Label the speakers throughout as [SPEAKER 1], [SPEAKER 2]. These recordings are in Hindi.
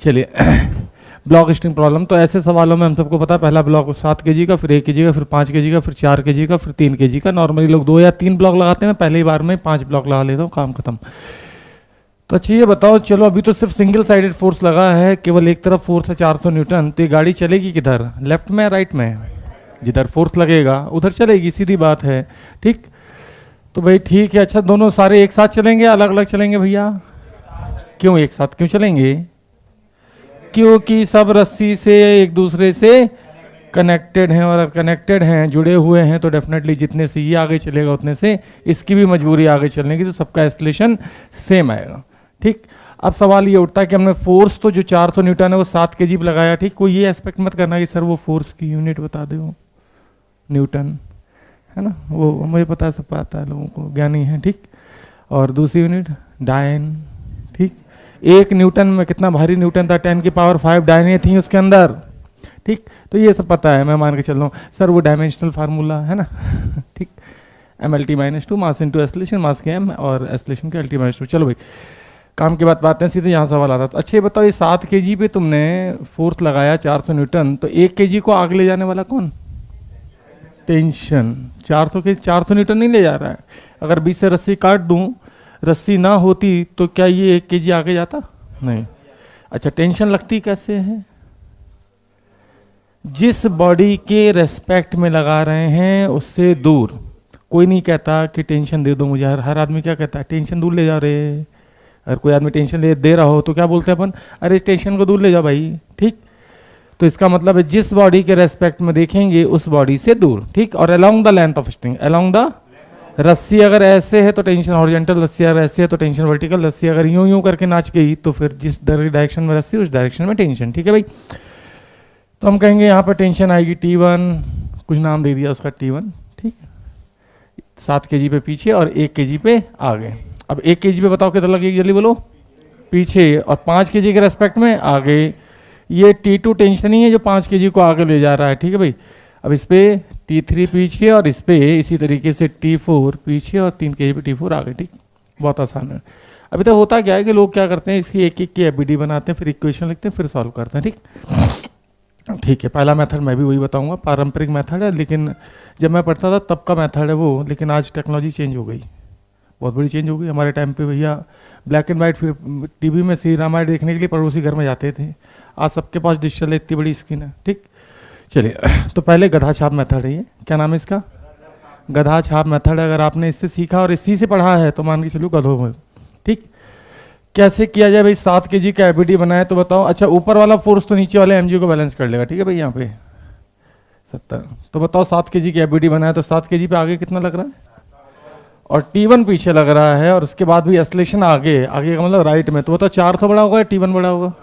[SPEAKER 1] चलिए ब्लॉक स्ट्रिंग प्रॉब्लम, तो ऐसे सवालों में हम सबको पता है पहला ब्लॉक 7 kg का, फिर 1 kg का, फिर 5 kg का, फिर 4 kg का, फिर 3 kg का। नॉर्मली लोग 2 या 3 ब्लॉक लगाते हैं, पहले ही बार में 5 ब्लॉक लगा लेता हूँ, काम खत्म। तो अच्छा ये बताओ, चलो अभी तो सिर्फ सिंगल साइडेड फोर्स लगा है, केवल एक तरफ फोर्स है 400 न्यूटन, तो ये गाड़ी चलेगी किधर, लेफ्ट में राइट में? जिधर फोर्स लगेगा उधर चलेगी, सीधी बात है। ठीक, तो भाई ठीक है। अच्छा दोनों सारे एक साथ चलेंगे अलग अलग चलेंगे भैया? क्यों एक साथ क्यों चलेंगे? क्योंकि सब रस्सी से एक दूसरे से कनेक्टेड हैं, और कनेक्टेड हैं, जुड़े हुए हैं, तो डेफिनेटली जितने से ये आगे चलेगा उतने से इसकी भी मजबूरी आगे चलने की, तो सबका एक्सेलरेशन सेम आएगा। ठीक, अब सवाल ये उठता है कि हमने फोर्स तो जो 400 न्यूटन है वो 7 kg पे लगाया। ठीक, कोई ये एक्सपेक्ट मत करना कि सर वो फोर्स की यूनिट बता दे, वो न्यूटन है ना, वो मुझे पता है, सब पता है, लोगों को ज्ञानी है। ठीक, और दूसरी यूनिट डायन। ठीक, 1 न्यूटन में कितना भारी न्यूटन था, 10 की पावर 5 डायनें थी उसके अंदर। ठीक, तो ये सब पता है, मैं मान के चल रहा हूँ सर वो डायमेंशनल फार्मूला है ना। ठीक, mlt-2 मास इंटू एस्लेशन, मास के m और एस्लेशन के lt-2। चलो भाई काम की बात हैं, सीधे यहाँ सवाल आता। तो अच्छे बताओ, ये 7 kg पे तुमने फोर्स लगाया 400 न्यूटन, तो 1 kg को आगे ले जाने वाला कौन? टेंशन। 400 न्यूटन नहीं ले जा रहा है। अगर 20 से रस्सी काट दूं, रस्सी ना होती तो क्या ये 1 kg आगे जाता? नहीं। अच्छा टेंशन लगती कैसे है? जिस बॉडी के रेस्पेक्ट में लगा रहे हैं उससे दूर। कोई नहीं कहता कि टेंशन दे दो मुझे, हर आदमी क्या कहता है, टेंशन दूर ले जा रहे। अगर कोई आदमी टेंशन दे रहा हो तो क्या बोलते हैं अपन, अरे इस टेंशन को दूर ले जाओ भाई। ठीक, तो इसका मतलब है जिस बॉडी के रेस्पेक्ट में देखेंगे उस बॉडी से दूर। ठीक, और along the length of string, along the, रस्सी अगर ऐसे है तो टेंशन हॉरिजॉन्टल, रस्सी अगर ऐसे है तो टेंशन वर्टिकल, रस्सी अगर यूं यूं करके नाच गई तो फिर जिस डायरेक्शन में रस्सी उस डायरेक्शन में टेंशन। ठीक है भाई, तो हम कहेंगे यहाँ पर टेंशन आएगी T1, कुछ नाम दे दिया उसका T1। ठीक, 7 kg पे पीछे और 1 kg पे आगे। अब 1 kg पे बताओ कितना लगेगी, जल्दी बोलो। पीछे, और 5 kg के रेस्पेक्ट में आगे। ये T2 टेंशन ही है जो 5 kg को आगे ले जा रहा है। ठीक है भाई, अब इस पे T3 पीछे और इस पे इसी तरीके से T4 पीछे और 3 kg पे T4 आगे। ठीक, बहुत आसान है। अभी तक होता क्या है कि लोग क्या करते हैं, इसकी एक एक की एबीडी बनाते हैं, फिर इक्वेशन लिखते हैं, फिर सॉल्व करते हैं। ठीक है, पहला मेथड मैं भी वही बताऊंगा, पारंपरिक मेथड है, लेकिन जब मैं पढ़ता था तब का मेथड है वो, लेकिन आज टेक्नोलॉजी चेंज हो गई, बहुत बड़ी चेंज हो गई। हमारे टाइम पे भैया ब्लैक एंड वाइट टीवी में श्री रामायण देखने के लिए पड़ोसी घर में जाते थे, आज सबके पास डिजिटल इतनी बड़ी स्क्रीन है। ठीक, चलिए तो पहले गधा छाप मेथड है ये, क्या नाम है इसका? गधा छाप मेथड। अगर आपने इससे सीखा और इसी से पढ़ा है तो मान के चलो गधों में। ठीक, कैसे किया जाए भाई? 7 kg का एबीडी बनाए तो बताओ। अच्छा ऊपर वाला फोर्स तो नीचे वाले mg को बैलेंस कर लेगा। ठीक है भाई, यहाँ पे 70, तो बताओ 7 kg की एबीडी बनाए तो 7 kg पे आगे कितना लग रहा है, और T1 पीछे लग रहा है, और उसके बाद भी एक्सेलरेशन आगे, आगे का मतलब राइट में, तो बताओ 400 बड़ा होगा या T1 बड़ा होगा?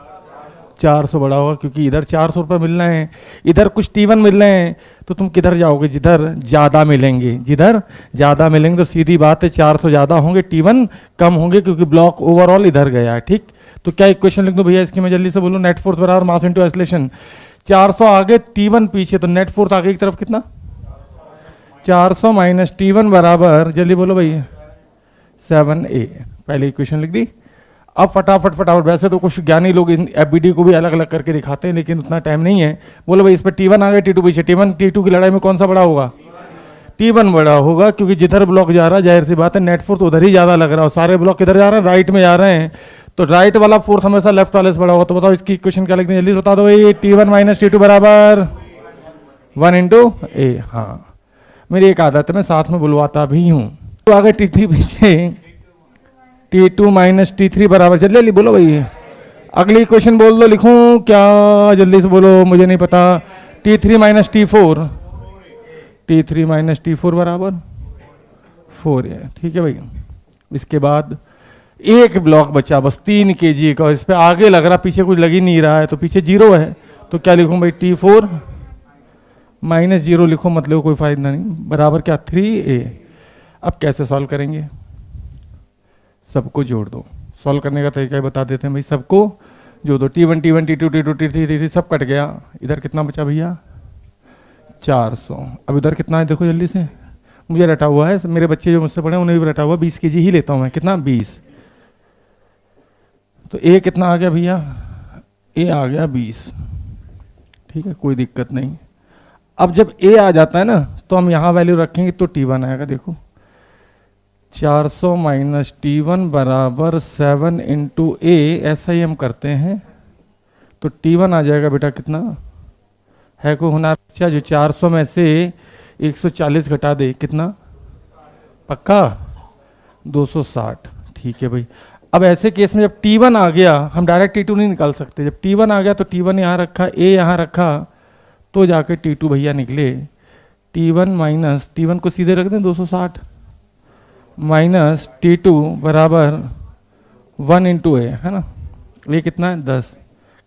[SPEAKER 1] 400 बड़ा होगा, क्योंकि इधर 400 रुपये मिल रहे हैं, इधर कुछ T1 मिल रहे हैं, तो तुम किधर जाओगे? जिधर ज़्यादा मिलेंगे। जिधर ज़्यादा मिलेंगे तो सीधी बात है 400 ज़्यादा होंगे, T1 कम होंगे, क्योंकि ब्लॉक ओवरऑल इधर गया है। ठीक, तो क्या इक्वेशन लिख दो भैया इसकी, मैं जल्दी से बोलूँ। नेट फोर्स बराबर मास इंटू एक्सेलरेशन, 400 आगे T1 पीछे, तो नेट फोर्स आगे की तरफ कितना? 400 माइनस T1 बराबर, जल्दी बोलो भाई, 7a। पहले इक्वेशन लिख दी। अब फटाफट, वैसे तो कुछ ज्ञानी लोग इन एफबीडी को भी अलग अलग करके दिखाते हैं, लेकिन उतना टाइम नहीं है। बोलो भाई इस पर T1 आ गया, T2 पीछे। T1 T2 की लड़ाई में कौन सा बड़ा होगा? T1 बड़ा होगा, क्योंकि जिधर ब्लॉक जा रहा है जाहिर सी बात है नेट फोर्स उधर ही ज़्यादा लग रहा है, सारे ब्लॉक किधर जा रहे हैं? राइट में जा रहे हैं, तो राइट वाला फोर्स हमेशा लेफ्ट वाले से बड़ा होगा। तो बताओ इसकी इक्वेशन क्या लिखते हैं, जल्दी बता दो भाई। T1 माइनस T2 बराबर 1 इंटू ए। हाँ, मेरी एक आदत है, मैं साथ में बुलवाता भी हूँ। तो आगे T3 पीछे, T2 माइनस T3 बराबर, जल्दी बोलो भाई, अगली इक्वेशन बोल दो, लिखूं क्या? जल्दी से बोलो, मुझे नहीं पता। T3 minus T4, T3 minus T4 बराबर 4 है। ठीक है भाई, इसके बाद एक ब्लॉक बचा बस 3 kg का, इस पे आगे लग रहा, पीछे कुछ लग ही नहीं रहा है, तो पीछे 0 है, तो क्या लिखूं भाई? T4 माइनस 0 लिखो, मतलब कोई फायदा नहीं, बराबर क्या? 3a। अब कैसे सॉल्व करेंगे? सबको जोड़ दो, सॉल्व करने का तरीका बता देते हैं भाई। सबको जोड़ दो, T1 T1 T2 T2 T3 T3 सब कट गया। इधर कितना बचा भैया? 400। अब इधर कितना है देखो जल्दी से, मुझे रटा हुआ है, मेरे बच्चे जो मुझसे पढ़े उन्हें भी रटा हुआ, 20 kg ही लेता हूँ मैं। कितना? 20। तो ए कितना आ गया भैया? ए आ गया 20, ठीक है, कोई दिक्कत नहीं। अब जब ए आ जाता है ना तो हम यहाँ वैल्यू रखेंगे तो T1 आएगा। देखो 400 माइनस T1 बराबर 7 इंटू ए, ऐसा ही हम करते हैं तो T1 आ जाएगा बेटा कितना है, को होना अच्छा जो 400 में से 140 घटा दे, कितना पक्का 260, ठीक है भाई। अब ऐसे केस में जब T1 आ गया हम डायरेक्ट T2 नहीं निकाल सकते, जब T1 आ गया तो T1 यहाँ रखा, ए यहाँ रखा, तो जाके T2 भैया निकले। T1 माइनस T1 को सीधे रख दें 260 माइनस T2 बराबर 1 इंटू ए, है ना, ये कितना है 10,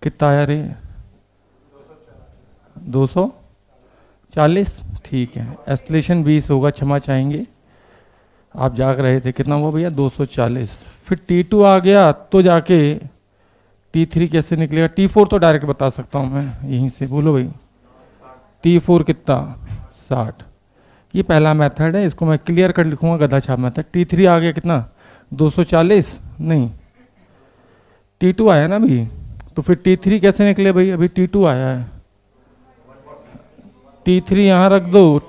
[SPEAKER 1] कितना आया रे 240, ठीक है। एस्केलेशन 20 होगा, क्षमा चाहेंगे आप जाग रहे थे, कितना हुआ भैया 240। फिर T2 आ गया तो जाके T3 कैसे निकलेगा, T4 तो डायरेक्ट बता सकता हूँ मैं यहीं से, बोलो भाई T4 कितना 60, ये पहला मेथड है, इसको मैं क्लियर कर लिखूंगा गधा छाप मेथड। T3 आ गया कितना 240, नहीं T2 आया ना अभी, तो फिर T3 कैसे निकले भाई, अभी T2 आया है, T3 यहाँ रख दो,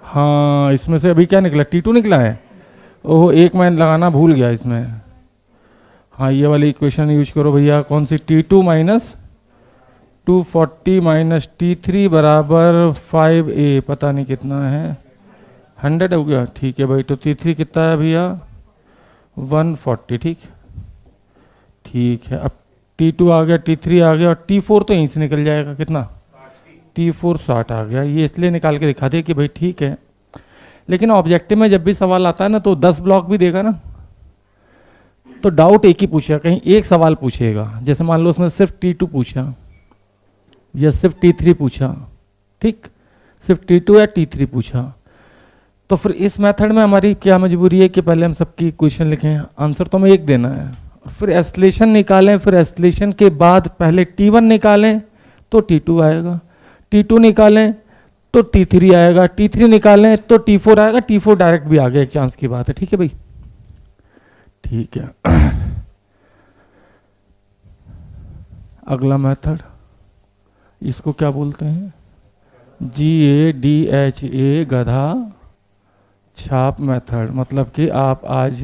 [SPEAKER 1] हाँ इसमें से अभी क्या निकला T2 निकला है, ओह एक मैं लगाना भूल गया इसमें, हाँ ये वाली इक्वेशन यूज करो भैया, कौन सी T2 माइनस 240 माइनस T3 बराबर 5a, पता नहीं कितना है 100 हो गया, ठीक है भाई। तो T3 कितना है भैया 140, ठीक ठीक है। अब T2 आ गया, T3 आ गया, और T4 तो यहीं से निकल जाएगा, कितना T4 60 आ गया, ये इसलिए निकाल के दिखा दिया कि भाई ठीक है। लेकिन ऑब्जेक्टिव में जब भी सवाल आता है ना तो 10 ब्लॉक भी देगा ना तो डाउट एक ही पूछेगा, कहीं एक सवाल पूछेगा, जैसे मान लो उसमें सिर्फ T2 पूछा या सिर्फ T3 पूछा, ठीक, सिर्फ T2 या T3 पूछा, तो फिर इस मेथड में हमारी क्या मजबूरी है कि पहले हम सबकी क्वेश्चन लिखें, आंसर तो हमें एक देना है, फिर एस्केलेशन निकालें, फिर एस्केलेशन के बाद पहले T1 निकालें तो T2 आएगा, T2 निकालें तो T3 आएगा, T3 निकालें तो T4 आएगा, T4 डायरेक्ट भी आ गया, एक चांस की बात है, ठीक है भाई, ठीक है। अगला मेथड, इसको क्या बोलते हैं, GADHA गधा छाप मेथड, मतलब कि आप आज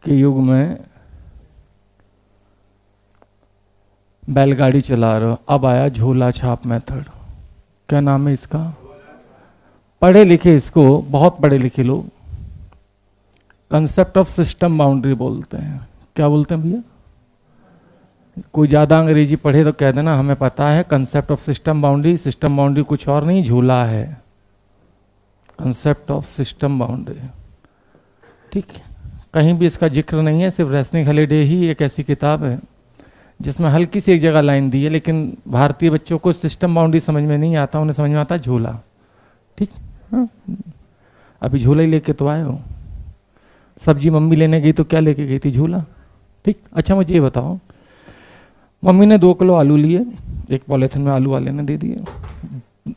[SPEAKER 1] के युग में बैलगाड़ी चला रहे हो, अब आया झोला छाप मेथड, क्या नाम है इसका, पढ़े लिखे इसको, बहुत पढ़े लिखे लोग कंसेप्ट ऑफ सिस्टम बाउंड्री बोलते हैं, क्या बोलते हैं भैया, कोई ज़्यादा अंग्रेजी पढ़े तो कह देना हमें पता है concept of system boundary, system boundary कुछ और नहीं झूला है, कंसेप्ट ऑफ सिस्टम बाउंड्री, ठीक, कहीं भी इसका जिक्र नहीं है, सिर्फ रेसनिक हॉलिडे ही एक ऐसी किताब है जिसमें हल्की सी एक जगह लाइन दी है, लेकिन भारतीय बच्चों को सिस्टम बाउंड्री समझ में नहीं आता, उन्हें समझ में आता झूला, ठीक, हाँ अभी झूला ही लेके तो आए हो, सब्जी मम्मी लेने गई तो क्या लेके गई थी, झूला, ठीक। अच्छा मुझे ये बताओ, मम्मी ने 2 किलो आलू लिए, एक पॉलीथिन में आलू वाले ने दे दिए,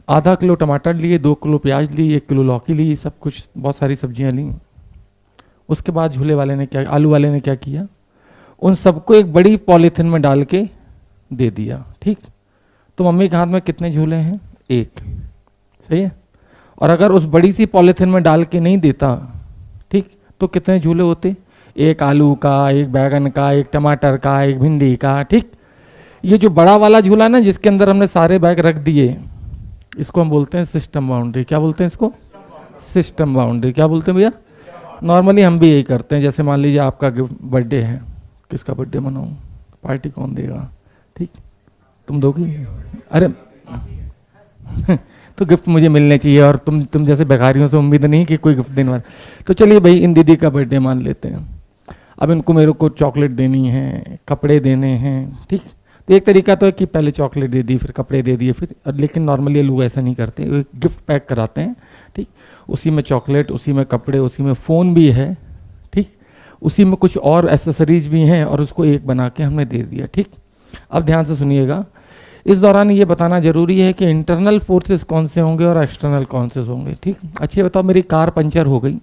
[SPEAKER 1] आधा किलो टमाटर लिए, 2 किलो प्याज ली, 1 किलो लौकी ली, सब कुछ बहुत सारी सब्जियां ली। उसके बाद झूले वाले ने क्या, आलू वाले ने क्या किया, उन सबको एक बड़ी पॉलीथिन में डाल के दे दिया, ठीक। तो मम्मी के हाथ में कितने झूले हैं, 1, सही है। और अगर उस बड़ी सी पॉलीथिन में डाल के नहीं देता, ठीक, तो कितने झूले होते, एक आलू का, एक बैगन का, एक टमाटर का, एक भिंडी का, ठीक। ये जो बड़ा वाला झूला ना जिसके अंदर हमने सारे बैग रख दिए, इसको हम बोलते हैं सिस्टम बाउंड्री, क्या बोलते हैं इसको, सिस्टम बाउंड्री, क्या बोलते हैं भैया। नॉर्मली हम भी यही करते हैं, जैसे मान लीजिए आपका बर्थडे है, किसका बर्थडे मनाऊं, पार्टी कौन देगा, ठीक, तुम दोगी, अरे तो गिफ्ट मुझे मिलने चाहिए, और तुम जैसे भिखारियों से उम्मीद नहीं कि कोई गिफ्ट देने वाला, तो चलिए भाई इन दीदी का बर्थडे मान लेते हैं, अब इनको मेरे को चॉकलेट देनी है, कपड़े देने हैं, ठीक। तो एक तरीका तो है कि पहले चॉकलेट दे दी, फिर कपड़े दे दिए, फिर, लेकिन नॉर्मली लोग ऐसा नहीं करते, वो गिफ्ट पैक कराते हैं, ठीक, उसी में चॉकलेट, उसी में कपड़े, उसी में फ़ोन भी है, ठीक, उसी में कुछ और एसेसरीज भी हैं, और उसको एक बना के हमने दे दिया, ठीक। अब ध्यान से सुनिएगा, इस दौरान ये बताना जरूरी है कि इंटरनल फोर्सेस कौन से होंगे और एक्सटर्नल कौन से होंगे, ठीक। अच्छी बताओ, मेरी कार पंचर हो गई,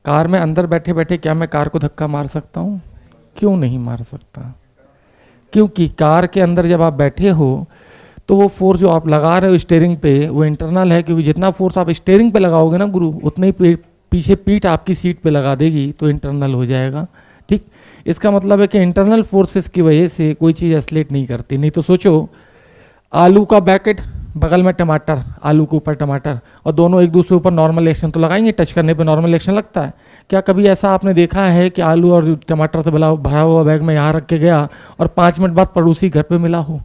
[SPEAKER 1] कार में अंदर बैठे बैठे क्या मैं कार को धक्का मार सकता हूँ, क्यों नहीं मार सकता? क्योंकि कार के अंदर जब आप बैठे हो तो वो फोर्स जो आप लगा रहे हो स्टीयरिंग पे वो इंटरनल है, क्योंकि जितना फोर्स आप स्टीयरिंग पे लगाओगे ना गुरु, उतना ही पीछे पीठ आपकी सीट पे लगा देगी, तो इंटरनल हो जाएगा। ठीक, इसका मतलब है कि इंटरनल फोर्सेस की वजह से कोई चीज़ एस्लेट नहीं करती। नहीं तो सोचो, आलू का पैकेट, बगल में टमाटर, आलू के ऊपर टमाटर, और दोनों एक दूसरे ऊपर नॉर्मल एक्शन तो लगाएंगे, टच करने पे नॉर्मल एक्शन लगता है। क्या कभी ऐसा आपने देखा है कि आलू और टमाटर से भरा हुआ बैग में यहाँ रख के गया और 5 मिनट बाद पड़ोसी घर पे मिला हो?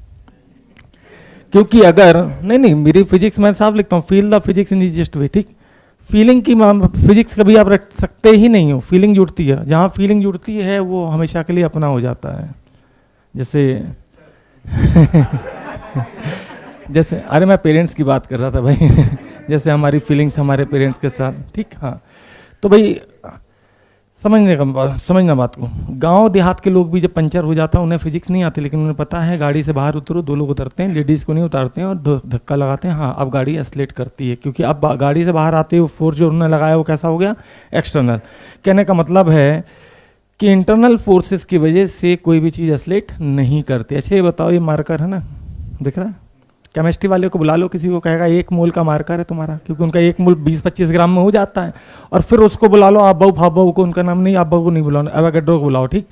[SPEAKER 1] क्योंकि अगर नहीं, मेरी फिजिक्स मैं साफ लिखता हूँ, feel the physics in just way. ठीक, फीलिंग की फिजिक्स कभी आप रख सकते ही नहीं हो। फीलिंग जुड़ती है, जहाँ फीलिंग जुड़ती है वो हमेशा के लिए अपना हो जाता है। जैसे जैसे अरे मैं पेरेंट्स की बात कर रहा था भाई जैसे हमारी फीलिंग्स हमारे पेरेंट्स के साथ। ठीक, हाँ, तो भाई समझना बात को। गांव देहात के लोग भी जब पंचर हो जाता है उन्हें फिजिक्स नहीं आती, लेकिन उन्हें पता है गाड़ी से बाहर उतरो, 2 लोग उतरते हैं, लेडीज़ को नहीं उतारते हैं और धक्का लगाते हैं। हाँ, अब गाड़ी एस्लेट करती है, क्योंकि अब गाड़ी से बाहर आते हुए फोर्स जो उन्होंने लगाया वो कैसा हो गया? एक्सटर्नल। कहने का मतलब है कि इंटरनल फोर्सेस की वजह से कोई भी चीज़ एस्लेट नहीं करती। अच्छा ये बताओ, ये मार्कर है ना, दिख रहा है? केमिस्ट्री वाले को बुला लो, किसी को कहेगा 1 मोल का मार्कर है तुम्हारा, क्योंकि उनका 1 मोल 20-25 ग्राम में हो जाता है। और फिर उसको बुला लो आप बहू को, उनका नाम नहीं, आप बहू को नहीं बुलाओ, एवोगाड्रो को बुलाओ। ठीक,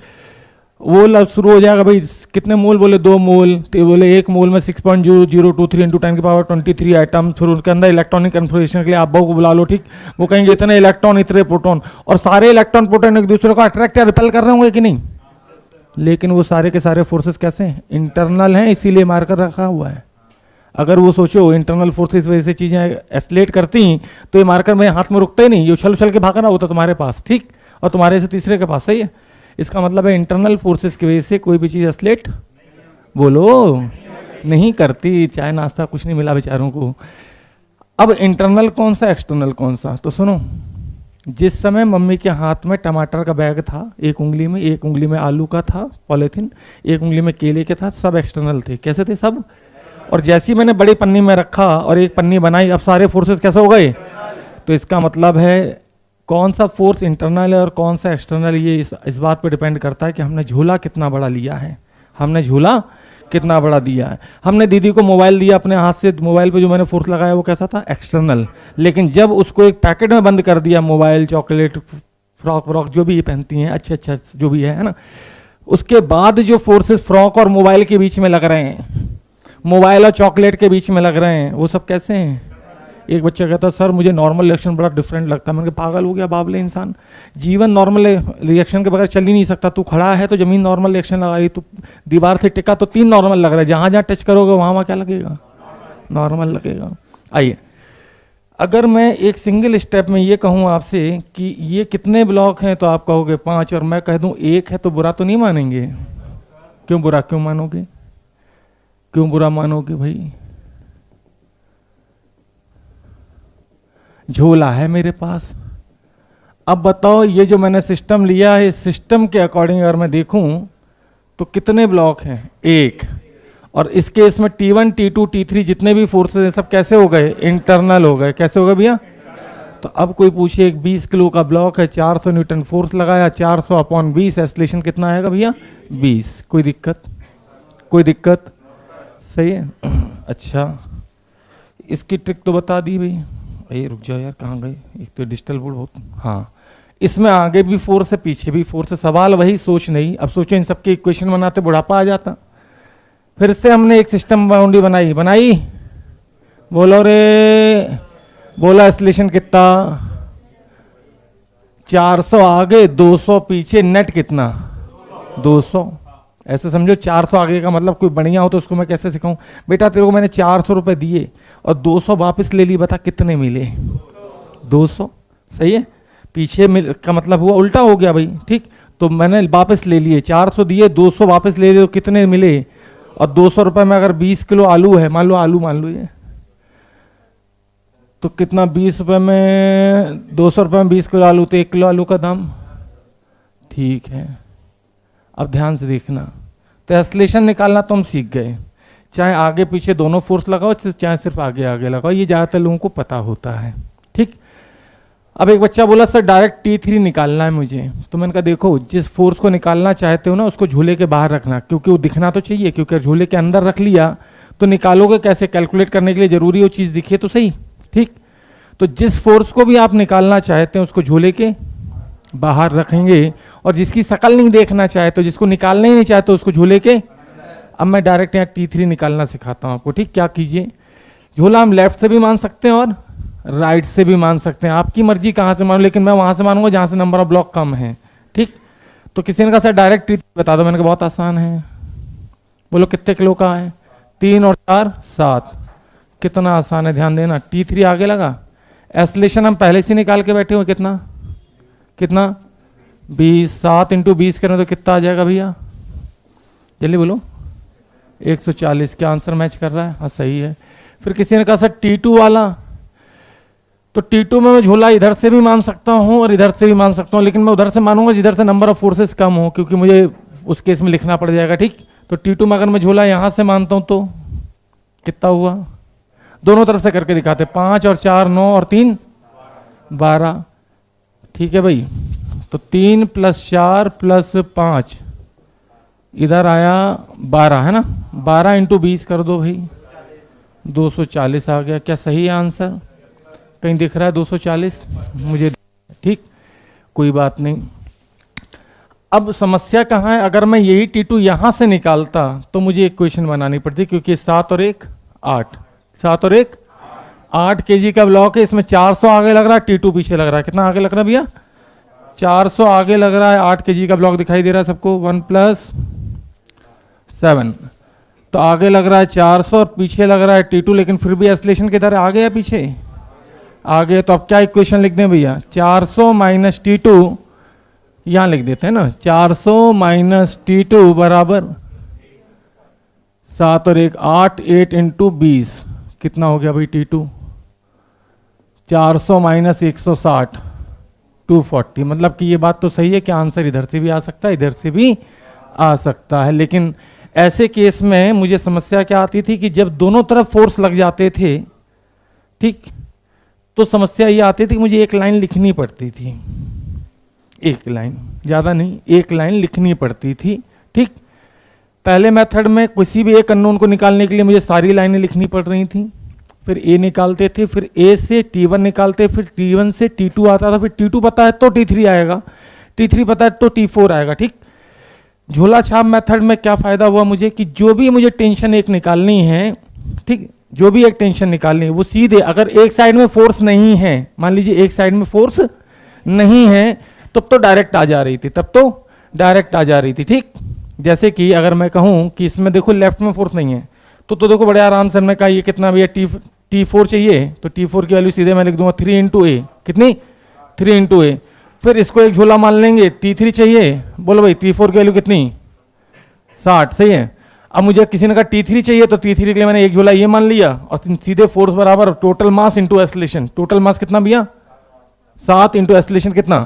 [SPEAKER 1] वो लव शुरू हो जाएगा, भाई कितने मोल बोले? 2 मोल। तो बोले 1 मोल में 6.0023 × 10⁻23 आइटम, फिर उनके अंदर इलेक्ट्रॉनिक कन्फर्मेशन के लिए आप बहू को बुला लो। ठीक, वो कहेंगे इतने इलेक्ट्रॉन इतने प्रोटॉन, और सारे इलेक्ट्रॉन प्रोटॉन एक दूसरे को अट्रैक्ट या रिपेल कर रहे होंगे कि नहीं? लेकिन वो सारे के सारे फोर्सेस कैसे हैं? इंटरनल हैं, इसीलिए मार्कर रखा हुआ है। अगर वो सोचो इंटरनल फोर्सेस वजह से चीज़ें एस्लेट करती तो ये मार्कर मेरे हाथ में रुकता ही नहीं, ये उछल उछल के भागा ना होता तुम्हारे पास। ठीक, और तुम्हारे से तीसरे के पास। सही है, इसका मतलब है इंटरनल फोर्सेस की वजह से कोई भी चीज़ एस्लेट बोलो नहीं करती। चाय नाश्ता कुछ नहीं मिला बेचारों को। अब इंटरनल कौन सा, एक्सटर्नल कौन सा? तो सुनो, जिस समय मम्मी के हाथ में टमाटर का बैग था, एक उंगली में आलू का था पॉलीथीन, एक उंगली में केले के था, सब एक्सटर्नल थे। कैसे थे सब? और जैसी मैंने बड़ी पन्नी में रखा और एक पन्नी बनाई, अब सारे फोर्सेस कैसे हो गए? तो इसका मतलब है कौन सा फोर्स इंटरनल है और कौन सा एक्सटर्नल, ये इस बात पे डिपेंड करता है कि हमने झूला कितना बड़ा लिया है, हमने झूला कितना बड़ा दिया है। हमने दीदी को मोबाइल दिया अपने हाथ से, मोबाइल पे जो मैंने फोर्स लगाया वो कैसा था? एक्सटर्नल। लेकिन जब उसको एक पैकेट में बंद कर दिया, मोबाइल, चॉकलेट, फ्रॉक जो भी ये पहनती हैं, अच्छा जो भी है ना, उसके बाद जो फोर्सेस फ्रॉक और मोबाइल के बीच में लग रहे हैं, मोबाइल और चॉकलेट के बीच में लग रहे हैं, वो सब कैसे हैं? एक बच्चा कहता है सर मुझे नॉर्मल रिएक्शन बड़ा डिफरेंट लगता है। मैंने कहा पागल हो गया बावले इंसान, जीवन नॉर्मल रिएक्शन के बगैर चल ही नहीं सकता। तू खड़ा है तो जमीन नॉर्मल रिएक्शन लगाई, तू दीवार से टिका तो 3 नॉर्मल लग रहा है, जहाँ जहाँ टच करोगे वहाँ क्या लगेगा? नॉर्मल लगेगा। आइए, अगर मैं एक सिंगल स्टेप में ये कहूँ आपसे कि ये कितने ब्लॉक हैं, तो आप कहोगे 5, और मैं कह दूँ 1 है, तो बुरा तो नहीं मानेंगे? क्यों बुरा क्यों मानोगे? क्यों बुरा मानोगे भाई? झोला है मेरे पास। अब बताओ, ये जो मैंने सिस्टम लिया है, इस सिस्टम के अकॉर्डिंग अगर मैं देखूं तो कितने ब्लॉक हैं? 1। और इस केस में T1, T2, T3 जितने भी फोर्सेस हैं सब कैसे हो गए? इंटरनल हो गए। कैसे हो गए भैया? तो अब कोई पूछे एक 20 किलो का ब्लॉक है, 400 न्यूटन फोर्स लगाया, 400/20, एस्लेशन कितना आएगा भैया? 20। कोई दिक्कत? कोई दिक्कत? सही है। अच्छा, इसकी ट्रिक तो बता दी भाई। अरे रुक जाओ यार, कहाँ गए? एक तो डिजिटल बोर्ड बहुत, हाँ, इसमें आगे भी फोर्स है, पीछे भी फोर्स है। सवाल वही, सोच नहीं। अब सोचो इन सबके इक्वेशन बनाते बुढ़ापा आ जाता। फिर से हमने एक सिस्टम बाउंड्री बनाई। बोलो रे, बोला एस्लेशन कितना? 400 आगे 200 पीछे, नेट कितना? 200। ऐसे समझो 400 आगे का मतलब कोई बढ़िया हो तो उसको मैं कैसे सिखाऊं? बेटा तेरे को मैंने 400 रुपये दिए और 200 वापस ले ली, बता कितने मिले? 200। सही है, पीछे का मतलब हुआ उल्टा हो गया भाई। ठीक, तो मैंने वापस ले लिए, 400 दिए, 200 वापस ले लिए, तो कितने मिले? और 200 रुपये में अगर 20 किलो आलू है, मान लो ये, तो कितना? 20 रुपये में, 200 रुपये में 20 किलो आलू, तो 1 किलो आलू का दाम। ठीक है, अब ध्यान से देखना। तो एस्लेशन निकालना तो हम सीख गए, चाहे आगे पीछे दोनों फोर्स लगाओ, चाहे सिर्फ आगे आगे लगाओ, ये ज़्यादातर लोगों को पता होता है। ठीक, अब एक बच्चा बोला सर डायरेक्ट T3 निकालना है मुझे, तो मैंने कहा देखो जिस फोर्स को निकालना चाहते हो ना उसको झूले के बाहर रखना, क्योंकि वो दिखना तो चाहिए, क्योंकि झूले के अंदर रख लिया तो निकालोगे कैसे, कैलकुलेट करने के लिए जरूरी वो चीज़ दिखे तो सही, ठीक। तो जिस फोर्स को भी आप निकालना चाहते हैं उसको झूले के बाहर रखेंगे, और जिसकी शकल नहीं देखना चाहते, जिसको निकालना ही नहीं चाहते उसको झूले के। अब मैं डायरेक्ट यहाँ T3 निकालना सिखाता हूँ आपको, ठीक। क्या कीजिए, झूला हम लेफ्ट से भी मान सकते हैं और राइट से भी मान सकते हैं, आपकी मर्जी कहाँ से मानो, लेकिन मैं वहाँ से मानूंगा जहाँ से नंबर ऑफ ब्लॉक कम है, ठीक। तो किसी ने कहा सर डायरेक्ट T3 बता दो, मैंने कहा बहुत आसान है, बोलो कितने किलो का है, 3 और 4 7, कितना आसान है, ध्यान देना। T3 आगे लगा, एस्लेशन हम पहले से निकाल के बैठे हुए, कितना कितना 20, 7 इंटू 20 करें तो कितना आ जाएगा भैया, जल्दी बोलो, 140। क्या आंसर मैच कर रहा है, हाँ सही है। फिर किसी ने कहा सर T2 वाला, तो T2 में मैं झूला इधर से भी मान सकता हूँ और इधर से भी मान सकता हूँ, लेकिन मैं उधर से मानूंगा जिधर से नंबर ऑफ फोर्सेस कम हो, क्योंकि मुझे उस केस में लिखना पड़ जाएगा, ठीक। तो T2 में अगर मैं झूला यहाँ से मानता हूँ तो कितना हुआ, दोनों तरफ से करके दिखाते, 5 और 4 9 और 3 12, ठीक है भाई। तो 3 + 4 + 5 इधर आया 12, है ना, 12 इंटू 20 कर दो भाई, 240 आ गया। क्या सही है आंसर, कहीं दिख रहा है 240 मुझे, ठीक, कोई बात नहीं। अब समस्या कहाँ है, अगर मैं यही T2 यहाँ से निकालता तो मुझे इक्वेशन बनानी पड़ती, क्योंकि 7 और 1 8, 7 और 1 8 kg का ब्लॉक है, इसमें 400 आगे लग रहा है, T2 पीछे लग रहा है, कितना आगे लग रहा है भैया, 400 आगे लग रहा है, 8 kg का ब्लॉक दिखाई दे रहा है सबको, 1 + 7, तो आगे लग रहा है 400 और पीछे लग रहा है T2, लेकिन फिर भी एस्लेशन किधर है, आगे या पीछे, आगे। तो अब क्या इक्वेशन लिख दें भैया, 400 - T2, यहां लिख देते हैं ना, 400 - T2 बराबर 7 और 1 8, 8 इंटू 20, कितना हो गया भाई T2, 400 - 160 240। मतलब कि ये बात तो सही है कि आंसर इधर से भी आ सकता है, इधर से भी आ सकता है, लेकिन ऐसे केस में मुझे समस्या क्या आती थी कि जब दोनों तरफ फोर्स लग जाते थे, ठीक, तो समस्या ये आती थी कि मुझे एक लाइन लिखनी पड़ती थी, एक लाइन, ज़्यादा नहीं, एक लाइन लिखनी पड़ती थी, ठीक। पहले मेथड में किसी भी एक अननोन को निकालने के लिए मुझे सारी लाइनें लिखनी पड़ रही थी, फिर A निकालते थे, फिर A से T1 निकालते, फिर T1 से T2 आता था, फिर T2 पता है तो T3 आएगा, T3 पता है तो T4 आएगा, ठीक। झोला छाप मेथड में क्या फायदा हुआ मुझे कि जो भी मुझे टेंशन एक निकालनी है, ठीक, जो भी एक टेंशन निकालनी है वो सीधे, अगर एक साइड में फोर्स नहीं है, मान लीजिए एक साइड में फोर्स नहीं है, तब तो डायरेक्ट आ जा रही थी, तब तो डायरेक्ट आ जा रही थी, ठीक। जैसे कि अगर मैं कहूं कि इसमें देखो लेफ्ट में फोर्स नहीं है, तो देखो बड़े आराम से मैं कहा ये कितना भैया T4 चाहिए, तो T4 की वैल्यू सीधे मैं लिख दूंगा 3 × A, कितनी 3 × A। फिर इसको एक झोला मान लेंगे, T3 चाहिए, बोलो भाई T4 की वैल्यू कितनी 60, सही है। अब मुझे किसी ने कहा T3 चाहिए, तो T3 के लिए मैंने एक झोला ये मान लिया, और सीधे फोर्स बराबर total mass into acceleration, total mass कितना भैया 7 इंटू एस्लेशन कितना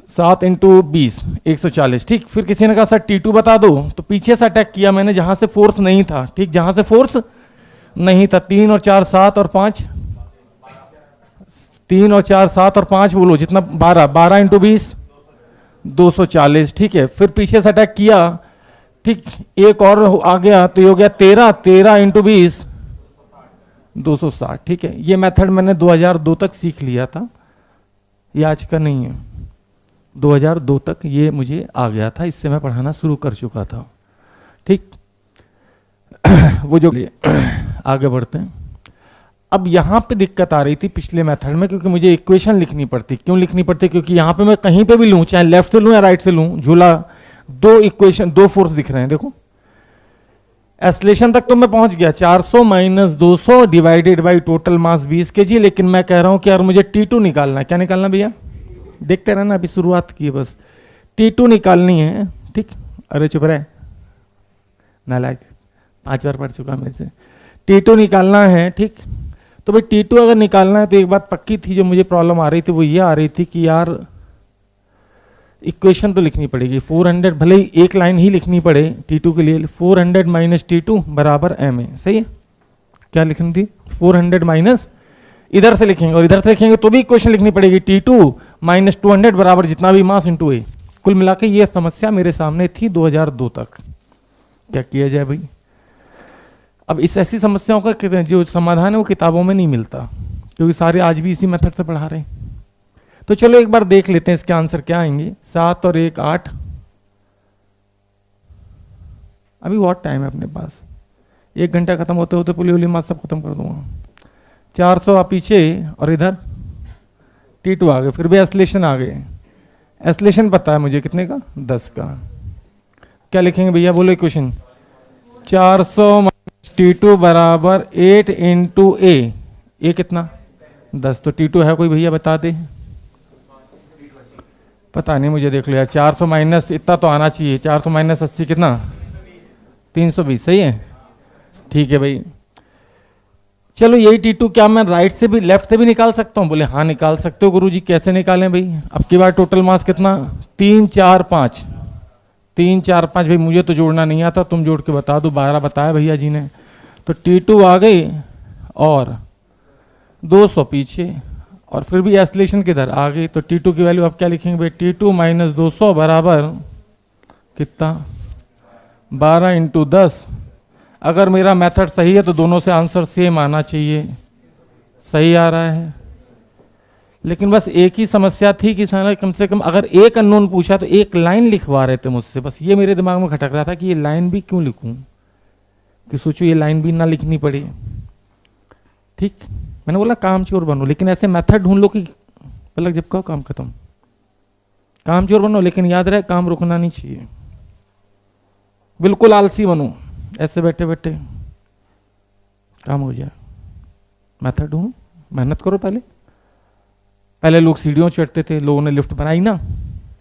[SPEAKER 1] 7 इंटू 20 140, ठीक। फिर किसी ने कहा सर T2 बता दो, तो पीछे से अटैक किया मैंने जहां से फोर्स नहीं था, ठीक, जहां से फोर्स नहीं था, 3 और 4 7 और 5, 3 और 4 7 और 5 बोलो जितना 12, 12 इंटू 20 240, ठीक है। फिर पीछे से अटैक किया, ठीक, एक और आ गया तो ये हो गया 13, 13 इंटू 20 260, ठीक है। ये मेथड मैंने 2002 तक सीख लिया था, ये आज का नहीं है, 2002 तक ये मुझे आ गया था, इससे मैं पढ़ाना शुरू कर चुका था, ठीक। वो जो आगे बढ़ते हैं, अब यहाँ पे दिक्कत आ रही थी पिछले मेथड में, क्योंकि मुझे इक्वेशन लिखनी पड़ती, क्यों लिखनी पड़ती, क्योंकि यहाँ पे मैं कहीं पे भी लूँ, चाहे लेफ्ट से लूँ या राइट से लूँ, झूला दो इक्वेशन, दो फोर्स दिख रहे हैं, देखो एस्लेशन तक तो मैं पहुंच गया, 400 - 200 divided by total mass 20 kg, लेकिन मैं कह रहा हूं कि यार मुझे T2 निकालना है। क्या निकालना भैया, देखते रहना, अभी शुरुआत की है बस, T2 निकालनी है, ठीक। अरे चुप रहे नालायक, 5 बार पढ़ चुका मेरे से, T2 निकालना है, ठीक। तो भाई T2 अगर निकालना है तो एक बात पक्की थी, जो मुझे प्रॉब्लम आ रही थी वो ये आ रही थी कि यार इक्वेशन तो लिखनी पड़ेगी, 400, भले ही एक लाइन ही लिखनी पड़े T2 के लिए, 400 - T2 बराबर ma, सही है। क्या लिखनी थी, 400 - इधर से लिखेंगे और इधर से लिखेंगे तो भी इक्वेशन लिखनी पड़ेगी, T2 माइनस 200 बराबर जितना भी मास इंटू ए। कुल मिला के ये समस्या मेरे सामने थी 2002 तक। क्या किया जाए भाई? अब इस ऐसी समस्याओं का जो समाधान है वो किताबों में नहीं मिलता, क्योंकि सारे आज भी इसी मेथड से पढ़ा रहे हैं। तो चलो एक बार देख लेते हैं इसके आंसर क्या आएंगे। 7 और 1 8। अभी बहुत टाइम है अपने पास, 1 घंटा खत्म होते होते पुली उली मास सब खत्म कर दूंगा। 400 आप पीछे और इधर T2 आ गए, फिर भी एस्लेशन आ गए। एस्लेशन पता है मुझे कितने का? 10 का। क्या लिखेंगे भैया बोलो इक्वेशन? 400 T2 बराबर 8 इंटू ए। ए कितना? 10। तो T2 है कोई भैया बता दे? पता नहीं मुझे, देख लो यार। 400 माइनस इतना तो आना चाहिए। 400 माइनस 80 कितना? 320। सही है, ठीक है भाई। चलो यही T2 क्या मैं राइट से भी लेफ्ट से भी निकाल सकता हूँ? बोले हाँ निकाल सकते हो गुरुजी। कैसे निकालें भाई? अब की बार टोटल मास कितना? 3 4 5। 3 4 5 भाई मुझे तो जोड़ना नहीं आता, तुम जोड़ के बता दो। 12 बताया भैया जी ने। तो T2 आ गई और 200 पीछे, और फिर भी एस्लेशन किधर आ गई। तो T2 की वैल्यू आप क्या लिखेंगे भाई? T2 माइनस 200 बराबर कितना? 12 इंटू 10। अगर मेरा मेथड सही है तो दोनों से आंसर सेम आना चाहिए। सही आ रहा है, लेकिन बस एक ही समस्या थी कि साला कम से कम अगर एक अननोन पूछा तो एक लाइन लिखवा रहे थे मुझसे। बस ये मेरे दिमाग में खटक रहा था कि ये लाइन भी क्यों लिखूं, कि सोचो ये लाइन भी ना लिखनी पड़े। ठीक, मैंने बोला काम चोर बनो, लेकिन ऐसे मेथड ढूंढ लो कि पलक जब कहो काम खत्म। काम चोर बनो, लेकिन याद रहे काम रुकना नहीं चाहिए। बिल्कुल आलसी बनो, ऐसे बैठे बैठे काम हो जाए। मेथड ढूंढो, मेहनत करो। पहले लोग सीढ़ियों चढ़ते थे, लोगों ने लिफ्ट बनाई ना,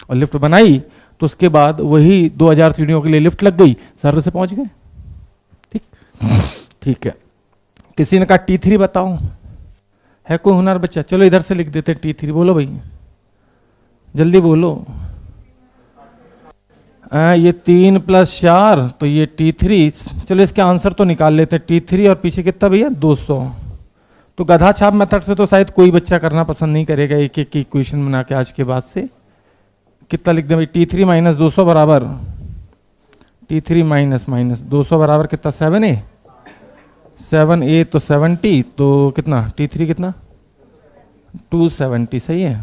[SPEAKER 1] और लिफ्ट बनाई तो उसके बाद वही 2000 सीढ़ियों के लिए लिफ्ट लग गई, सर्वर से पहुंच गए। ठीक, ठीक है। किसी ने कहा T3 बताओ, है कोई हुनर बच्चा? चलो इधर से लिख देते T3। बोलो भाई जल्दी बोलो। ये 3 + 4 तो ये T3। चलो इसके आंसर तो निकाल लेते हैं। T3 और पीछे कितना भैया? 200। तो गधा छाप मेथड से तो शायद कोई बच्चा करना पसंद नहीं करेगा, एक एक इक्वेशन बना के आज के बाद से। कितना लिख दें भाई? T3 माइनस 200 बराबर T3 माइनस 200 बराबर कितना? 7a। 7a तो 70, तो कितना T3 कितना? 270। सही है।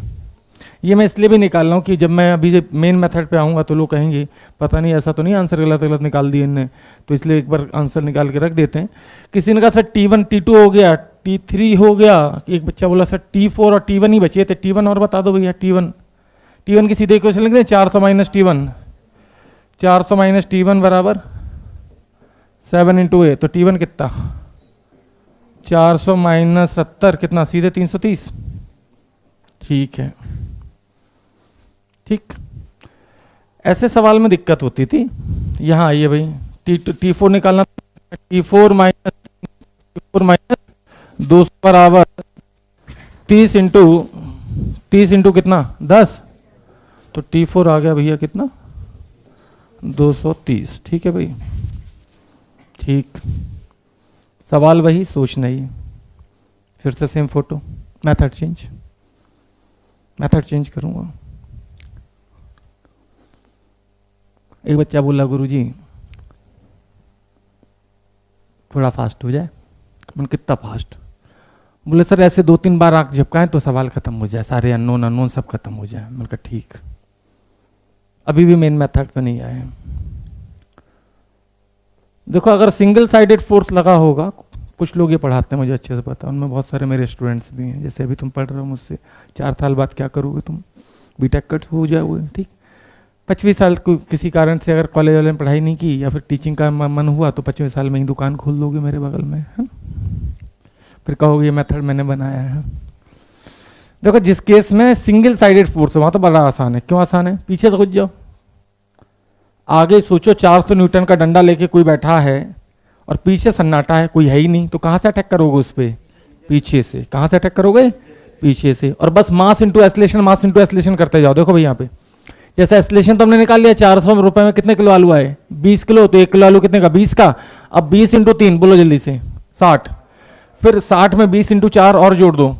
[SPEAKER 1] ये मैं इसलिए भी निकाल रहा हूँ कि जब मैं अभी मेन मेथड पे आऊँगा तो लोग कहेंगे पता नहीं ऐसा तो नहीं आंसर गलत गलत निकाल दिए इनने, तो इसलिए एक बार आंसर निकाल के रख देते हैं। किसी ने कहा सर T1 T2 हो गया, T3 हो गया। एक बच्चा बोला सर T4 और T1 ही बचे थे। T1 और बता दो भैया। T1 की सीधे इक्वेशन लिख दें, 400 माइनस T1। 400 माइनस T1 बराबर 7 इंटू ए। तो T1 कितना? 400 माइनस 70 कितना? सीधे 330। ठीक है, ठीक। ऐसे सवाल में दिक्कत होती थी। यहां आइए भाई, T4 निकालना। T4 माइनस 200 बराबर 30 इंटू कितना? 10। तो T4 आ गया भैया कितना? 230। ठीक है भाई, ठीक। सवाल वही, सोचना ही। फिर से सेम फोटो, मेथड चेंज करूंगा। एक बच्चा बोला गुरुजी थोड़ा फास्ट हो जाए। मैंने कितना फास्ट? बोले सर ऐसे 2-3 बार आंख झपकाएं तो सवाल खत्म हो जाए, सारे अननोन सब खत्म हो जाए। मैंने कहा ठीक। अभी भी मेन मेथड पे नहीं आए। देखो अगर सिंगल साइडेड फोर्स लगा होगा, कुछ लोग ये पढ़ाते हैं मुझे अच्छे से पता, उनमें बहुत सारे मेरे स्टूडेंट्स भी हैं। जैसे अभी तुम पढ़ रहे हो मुझसे, 4 साल बाद क्या करोगे तुम? बीटेक कट हो जाओगे। ठीक, 25 साल को किसी कारण से अगर कॉलेज वाले में पढ़ाई नहीं की या फिर टीचिंग का मन हुआ तो 25वें साल में ही दुकान खोल दोगे मेरे बगल में, है? फिर कहोगे ये मेथड मैंने बनाया है। देखो जिस केस में सिंगल साइडेड फोर्स है वहां तो बड़ा आसान है। क्यों आसान है? पीछे से घुस जाओ, आगे सोचो 400 न्यूटन का डंडा लेके कोई बैठा है और पीछे सन्नाटा है, कोई है ही नहीं, तो कहां से अटैक करोगे उस पर? पीछे से। कहां से अटैक करोगे? पीछे से। और बस मास इंटू एस्लेशन करते जाओ। देखो भाई यहाँ पे जैसे एस्लेशन तो हमने निकाल लिया, 400 रुपए में कितने किलो आलू आए? 20 किलो। तो 1 किलो आलू कितने का? 20 का। अब 20 इंटू 3 बोलो जल्दी से, 60। फिर 60 में 20 इंटू 4 और जोड़ दो,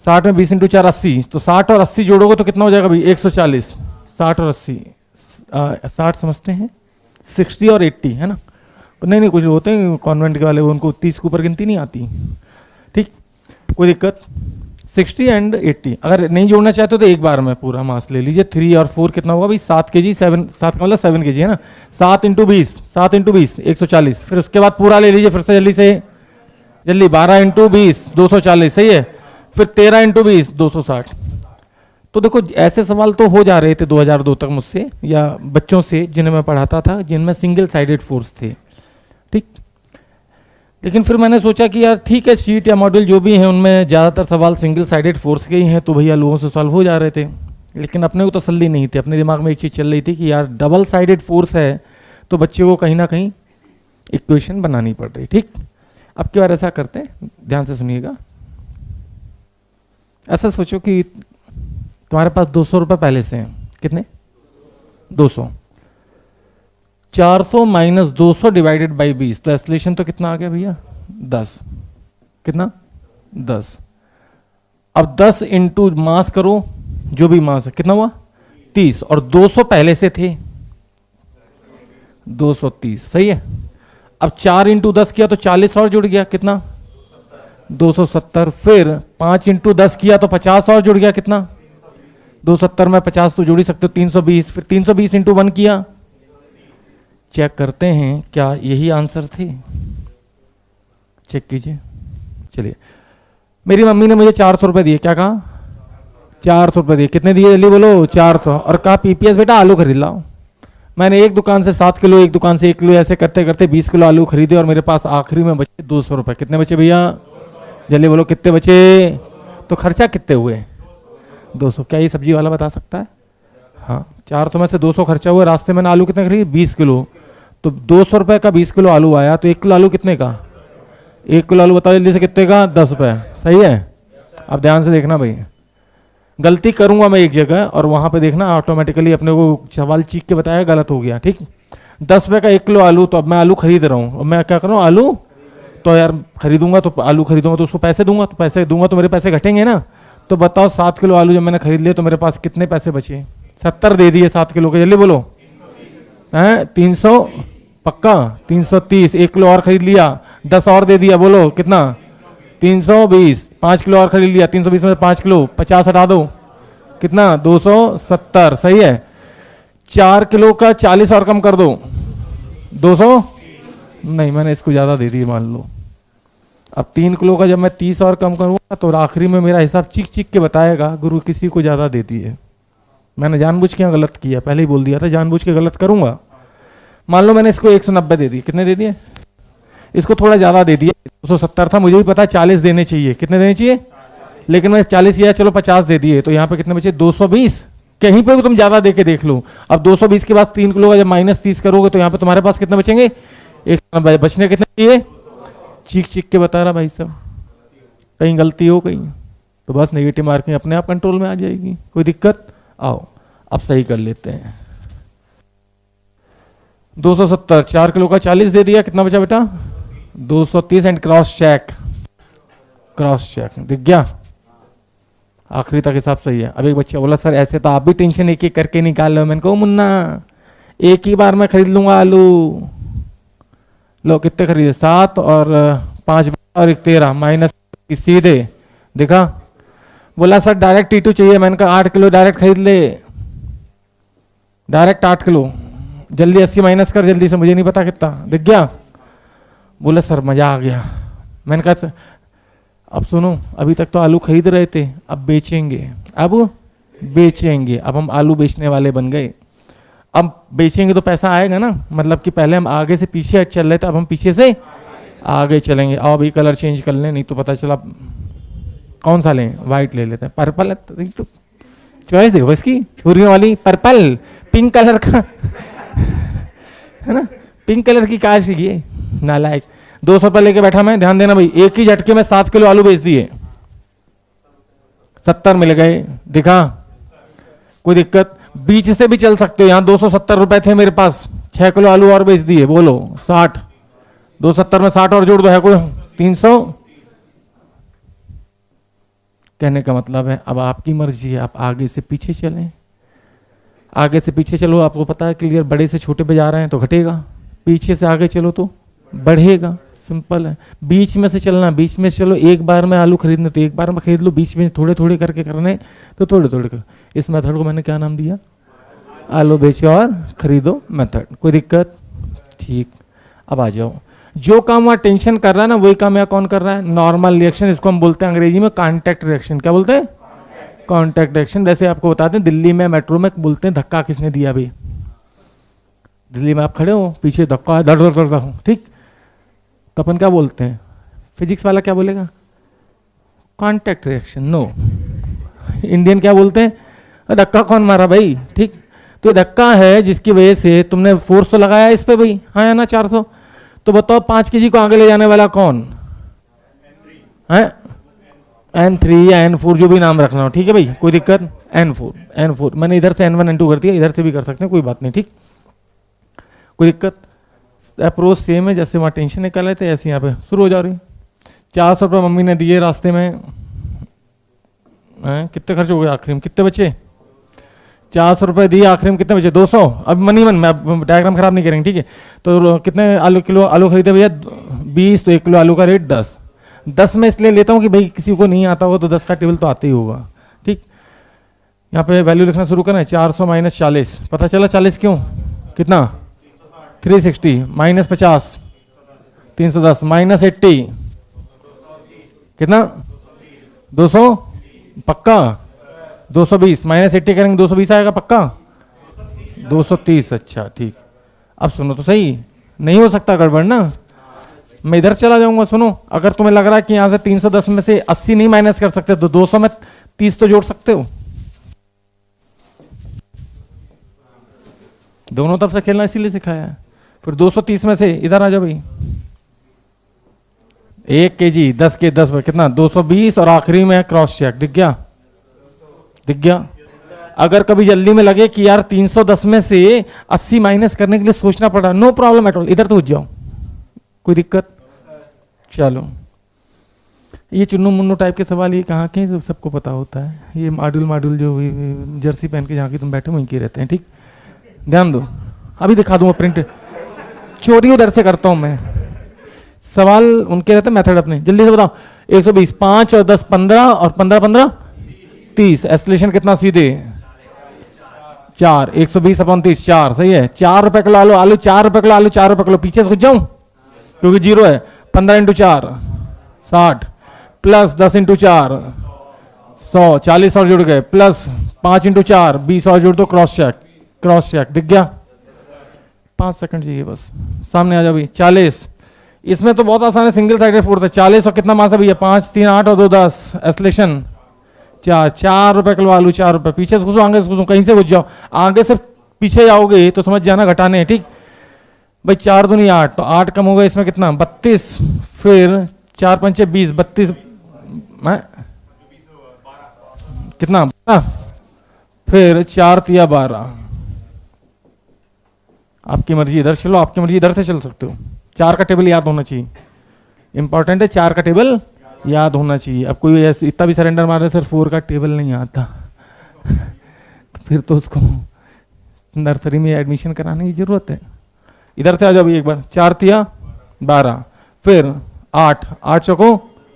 [SPEAKER 1] 60 में 20 इंटू 4 80, तो 60 और 80 जोड़ोगे तो कितना हो जाएगा भाई 140। 60 और 80 60 समझते हैं, 60 और 80 है ना। नहीं कुछ होते हैं कॉन्वेंट के वाले, उनको 30 के ऊपर गिनती नहीं आती। ठीक, कोई दिक्कत। 60 एंड 80 अगर नहीं जोड़ना चाहते हो तो एक बार में पूरा मास ले लीजिए। 3 और 4 कितना होगा भाई 7 kg, 7 का मतलब 7 kg है ना। 7 इंटू 20, 7 इंटू 20 140। फिर उसके बाद पूरा ले लीजिए फिर से जल्दी से, जल्दी 12 इंटू 20 240, सही है। फिर 13 इंटू 20 260। तो देखो ऐसे सवाल तो हो जा रहे थे 2002 तक मुझसे या बच्चों से जिन्हें मैं पढ़ाता था, जिनमें सिंगल साइडेड फोर्स थे। ठीक, लेकिन फिर मैंने सोचा कि यार ठीक है, शीट या मॉड्यूल जो भी हैं उनमें ज़्यादातर सवाल सिंगल साइडेड फोर्स के ही हैं, तो भैया लोगों से सॉल्व हो जा रहे थे। लेकिन अपने को तसल्ली नहीं थी, अपने दिमाग में एक चीज़ चल रही थी कि यार डबल साइडेड फोर्स है तो बच्चे को कहीं ना कहीं इक्वेशन बनानी पड़ रही। ठीक, अब की बार ऐसा करते हैं, ध्यान से सुनिएगा। ऐसा सोचो कि तुम्हारे पास 200 रुपये पहले से हैं, कितने 200, 400 माइनस 200 डिवाइडेड बाई 20, तो एस्लेशन तो कितना आ गया भैया 10, कितना 10। अब 10 इंटू मास करो, जो भी मास है कितना हुआ 30, और 200 पहले से थे 230, सही है। अब 4 इंटू 10 किया तो 40 और जुड़ गया, कितना 270। फिर 5 इंटू 10 किया तो 50 और जुड़ गया, कितना 270 में 50 तो जोड़ ही सकते हो 320। फिर 320 इंटू 1 किया, चेक करते हैं क्या यही आंसर थे, चेक कीजिए। चलिए, मेरी मम्मी ने मुझे 400 रुपए दिए, क्या कहा 400 रुपए दिए, कितने दिए जल्दी बोलो 400, और कहा पीपीएस बेटा आलू खरीद लाओ। मैंने एक दुकान से 7 किलो, एक दुकान से 1 किलो, ऐसे करते करते 20 किलो आलू खरीदे, और मेरे पास आखिरी में बचे 200 रुपए। कितने बचे भैया जल्दी बोलो, कितने बचे। तो खर्चा कितने हुए 200, क्या ये सब्जी वाला बता सकता है। हाँ, 400 में से 200 खर्चा हुआ। रास्ते में आलू कितने खरीदे 20 किलो, तो 200 रुपए का 20 किलो आलू आया, तो 1 किलो आलू कितने का, 1 किलो आलू बताओ जल्दी से कितने का 10 रुपए, सही है। अब ध्यान से देखना भाई, गलती करूंगा मैं एक जगह और वहां पे देखना ऑटोमेटिकली अपने को सवाल चीख के बताया गलत हो गया। ठीक, 10 रुपए का 1 किलो आलू, तो अब मैं आलू खरीद रहा हूँ, मैं क्या करूँ आलू, तो यार खरीदूंगा तो आलू खरीदूंगा तो उसको पैसे दूंगा, तो पैसे दूंगा तो मेरे पैसे घटेंगे ना। तो बताओ 7 किलो आलू जब मैंने खरीद लिए तो मेरे पास कितने पैसे बचे, 70 दे दिए 7 किलो के, जल्दी बोलो हैं 300 पक्का 330, 1 किलो और खरीद लिया 10 और दे दिया, बोलो कितना 320, 5 किलो और खरीद लिया 320 में 5 किलो 50 हटा दो, कितना 270, सही है। 4 किलो का 40 और कम कर दो 200, नहीं मैंने इसको ज़्यादा दे दी मान लो। अब 3 किलो का जब मैं 30 और कम करूँगा तो आखिरी में मेरा हिसाब चीख चीख के बताएगा गुरु किसी को ज़्यादा देती है। मैंने जानबूझ के गलत किया, पहले ही बोल दिया था जानबूझ के गलत करूंगा। मान लो मैंने इसको 190 दे दिए, कितने दे दिए, इसको थोड़ा ज़्यादा दे दिया, 270 था, मुझे भी पता 40 देने चाहिए, कितने देने चाहिए, लेकिन मैं 40 या चलो 50 दे दिए, तो यहाँ पे कितने बचे 220। कहीं पे भी तुम ज़्यादा दे के देख लो। अब 220 के बाद 3 किलो का जब माइनस 30 करोगे तो यहाँ पे तुम्हारे पास कितने बचेंगे, एक बचने कितने चाहिए, चीख चीख के बता रहा भाई साहब, कहीं गलती हो गई तो बस नेगेटिव मार्किंग अपने आप कंट्रोल में आ जाएगी, कोई दिक्कत। आओ अब सही कर लेते हैं। 270, 4 किलो का 40 दे दिया, कितना बचा बेटा 230 and cross check, cross check दिख गया, आखिरी तक हिसाब सही है। अब एक बच्चा बोला सर ऐसे तो आप भी टेंशन एक एक करके निकाल लो। मैंने कहा मुन्ना एक ही बार मैं खरीद लूंगा आलू, लो कितने खरीदे 7 और 5 और 1 13 माइनस सीधे देखा। बोला सर डायरेक्ट T2 चाहिए, मैंने कहा 8 किलो डायरेक्ट खरीद ले, डायरेक्ट 8 किलो, जल्दी 80 माइनस कर जल्दी से, मुझे नहीं पता कितना, दिख गया। बोला सर मजा आ गया। मैंने कहा अब सुनो अभी तक तो आलू खरीद रहे थे, अब बेचेंगे, अब बेचेंगे, अब हम आलू बेचने वाले बन गए। अब बेचेंगे तो पैसा आएगा ना, मतलब कि पहले हम आगे से पीछे चल रहे थे, अब हम पीछे से आगे चलेंगे। आओ अभी कलर चेंज कर लें, नहीं तो पता चला कौन सा लें, वाइट ले लेते हैं, पर्पल है तो चॉइस देखो इसकी छुरियों वाली, पर्पल पिंक कलर का है ना, पिंक कलर की कार चाहिए नालायक। 200 रुपये लेके बैठा मैं, ध्यान देना भाई, एक ही झटके में 7 किलो आलू बेच दिए, 70 मिल गए, दिखा कोई दिक्कत। बीच से भी चल सकते हो, यहाँ 270 रुपए थे मेरे पास, 6 किलो आलू और बेच दिए, बोलो 60, 270 में 60 और जोड़ दो, है कोई 300। कहने का मतलब है अब आपकी मर्जी है, आप आगे से पीछे चलें, आगे से पीछे चलो, आपको पता है क्लियर, बड़े से छोटे पे जा रहे हैं तो घटेगा, पीछे से आगे चलो तो बढ़ेगा, सिंपल है। बीच में से चलना, बीच में से चलो, एक बार में आलू खरीदने तो एक बार में खरीद लो, बीच में थोड़े थोड़े करके करने तो थोड़े थोड़े कर। इस मेथड को मैंने क्या नाम दिया? आलू बेचो और खरीदो मेथड। कोई दिक्कत? ठीक। अब आ जाओ, जो काम वहाँ टेंशन कर रहा है ना वही काम यहाँ कौन कर रहा है? नॉर्मल रिएक्शन, इसको हम बोलते हैं अंग्रेजी में कॉन्टैक्ट रिएक्शन। क्या बोलते हैं? Contact reaction. जैसे आपको बताते हैं दिल्ली में मेट्रो में बोलते हैं धक्का किसने दिया भाई? दिल्ली में आप खड़े हो, पीछे धक्का धड़ धड़ धड़ हो, ठीक, तो अपन क्या बोलते हैं? फिजिक्स वाला क्या बोलेगा? Contact reaction. नो, इंडियन क्या बोलते हैं? धक्का कौन मारा भाई? ठीक, तो धक्का है जिसकी वजह से तुमने फोर्स तो लगाया इस पे भाई, हाँ या ना 400, तो बताओ 5 kg को आगे ले जाने वाला कौन है? N3 या N4 जो भी नाम रखना हो, ठीक है भाई, कोई दिक्कत? N4 मैंने इधर से N1 N2 कर दिया, इधर से भी कर सकते हैं, कोई बात नहीं, ठीक, कोई दिक्कत? अप्रोच सेम है, जैसे वहाँ टेंशन निकाले थे ऐसे यहाँ पे शुरू हो जा रही। 400 रुपये मम्मी ने दिए रास्ते में, कितने खर्च हो गए आखिरी में? कितने बचे? 400 रुपये दिए, आखिरी में कितने बचे? 200। अब मनी मन में डायग्राम खराब नहीं करेंगे, ठीक है? तो कितने किलो आलू खरीदे भैया? 20, तो 1 किलो आलू का रेट 10। 10 में इसलिए लेता हूँ कि भाई किसी को नहीं आता होगा तो 10 का टेबल तो आते ही होगा, ठीक। यहाँ पे वैल्यू लिखना शुरू करें, 400 माइनस 40, पता चला 40 क्यों? कितना? 360 माइनस 50 310 माइनस 80 कितना? 200 पक्का? 220 माइनस 80 करेंगे 220 आएगा पक्का? 230। अच्छा ठीक, अब सुनो तो सही, नहीं हो सकता गड़बड़ ना, मैं इधर चला जाऊंगा। सुनो, अगर तुम्हें लग रहा है कि यहां से 310 में से 80 नहीं माइनस कर सकते तो 200 में 30 तो जोड़ सकते हो। दोनों तरफ से खेलना इसीलिए सिखाया है। फिर 230 में से इधर आ जाओ भाई, 1 kg 10 के 10 कितना? 220, और आखिरी में क्रॉस चेक, दिख गया? दिख गया? अगर कभी जल्दी में लगे कि यार 310 में से 80 माइनस करने के लिए सोचना पड़ा, नो प्रॉब्लम एट ऑल, इधर तो उठ जाओ, कोई दिक्कत? चलो, ये चुन्नू मुन्नू टाइप के सवाल ये कहाँ के? सबको पता होता है, ये मॉड्यूल जो जर्सी पहन के जहाँ की तुम बैठे वहीं के रहते हैं, ठीक, ध्यान दो। अभी दिखा दूंगा प्रिंट, चोरी उधर से करता हूं मैं, सवाल उनके रहते हैं, मेथड अपने। जल्दी से बताओ, 120, 5 और 10 15, और 15 15 30, एस्लेशन कितना सीधे? 4, 120 अपॉन 30, 4, सही है। 4 रुपए किलो आलू, आलू 4 रुपए किलो, आलू 4 रुपए किलो, पीछे से घुस जाऊं क्योंकि 0 है। 15 × 4 60, प्लस 10 × 4 100, 40 और जुड़ गए, प्लस 5 × 4 20 और जुड़ दो, क्रॉस चेक, क्रॉस चेक, दिख गया? 5 सेकंड चाहिए बस, सामने आ जाओ भाई। 40, इसमें तो बहुत आसान है, सिंगल साइडेड फोर्स है। 40 और कितना मास है भैया? 5 3 8 और 2 10, एस्लेशन 4 रुपए किलो आलू, 4 रुपए। पीछे से घुसो, आगे से घुसो, कहीं से घुस जाओ, आगे से पीछे जाओगे तो समझ जाना घटाने हैं, ठीक भाई। 4 दूनी 8, तो 8 कम होगा इसमें कितना? 32, फिर 4 पंचे 20, 32 कितना? 12, फिर 4 तिया 12। आपकी मर्जी इधर चलो, आपकी मर्जी इधर से चल सकते हो। 4 का टेबल याद होना चाहिए, इंपॉर्टेंट है, 4 का टेबल याद होना चाहिए। अब कोई ऐसे इतना भी सरेंडर मार रहे सर 4 का टेबल नहीं आता तो फिर तो उसको नर्सरी में एडमिशन कराने की जरूरत है। इधर से आ जाओ एक बार, 4 तिया 12, फिर 8 8 चौको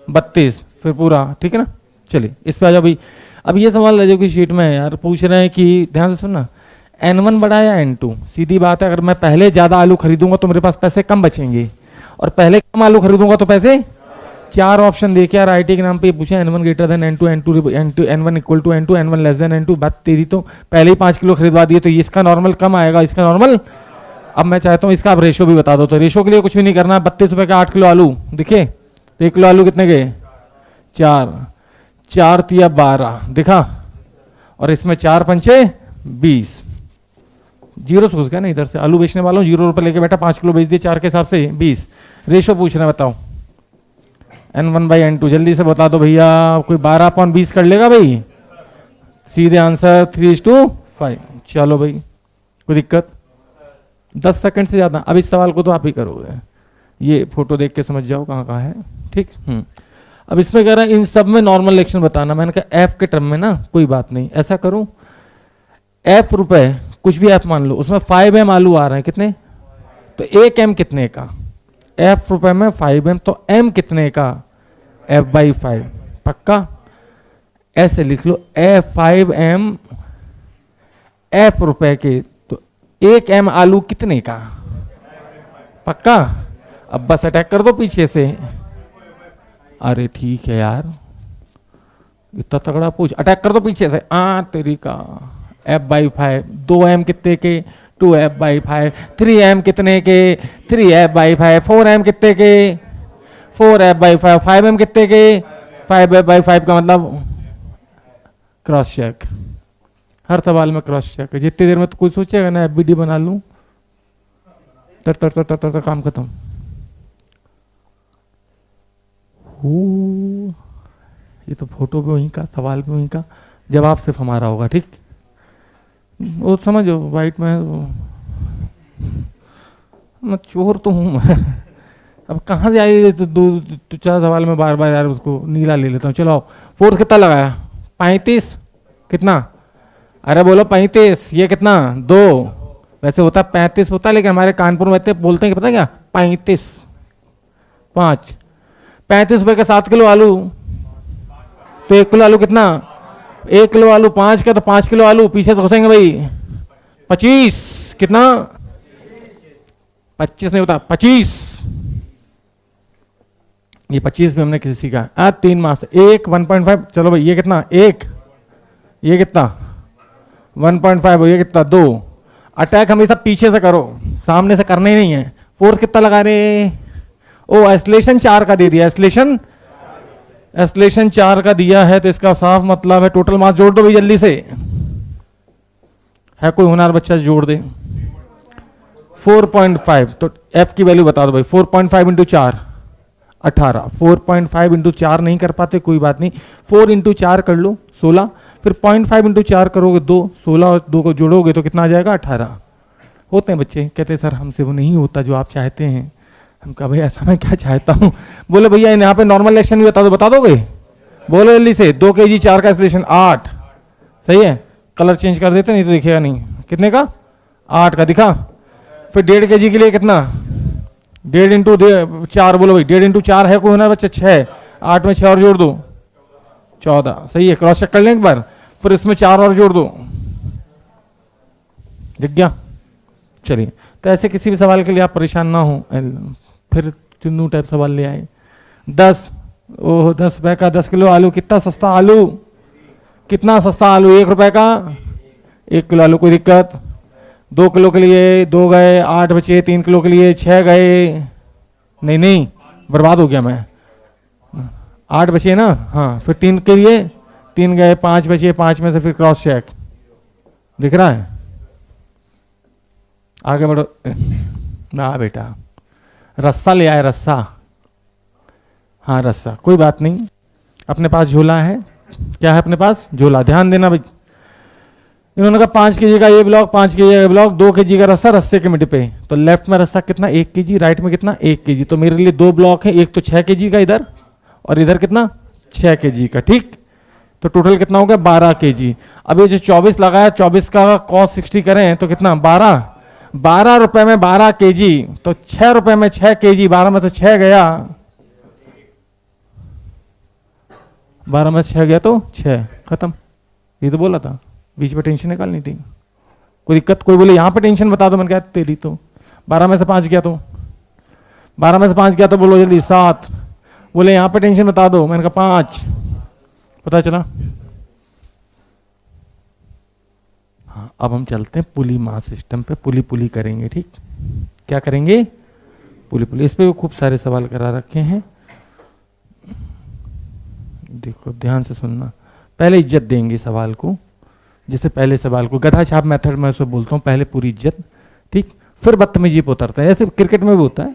[SPEAKER 1] 32, फिर पूरा, ठीक है ना। चलिए इस पे आ जाओ भाई। अब ये सवाल जो की शीट में है यार, पूछ रहे हैं कि ध्यान से सुनना, N1 बड़ा या N2? सीधी बात है, अगर मैं पहले ज्यादा आलू खरीदूंगा तो मेरे पास पैसे कम बचेंगे, और पहले कम आलू खरीदूंगा तो पैसे। 4 ऑप्शन देके यार आईटी के नाम पे पूछे, N1 greater than N2, N1 equal to N2, N1 less than N2। बात तेरी तो पहले ही 5 किलो खरीदवा दिए, तो इसका नॉर्मल कम आएगा, इसका नॉर्मल। अब मैं चाहता हूँ इसका आप रेशो भी बता दो, तो रेशो के लिए कुछ भी नहीं करना। 32 रुपए का 8 किलो आलू दिखे, तो 1 किलो आलू कितने गए? 4, 4 तिया 12, दिखा, और इसमें 4 पंचे 20, 0 से घुस गया ना इधर से। आलू बेचने वाला हूँ, 0 रुपए लेके बैठा, 5 किलो बेच दिए 4 के हिसाब से 20। रेशो पूछ रहे हैं, बताओ N1/N2, जल्दी से बता दो भैया। कोई 12/20 कर लेगा भाई? सीधे आंसर 3:5। चलो भाई, कोई दिक्कत? 10 सेकंड से ज्यादा। अब इस सवाल को तो आप ही करोगे, ये फोटो देख के समझ जाओ कहाँ कहाँ है, ठीक। अब इसमें कह रहा है इन सब में नॉर्मल रिएक्शन बताना। मैंने कहा एफ के टर्म में ना कोई बात नहीं, ऐसा करूं एफ रुपए कुछ भी एफ मान लो, उसमें 5M आलू आ रहे हैं, कितने, तो 1M कितने का, एफ रुपए में 5M, तो M कितने का, F/5, पक्का। ऐसे लिख लो F5M F रुपए के, तो 1M आलू कितने का, पक्का। अब बस अटैक कर दो पीछे से। अरे ठीक है यार, इतना तगड़ा पूछ, अटैक कर दो पीछे से। तेरी का F/5, 2M कितने के, 2F/5, 3M कितने के, 3F/5, 4M कितने के, 4F/5, 5M कितने के, 5F/5 का मतलब क्रॉस चेक। हर सवाल में क्रॉस चेक है। जितनी देर में तो कुछ सोचेगा ना FBD बना लूं, तर तर तर तर तर, तर काम खत्म। ये तो फोटो भी वहीं का, सवाल भी वहीं का, जवाब सिर्फ हमारा होगा, ठीक। वो समझो वाइट में मैं चोर तो हूँ मैं। अब कहाँ से आई तो दो चार सवाल में बार बार यार उसको नीला ले लेता हूँ। चलो फोर्थ कितना लगाया, 35, कितना, अरे बोलो 35, ये कितना 2, वैसे होता 35 होता, लेकिन हमारे कानपुर में बोलते हैं कि पता क्या 35, 5, 35 रुपए का 7 किलो आलू, तो 1 किलो आलू कितना, 1 किलो आलू 5 का, तो 5 किलो आलू पीछे से घुसेंगे भाई 25, कितना 25 नहीं होता 25, ये 25 में हमने किसी सीखा आज 3 माह से। 1 चलो भाई ये कितना 1, ये कितना 1.5, ये कितना 2। अटैक हमेशा पीछे से करो, सामने से करना ही नहीं है। फोर्थ कितना लगा रहे, ओ एस्लेशन 4 का दे दिया, एस्लेशन 4 का दिया है, तो इसका साफ मतलब है टोटल मास जोड़ दो भाई जल्दी से। है कोई होनहार बच्चा जोड़ दे। 4.5, तो एफ की वैल्यू बता दो भाई। 4.5 इंटू 4 18, 4.5 इंटू 4 नहीं कर पाते कोई बात नहीं, 4 इंटू 4 कर लो 16, फिर 0.5 इंटू 4 करोगे 2, 16 और 2 को जोड़ोगे तो कितना आ जाएगा 18। होते हैं बच्चे कहते हैं सर हमसे वो नहीं होता जो आप चाहते हैं। हम कहा भाई ऐसा मैं क्या चाहता हूँ। बोले भैया यहाँ पे नॉर्मल रिएक्शन भी बता दोगे, बोलो जल्दी से। 2 kg 4 का एस्लेशन 8, सही है। कलर चेंज कर देते नहीं तो दिखेगा नहीं, कितने का 8 का दिखा। फिर 1.5 kg के लिए कितना 1.5 इंटू 4, बोलो भाई 1.5 इंटू 4 है कोई होना बच्चा 6, 8 में 6 और जोड़ दो 14, सही है। क्रॉस चेक कर लें एक बार, फिर इसमें 4 और जोड़ दो, दिख गया। चलिए तो ऐसे किसी भी सवाल के लिए आप परेशान ना हो। फिर न्यू टाइप सवाल ले आए। 10, ओह 10 रुपए का 10 किलो आलू, कितना सस्ता आलू, कितना सस्ता आलू, 1 रुपए का 1 किलो आलू, कोई दिक्कत। 2 किलो के लिए 2 गए, 8 बचे, 3 किलो के लिए 6 गए, नहीं बर्बाद हो गया मैं, 8 बचे ना, हाँ। फिर 3 के लिए 3 गए, 5 बचे, 5 में से फिर क्रॉस चेक, दिख रहा है। आगे बढ़ो ना बेटा, रस्सा ले आए, रस्सा, हाँ रस्सा, कोई बात नहीं। अपने पास झोला है, क्या है अपने पास झोला, ध्यान देना भाई। इन्होंने कहा 5 kg का ये ब्लॉक, 5 kg का ब्लॉक, 2 kg का रस्सा रस्से के मिड पे, तो लेफ्ट में रस्सा कितना 1 kg, राइट में कितना 1 kg, तो मेरे लिए 2 ब्लॉक है, एक तो 6 kg का इधर और इधर कितना 6 kg का, ठीक। तो टोटल कितना हो गया 12 kg। अब ये जो 24 लगाया, 24 का कॉस 60 करें तो कितना 12 रुपए में 12 kg, तो 6 रुपए में 6 kg, 12 में से 6 गया, 12 में से 6 गया तो 6 खत्म। ये तो बोला था बीच में टेंशन निकालनी थी, कोई दिक्कत। कोई बोले यहाँ पे टेंशन बता दो, मैंने कहा तेरी तो 12 में से 5 गया, तो 12 में से 5 गया तो बोलो जल्दी 7। बोले यहाँ पे टेंशन बता दो, मैंने कहा 5, पता चला। हाँ अब हम चलते हैं पुली मास सिस्टम पे, पुली करेंगे, ठीक। क्या करेंगे, पुली। इस पे भी खूब सारे सवाल करा रखे हैं, देखो ध्यान से सुनना। पहले इज्जत देंगे सवाल को, जैसे पहले सवाल को गधा छाप मेथड में उसको बोलता हूँ, पहले पूरी इज्जत, ठीक। फिर बदतमीजी पे उतरता है, ऐसे क्रिकेट में भी होता है।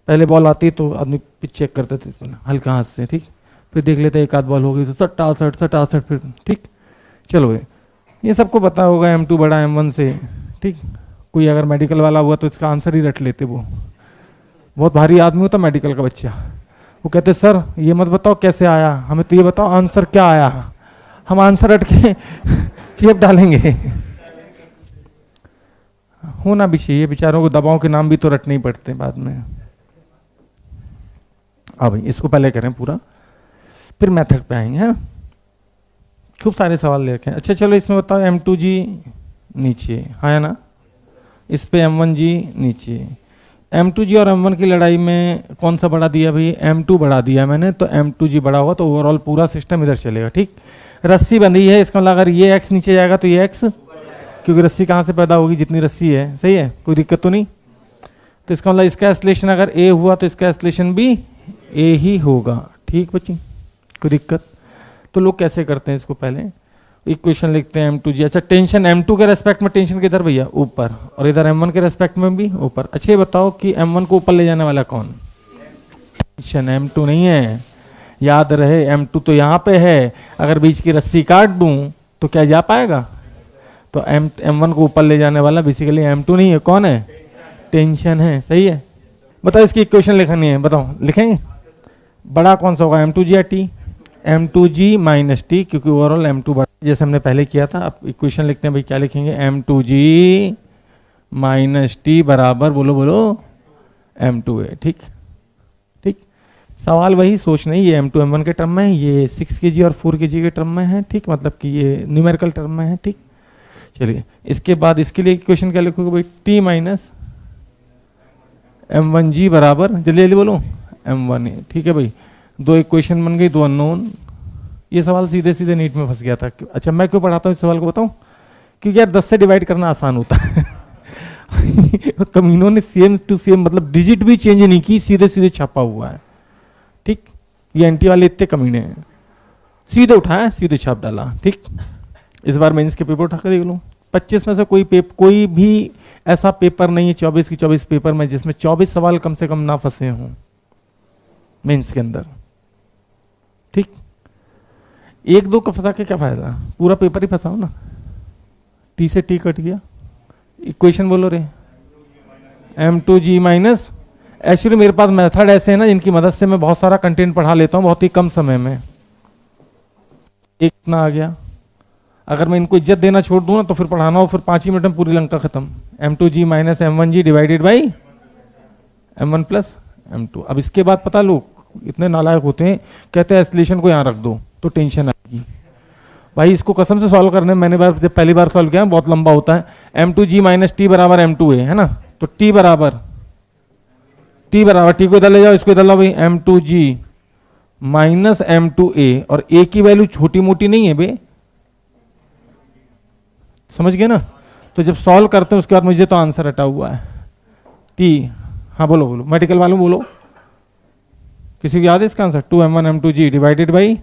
[SPEAKER 1] पहले बॉल आती है तो आदमी पिच चेक करते थे हल्का हाथ से, ठीक। फिर देख लेते एक आध बॉल हो गई तो 67, फिर ठीक। चलो भाई ये सबको पता होगा M2 बड़ा M1 से, ठीक। कोई अगर मेडिकल वाला हुआ तो इसका आंसर ही रट लेते वो, बहुत भारी आदमी होता मेडिकल का बच्चा, वो कहते सर ये मत बताओ कैसे आया, हमें तो ये बताओ आंसर क्या आया, हम आंसर रट के चेप डालेंगे। होना भी चाहिए, बेचारों को दवाओं के नाम भी तो रटने ही पड़ते हैं बाद में। भाई इसको पहले करें पूरा, फिर मेथड पे आएंगे, है ना। खूब सारे सवाल लेके। अच्छा चलो इसमें बताओ M2G नीचे है ना, इस पे M1G नीचे। M2G और M1 की लड़ाई में कौन सा बढ़ा दिया भाई, M2 बढ़ा दिया मैंने, तो M2G बढ़ा हुआ तो ओवरऑल पूरा सिस्टम इधर चलेगा। ठीक, रस्सी बंधी है, इसका मतलब अगर ये X नीचे जाएगा तो ये X, क्योंकि रस्सी कहाँ से पैदा होगी, जितनी रस्सी है, सही है, कोई दिक्कत तो नहीं। तो इसका मतलब इसका एस्लेशन अगर A हुआ तो इसका एस्लेशन भी A ही होगा। ठीक बच्ची, कोई दिक्कत। तो लोग कैसे करते हैं इसको, पहले इक्वेशन लिखते हैं M2G। अच्छा टेंशन M2 के रेस्पेक्ट में टेंशन किधर भैया, ऊपर, और इधर M1 के रेस्पेक्ट में भी ऊपर। अच्छा ये बताओ कि M1 को ऊपर ले जाने वाला कौन, टेंशन, M2 नहीं है, याद रहे। M2 तो यहाँ पे है, अगर बीच की रस्सी काट दूं तो क्या जा पाएगा, तो M1 को ऊपर ले जाने वाला बेसिकली M2 नहीं है, कौन है, टेंशन है। सही है, बताओ इसकी इक्वेशन लिखनी है, बताओ लिखेंगे। बड़ा कौन सा होगा, M2G या T, M2G माइनस T, क्योंकि ओवरऑल M2 बड़ा, जैसे हमने पहले किया था। अब इक्वेशन लिखते हैं भाई, क्या लिखेंगे, M2G माइनस T बराबर, बोलो बोलो, M2 है। ठीक ठीक, सवाल वही सोचना ही, ये M2 M1 के टर्म में है, ये 6 kg और 4 kg के टर्म में है। ठीक, मतलब कि ये न्यूमेरिकल टर्म में है। ठीक, चलिए इसके बाद इसके लिए इक्वेशन क्या लिखोगे भाई, T माइनस M1G बराबर, जल्दी जल्दी बोलो, M1 है। ठीक है भाई, दो इक्वेशन बन गई, दो अननोन। ये सवाल सीधे सीधे नीट में फंस गया था। अच्छा मैं क्यों पढ़ाता हूँ इस सवाल को बताऊँ, क्योंकि यार 10 से डिवाइड करना आसान होता है। कमीनों ने सेम टू सेम, मतलब डिजिट भी चेंज नहीं की, सीधे सीधे छापा हुआ है। ठीक, ये एंटी वाले इतने कमीने हैं, सीधे उठाया सीधे छाप डाला। ठीक, इस बार मेंस के पेपर उठा कर देख लो, 25 में से कोई भी ऐसा पेपर नहीं है 24 की 24 पेपर में जिसमें 24 सवाल कम से कम ना फंसे हों मेंस के अंदर। ठीक, एक दो का फंसा के क्या फायदा, पूरा पेपर ही फंसाओ ना। T से T कट गया, इक्वेशन बोलो रे, M2G माइनस। एक्चुअली मेरे पास मेथड ऐसे है ना जिनकी मदद से मैं बहुत सारा कंटेंट पढ़ा लेता हूँ बहुत ही कम समय में। एक ना आ गया, अगर मैं इनको इज्जत देना छोड़ दूँ ना तो फिर पढ़ाना हो, फिर 5 ही मिनट में पूरी लंका खत्म। M2G minus M1G divided by M1 plus M2। अब इसके बाद पता, लोग इतने नालायक होते हैं, कहते हैं एस्लेशन को यहाँ रख दो तो टेंशन आएगी। भाई इसको कसम से सॉल्व करने, मैंने जब पहली बार सॉल्व किया बहुत लंबा होता है। M2G माइनस T बराबर M2A है ना, तो T बराबर T को इधर ले जाओ, इसको इधर लाओ भाई, M2G माइनस M2A, और A की वैल्यू छोटी मोटी नहीं है बे, समझ गए ना। तो जब सॉल्व करते हैं उसके बाद मुझे तो आंसर हटा हुआ है T। हाँ बोलो बोलो, मेडिकल वालों बोलो, किसी को याद है इसका answer, 2M1 M2G divided by,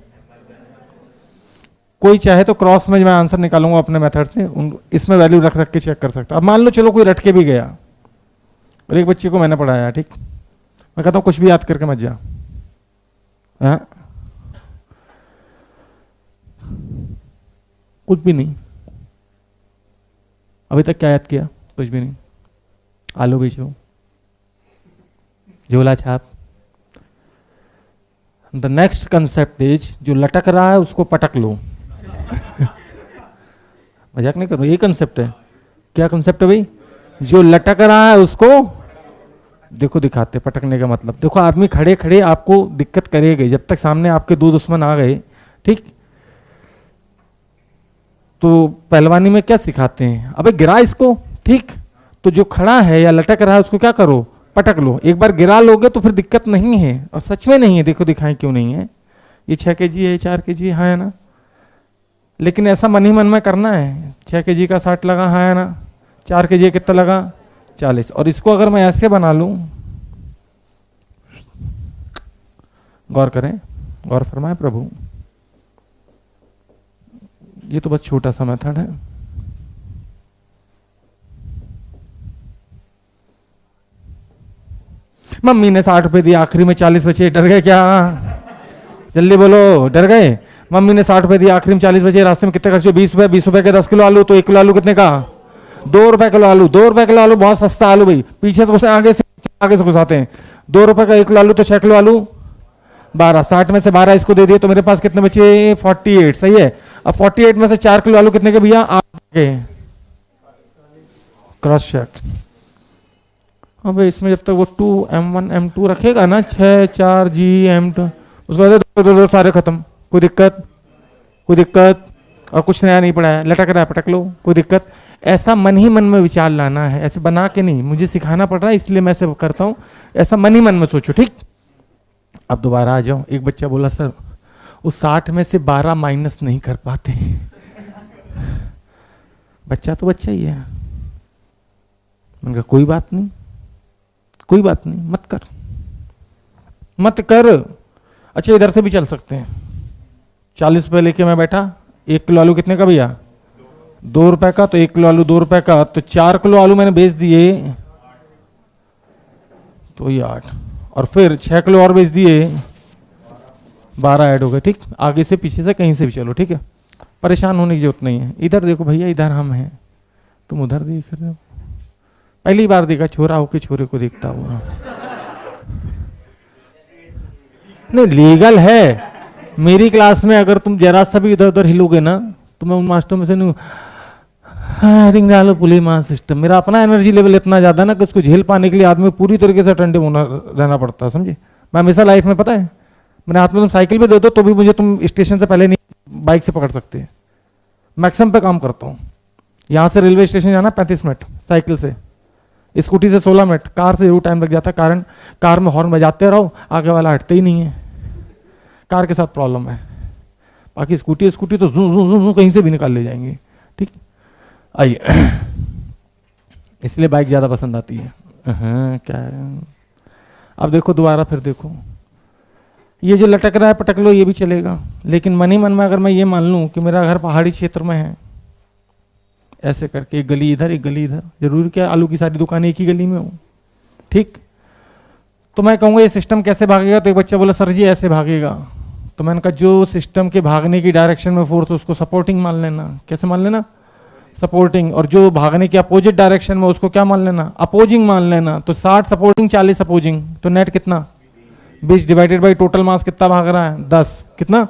[SPEAKER 1] कोई चाहे तो क्रॉस में मैं आंसर निकालूंगा अपने मेथड से, इसमें वैल्यू रख रख के चेक कर सकता। अब मान लो चलो कोई रट के भी गया, और एक बच्चे को मैंने पढ़ाया, ठीक, मैं कहता हूँ कुछ भी याद करके मत जा, हाँ कुछ भी नहीं, अभी तक क्या याद किया, कुछ भी नहीं। आलू बेचो, झोला छाप। द नेक्स्ट कंसेप्ट इज, जो लटक रहा है उसको पटक लो। मजाक नहीं करो, ये कंसेप्ट है। क्या कंसेप्ट है भाई, जो लटक रहा है उसको देखो, दिखाते पटकने का मतलब। देखो आदमी खड़े खड़े आपको दिक्कत करेगा जब तक सामने आपके दो दुश्मन आ गए, ठीक। तो पहलवानी में क्या सिखाते हैं, अबे गिरा इसको, ठीक। तो जो खड़ा है या लटक रहा है उसको क्या करो, पटक लो। एक बार गिरा लोगे तो फिर दिक्कत नहीं है, और सच में नहीं है। देखो दिखाएं क्यों नहीं है, ये 6 kg है, 4 kg, हाँ है ना। लेकिन ऐसा मन ही मन में करना है, 6 kg का 60 लगा, हाँ है ना। 4 kg कितना लगा, 40। और इसको अगर मैं ऐसे बना लूं, गौर करें, गौर फरमाए प्रभु, ये तो बस छोटा सा मेथड है। मम्मी ने 60 रुपए दिए, आखिरी में 40 बचे, डर गए क्या, जल्दी बोलो, डर गए। मम्मी ने 60 रुपए दिए, आखिरी में 40 बचे, रास्ते में कितने खर्च हुए, 20 रुपए। 20 रुपए के 10 किलो आलू, तो 1 किलो आलू कितने का, 2 रुपए किलो आलू। 2 रुपए किलो आलू बहुत सस्ता आलू भाई, पीछे से घुसे, आगे से घुसाते हैं। ₹2 का 1 किलो आलू तो 6 किलो आलू 12, 60 में से 12 इसको दे दिए तो मेरे पास कितने बचे? 48। सही है। अब 48 में से 4 किलो आलू कितने के भैया? 8 के। Cross check. अब इसमें जब तक वो 2m1 m2 रखेगा ना, 6 4 g m2, उसके बाद दो सारे खत्म। कोई दिक्कत? कोई दिक्कत? और कुछ नया नहीं पड़ा है, लटक रहा है, पटक लो, कोई दिक्कत? ऐसा मन ही मन में विचार लाना है, ऐसे बना के नहीं। मुझे सिखाना पड़ रहा है इसलिए मैं ऐसे करता हूँ। ऐसा मन ही मन में सोचो, ठीक? अब दोबारा आ जाओ। एक बच्चा बोला सर उस 60 में से 12 माइनस नहीं कर पाते। बच्चा तो बच्चा ही है। मैंने कहा कोई बात नहीं, कोई बात नहीं, मत कर, मत कर। अच्छा इधर से भी चल सकते हैं। 40 रुपये लेके मैं बैठा। 1 किलो आलू कितने का भैया? ₹2 का। तो 1 किलो आलू ₹2 का, तो 4 किलो आलू मैंने बेच दिए तो ये 8, और फिर 6 किलो और बेच दिए, 12 ऐड हो गए। ठीक, आगे से पीछे से कहीं से भी चलो, ठीक है, परेशान होने की जरूरत नहीं है। इधर देखो भैया, इधर हम हैं, तुम उधर देख रहे हो। पहली बार देखा छोरा होके छोरे को देखता हुआ। नहीं लीगल है। मेरी क्लास में अगर तुम जरा सा भी इधर उधर हिलोगे ना तो मैं उन मास्टरों में से नहीं। हायरिंग डालो पुलिस मास सिस्टम। मेरा अपना एनर्जी लेवल इतना ज्यादा ना कि उसको झेल पाने के लिए आदमी पूरी तरीके से अटेंटिव होना रहना पड़ता है, समझे। मैं हमेशा लाइफ में, पता है, मैंने हाथ में तुम साइकिल भी दे दो तो भी मुझे तुम स्टेशन से पहले नहीं बाइक से पकड़ सकते। मैक्सिमम पे काम करता हूँ। यहाँ से रेलवे स्टेशन जाना 35 मिनट साइकिल से, स्कूटी से 16 मिनट, कार से जरूर टाइम लग जाता है, कारण कार में हॉर्न बजाते रहो, आगे वाला हटते ही नहीं है। कार के साथ प्रॉब्लम है। बाकी स्कूटी तो जू जू जू कहीं से भी निकाल ले जाएंगे। ठीक, आइए, इसलिए बाइक ज़्यादा पसंद आती है। क्या है, अब देखो दोबारा, फिर देखो ये जो लटक रहा है पटक लो, ये भी चलेगा। लेकिन मन ही मन में अगर मैं ये मान लूँ कि मेरा घर पहाड़ी क्षेत्र में है, ऐसे करके एक गली इधर एक गली इधर, जरूरी क्या आलू की सारी दुकानें एक ही गली में हो, ठीक, तो मैं कहूँगा ये सिस्टम कैसे भागेगा। तो एक बच्चा बोला सर जी ऐसे भागेगा। तो मैंने कहा जो सिस्टम के भागने की डायरेक्शन में फोर्स, उसको सपोर्टिंग मान लेना। कैसे मान लेना? सपोर्टिंग। और जो भागने के अपोजिट डायरेक्शन में, उसको क्या मान लेना? अपोजिंग मान लेना। तो 60 सपोर्टिंग 40 अपोजिंग, तो नेट कितना? 20 डिवाइडेड बाई टोटल मास कितना भाग रहा है? 10। कितना?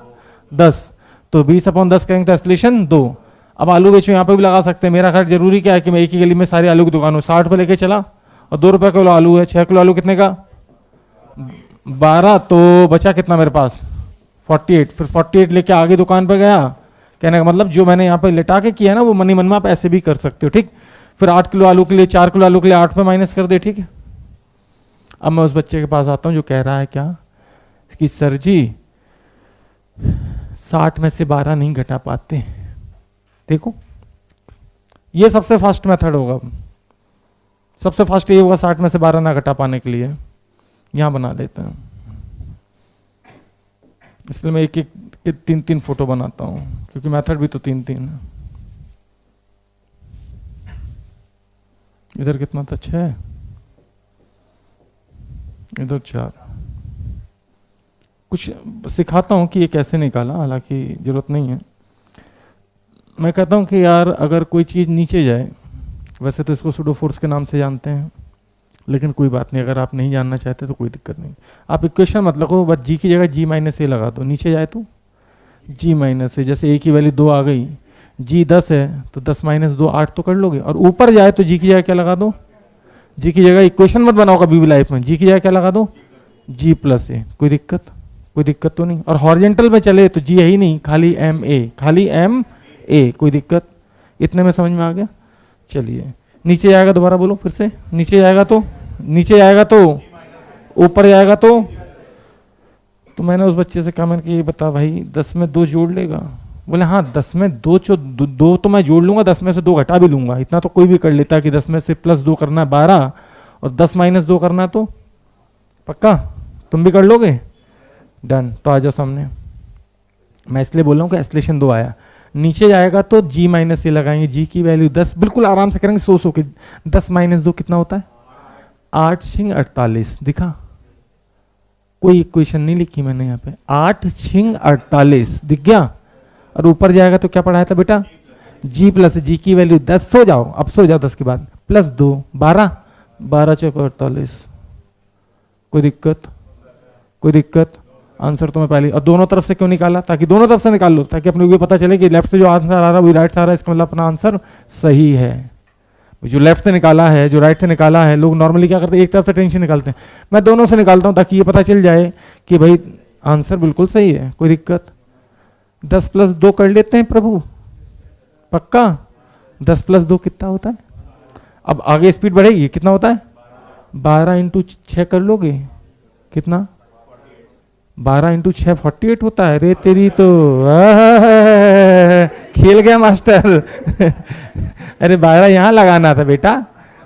[SPEAKER 1] 10। तो 20/10 करेंगे तो एक्सलेशन 2। अब आलू बेचो यहाँ पे भी लगा सकते हैं। मेरा खैर जरूरी क्या है कि मैं एक ही गली में सारी आलू की दुकान हो। 60 पे लेके चला और ₹2 किलो आलू है। 6 किलो आलू कितने का? 12। तो बचा कितना मेरे पास? 48। फिर 48 लेके आगे दुकान पे गया। कहने का मतलब जो मैंने यहाँ पे लेटा के किया ना, वो मनी मन में आप ऐसे भी कर सकते हो, ठीक। फिर 8 किलो आलू के लिए 4 किलो आलू के लिए 8 पे माइनस कर दे, ठीक है। अब मैं उस बच्चे के पास आता हूँ जो कह रहा है क्या कि सर जी 60 में से 12 नहीं घटा पाते। देखो ये सबसे फास्ट मेथड होगा, सबसे फास्ट ये होगा 60 में से 12 ना घटा पाने के लिए। यहां बना लेते हैं, इसलिए मैं एक एक 3-3 फोटो बनाता हूं, क्योंकि मेथड भी तो 3-3 है। इधर कितना था? 6, इधर 4। कुछ सिखाता हूं कि ये कैसे निकाला, हालांकि जरूरत नहीं है। मैं कहता हूं कि यार अगर कोई चीज़ नीचे जाए, वैसे तो इसको सूडो फोर्स के नाम से जानते हैं, लेकिन कोई बात नहीं, अगर आप नहीं जानना चाहते तो कोई दिक्कत नहीं। आप इक्वेशन मत लगो, बस जी की जगह G-A लगा दो। नीचे जाए तो G-A, जैसे A की वैल्यू 2 आ गई, G 10 है तो 10 - 2 8 तो कर लोगे। और ऊपर जाए तो G की जगह क्या लगा दो? G की जगह इक्वेशन मत बनाओ कभी भी लाइफ में, G की जगह क्या लगा दो? G+A। कोई दिक्कत? कोई दिक्कत तो नहीं। और हॉरिजेंटल में चले तो G है ही नहीं, खाली MA, खाली MA। कोई दिक्कत? इतने में समझ में आ गया? चलिए नीचे जाएगा, दोबारा बोलो फिर से। नीचे जाएगा तो, नीचे जाएगा तो, ऊपर जाएगा तो मैंने उस बच्चे से कहा, मैंने कि ये बता भाई 10 में 2 जोड़ लेगा? बोले हाँ 10 में 2 तो मैं जोड़ लूंगा, 10 में से 2 घटा भी लूंगा। इतना तो कोई भी कर लेता कि 10 में से +2 करना है 12 और 10 - 2 करना है, तो पक्का तुम भी कर लोगे? डन। तो आ जाओ सामने। मैं इसलिए बोल रहा हूँ कि एक्सलेशन 2 आया। नीचे जाएगा तो G-A लगाएंगे, G की वैल्यू 10, बिल्कुल आराम से करेंगे, सो के। 10 - 2 कितना होता है? 8 × 48। दिखा? कोई इक्वेशन नहीं लिखी मैंने यहाँ पे। 8 × 48 दिख गया? और ऊपर जाएगा तो क्या पढ़ाया था बेटा? G की वैल्यू 10। सो जाओ, अब सो जाओ। 10 के बाद +2 12, 12 × 48। कोई दिक्कत? कोई दिक्कत? आंसर तो मैं पहले, और दोनों तरफ से क्यों निकाला? ताकि दोनों तरफ से निकाल लो, ताकि अपने को ये पता चले कि लेफ्ट से जो आंसर आ रहा है वही राइट से आ रहा है, इसका मतलब अपना आंसर सही है। जो लेफ्ट से निकाला है, जो राइट से निकाला है, लोग नॉर्मली क्या करते हैं, एक तरफ से टेंशन निकालते हैं। मैं दोनों से निकालता हूं ताकि ये पता चल जाए कि भाई आंसर बिल्कुल सही है। कोई दिक्कत? 10 + 2 कर लेते हैं प्रभु, पक्का? 10 + 2 कितना होता है? अब आगे स्पीड बढ़ेगी, कितना होता है? 12 × 6 कर लोगे, कितना? 12 × 6 48 होता है। रे तेरी तो खेल गया मास्टर। अरे 12 यहां लगाना था बेटा,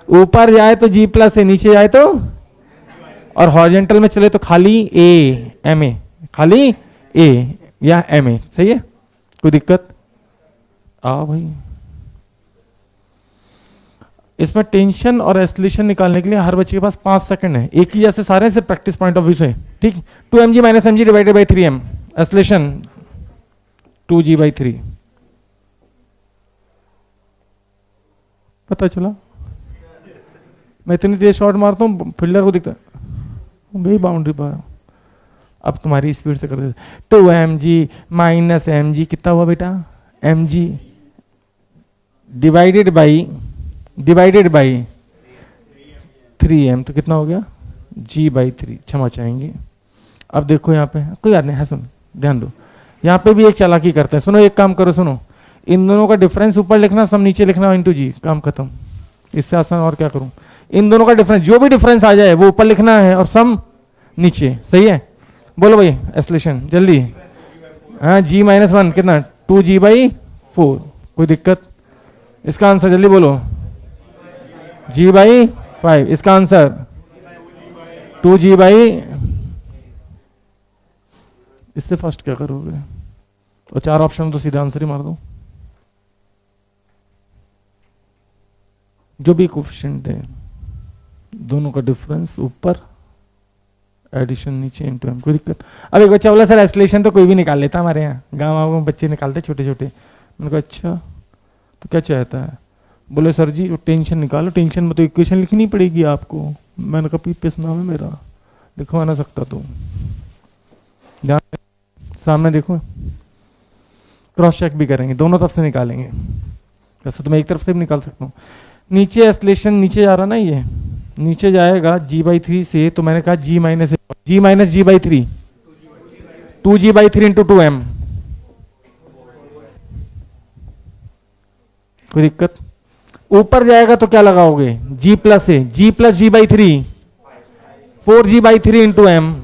[SPEAKER 1] ऊपर जाए तो G+ है, नीचे जाए तो, और हॉरिजॉन्टल में चले तो खाली A MA, खाली A या MA, सही है? कोई दिक्कत? आओ भाई, इसमें टेंशन और एस्लेशन निकालने के लिए हर बच्चे के पास 5 सेकंड है। एक ही जैसे सारे से प्रैक्टिस पॉइंट ऑफ व्यू से, ठीक? 2mg - mg divided by 3m, एस्लेशन 2g/3। पता चला? मैं इतनी तेज शॉट मारता हूँ फील्डर को दिखता भाई बाउंड्री पर। अब तुम्हारी स्पीड से कर दे। 2mg - mg कितना हुआ बेटा? mg डिवाइडेड बाई 3m, तो कितना हो गया? g/3। क्षमा चाहेंगे। अब देखो यहाँ पे कोई बात नहीं है, सुन ध्यान दो, यहाँ पे भी एक चालाकी करते हैं। सुनो, एक काम करो, सुनो, इन दोनों का डिफरेंस ऊपर लिखना, सम नीचे लिखना, *g, काम खत्म। इससे आसान और क्या करूं? इन दोनों का डिफरेंस, जो भी डिफरेंस आ जाए वो ऊपर लिखना है और सम नीचे, सही है? बोलो भाई एस्लेशन जल्दी। हाँ, g-1 कितना? 2g/4। कोई दिक्कत? इसका आंसर जल्दी बोलो। g/5। इसका आंसर 2g/। इससे फर्स्ट क्या करोगे? और 4 ऑप्शन तो सीधा आंसर ही मार दो, जो भी कोफिशिएंट है, दोनों का डिफरेंस ऊपर, एडिशन नीचे, इनटू m। कोई दिक्कत? अब एक बच्चा बोला सर एस्लेशन तो कोई भी निकाल लेता, हमारे यहाँ गाँव में बच्चे निकालते छोटे छोटे। मैंने कहा अच्छा, तो क्या चाहता है? बोले सर जी वो टेंशन निकालो, टेंशन में तो इक्वेशन लिखनी पड़ेगी आपको। मैंने कहा पीपीएस नाम है मेरा, लिखवा ना सकता तो। ध्यान सामने देखो, क्रॉस चेक भी करेंगे, दोनों तरफ से निकालेंगे। वैसे तो मैं एक तरफ से भी निकाल सकता हूँ। नीचे एस्लेशन नीचे जा रहा ना, ये नीचे जाएगा g/3 से, तो मैंने कहा g - g/3 2g/3 × 2m। कोई दिक्कत? ऊपर जाएगा तो क्या लगाओगे? g+ है, g + g/3 4g/3 × m।